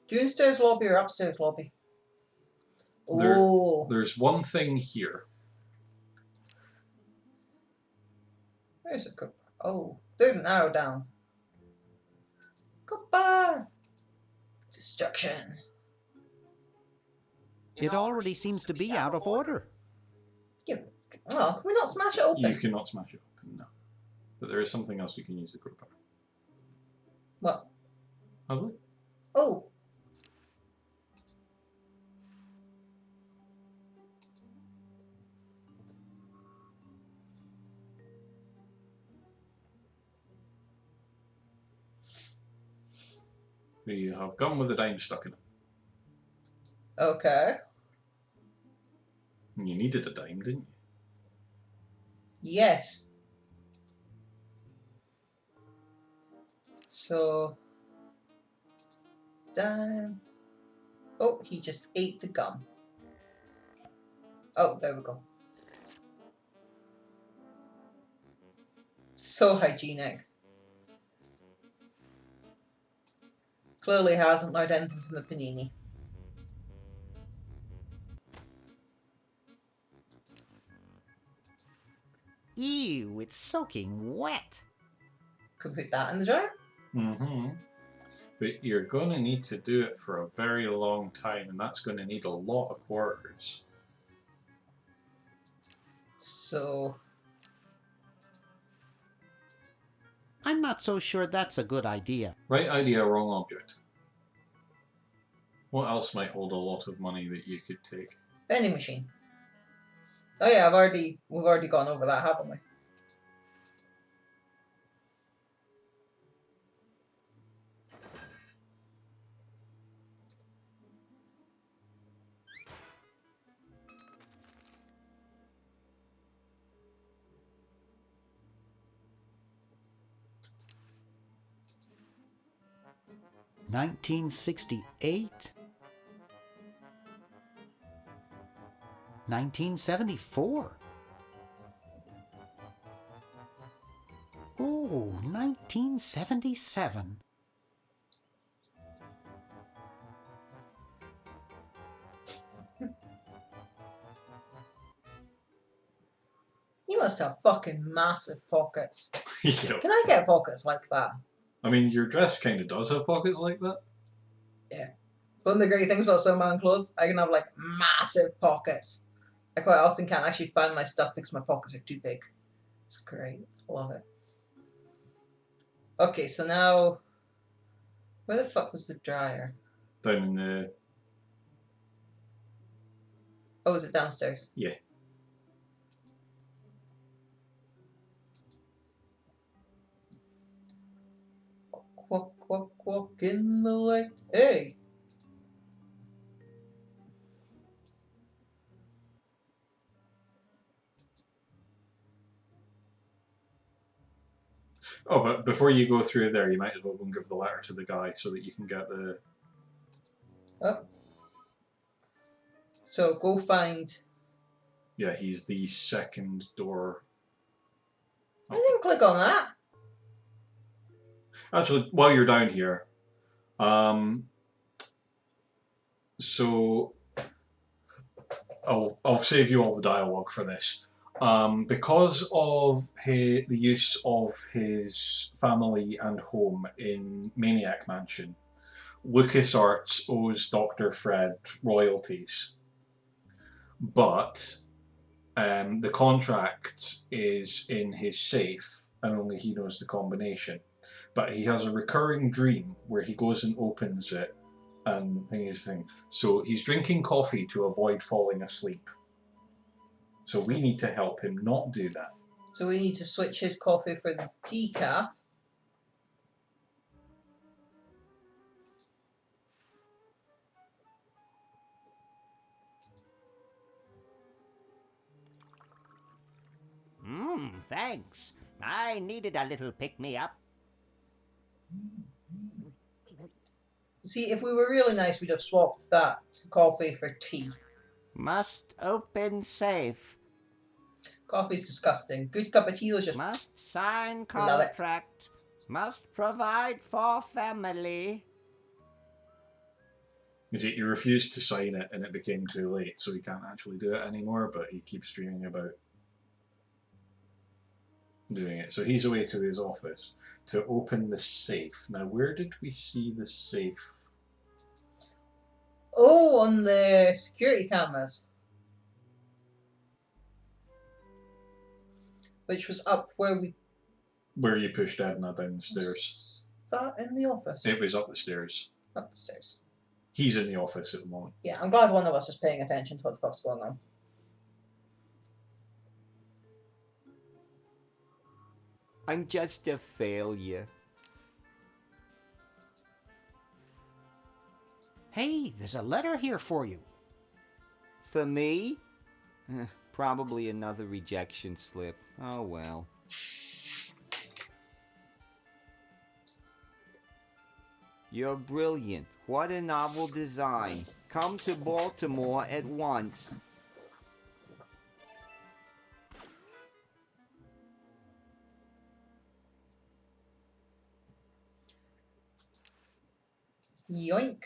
Downstairs lobby or upstairs lobby? There's one thing here. There's a crowbar. Oh, there's an arrow down. Crowbar! Destruction. It already seems to be out of order. Oh, can we not smash it open? You cannot smash it open, no. But there is something else you can use the crowbar. What? Have we? Oh. You have gum with a dime stuck in it. Okay. And you needed a dime, didn't you? Yes. So, dime. Oh, he just ate the gum. Oh, there we go. So hygienic. Clearly hasn't learned anything from the panini. Ew, it's soaking wet. Could put that in the jar. Mm-hmm. But you're going to need to do it for a very long time, and that's going to need a lot of quarters. So... I'm not so sure that's a good idea. Right idea, wrong object. What else might hold a lot of money that you could take? Vending machine. Oh yeah, we've already gone over that, haven't we? $1968? 1974? Oh, 1977. You must have fucking massive pockets. Yep. Can I get pockets like that? I mean, your dress kind of does have pockets like that. Yeah. One of the great things about sewing clothes, I can have like massive pockets. I quite often can't actually find my stuff because my pockets are too big. It's great. I love it. Okay, so now, where the fuck was the dryer? Down in the... Oh, was it downstairs? Yeah. Walk, walk, walk in the light. Hey! Oh, but before you go through there, you might as well go and give the letter to the guy so that you can get the... Oh. So go find... Yeah, he's the second door. I didn't click on that. Actually, while you're down here, so I'll save you all the dialogue for this. Because of the use of his family and home in Maniac Mansion, LucasArts owes Dr. Fred royalties. But the contract is in his safe, and only he knows the combination. But he has a recurring dream where he goes and opens it, and thing. So he's drinking coffee to avoid falling asleep. So we need to help him not do that. So we need to switch his coffee for the decaf. Thanks. I needed a little pick-me-up. See, if we were really nice, we'd have swapped that coffee for tea. Must open safe. Coffee's disgusting. Good cup of tea is just... Must sign Love it. contract. Must provide for family. Is it you refused to sign it and it became too late, so he can't actually do it anymore, but he keeps dreaming about doing it. So he's away to his office to open the safe. Now, where did we see the safe? Oh, on the security cameras. Which was up where we... Where you pushed Edna down the stairs. Was that in the office? It was up the stairs. Up the stairs. He's in the office at the moment. Yeah, I'm glad one of us is paying attention to what the fuck's going on. I'm just a failure. Hey, there's a letter here for you. For me? Probably another rejection slip. Oh well. You're brilliant. What a novel design. Come to Baltimore at once. Yoink.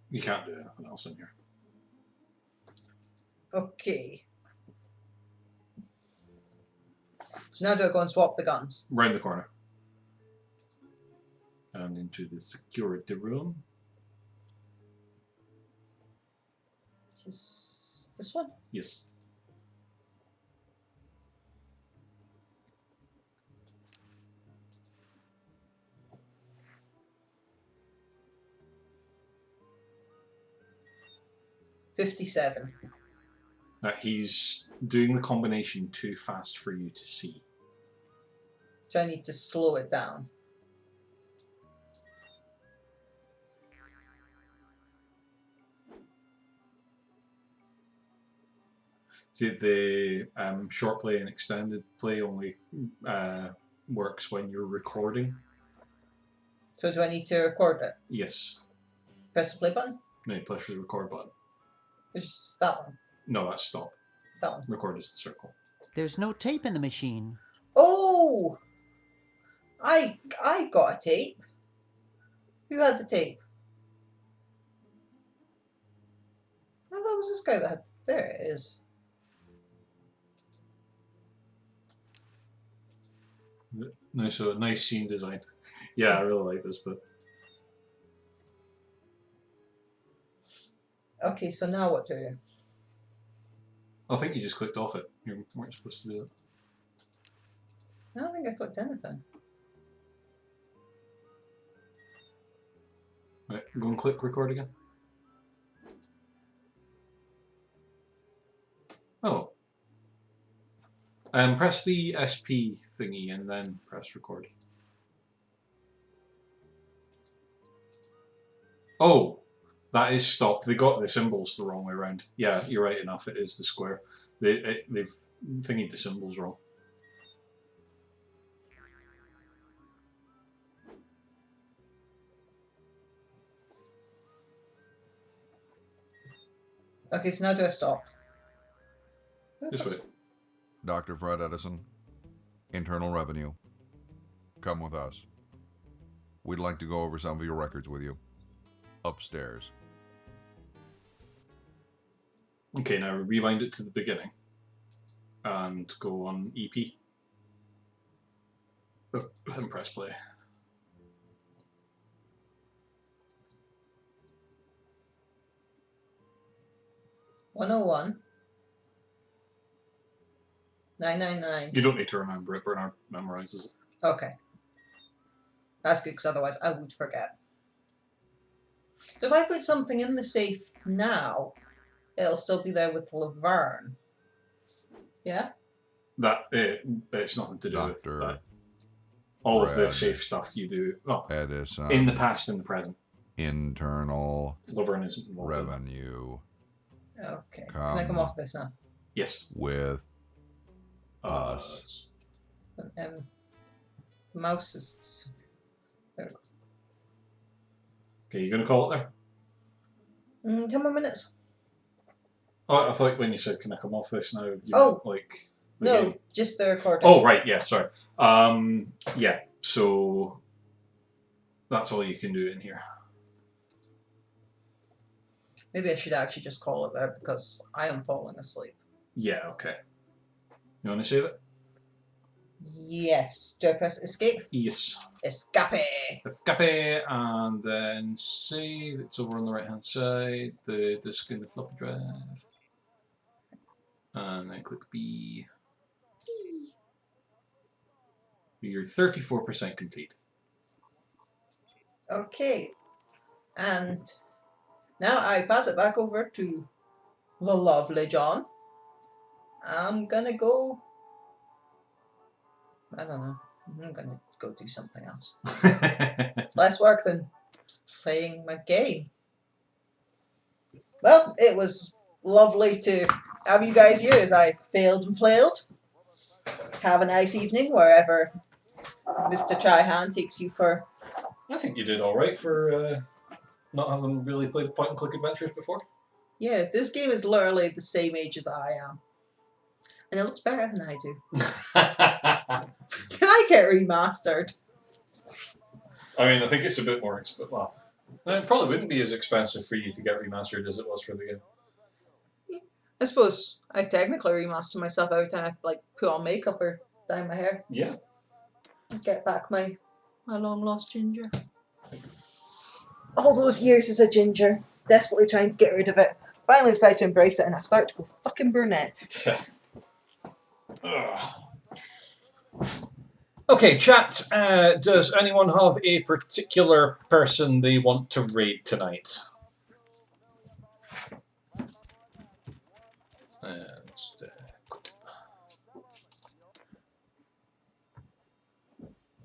You can't do anything else in here. Okay. So now do I go and swap the guns? Round the corner. And into the security room. Is this one? Yes. 57. He's doing the combination too fast for you to see. So I need to slow it down. See, the short play and extended play only works when you're recording. So do I need to record it? Yes. Press the play button? No, you push the record button. Which is that one? No, that's stop. That one. Record is the circle. There's no tape in the machine. Oh! I got a tape. Who had the tape? I thought it was this guy that had... There it is. Nice scene design. Yeah, I really like this bit. Okay, so now what do I do? I think you just clicked off it. You weren't supposed to do it. I don't think I clicked anything. Right, go and click record again. Oh. Press the SP thingy and then press record. Oh, that is stop. They got the symbols the wrong way around. Yeah, you're right enough. It is the square. They've thingied the symbols wrong. Okay, so now do I stop? This way. Dr. Fred Edison, Internal Revenue, come with us. We'd like to go over some of your records with you. Upstairs. Okay, now rewind it to the beginning. And go on EP. And press play. "101 999." You don't need to remember it. Bernard memorizes it. Okay. That's good, because otherwise I would forget. If I put something in the safe now, it'll still be there with Laverne. Yeah? It's nothing to do with that. All of the safe stuff you do. Well, Edison. in the past and the present. Internal Laverne isn't involved. Revenue. Okay. Can I come off this now? Yes. With us. The mouse is... There we go. Okay, you going to call it there? 10 more minutes. Oh, I thought when you said, can I come off this now? You Oh! Like No, game. just the recording. Oh, right, yeah, sorry. Yeah, so that's all you can do in here. Maybe I should actually just call it there because I am falling asleep. Yeah, okay. You want to save it? Yes. Do I press escape? Yes. Escape! Escape, and then save. It's over on the right hand side. The disk in the floppy drive. And then click B. You're 34% complete. Okay. And now I pass it back over to the lovely John. I'm gonna go... I don't know. I'm gonna go do something else. It's less work than playing my game. Well, it was lovely to have you guys here as I failed and flailed. Have a nice evening wherever Mr. Tryhand takes you for... I think you did alright for not having really played point and click adventures before. Yeah, this game is literally the same age as I am. And it looks better than I do. Can I get remastered? I mean, I think it's a bit more expensive. Well, it probably wouldn't be as expensive for you to get remastered as it was for the game. I suppose I technically remaster myself every time I put on makeup or dye my hair. Yeah. Get back my long lost ginger. All those years as a ginger, desperately trying to get rid of it. Finally decide to embrace it and I start to go fucking brunette. Okay, chat. Does anyone have a particular person they want to raid tonight? Just,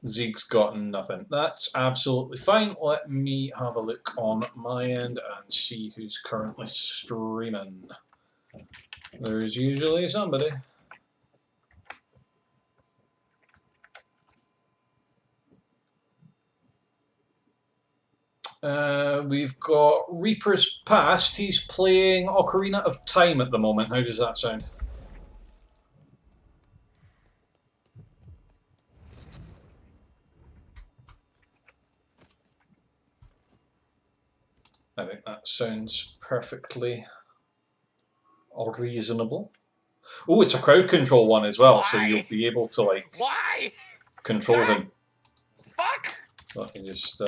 Zeke's gotten nothing. That's absolutely fine. Let me have a look on my end and see who's currently streaming. There's usually somebody. We've got Reaper's Past. He's playing Ocarina of Time at the moment. How does that sound? I think that sounds perfectly reasonable. Oh, it's a crowd control one as well, so you'll be able to like control him. Fuck! Let me just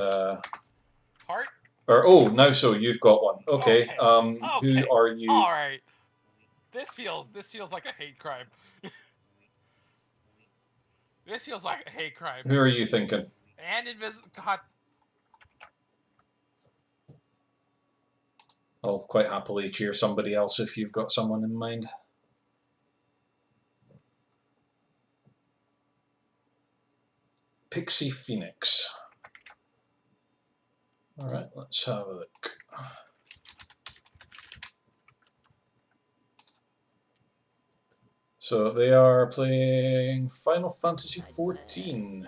Heart? or oh, now so you've got one. Okay. Okay. Who are you? All right. This feels like a hate crime. This feels like a hate crime. Who are you thinking? And God. I'll quite happily cheer somebody else if you've got someone in mind. Pixie Phoenix. Alright, let's have a look. So they are playing Final Fantasy XIV.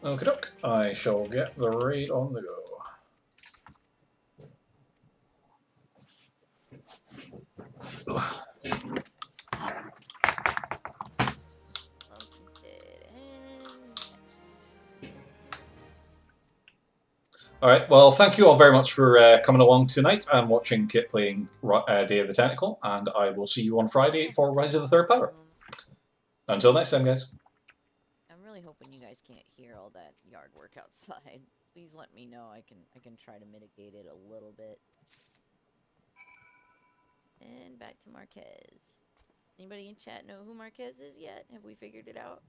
Okie doke, I shall get the raid on the go. Alright, well, thank you all very much for coming along tonight and watching Kytt playing Day of the Tentacle, and I will see you on Friday for Rise of the Third Power. Until next time, guys. I'm really hoping you guys can't hear all that yard work outside. Please let me know. I can try to mitigate it a little bit. And back to Marquez. Anybody in chat know who Marquez is yet? Have we figured it out?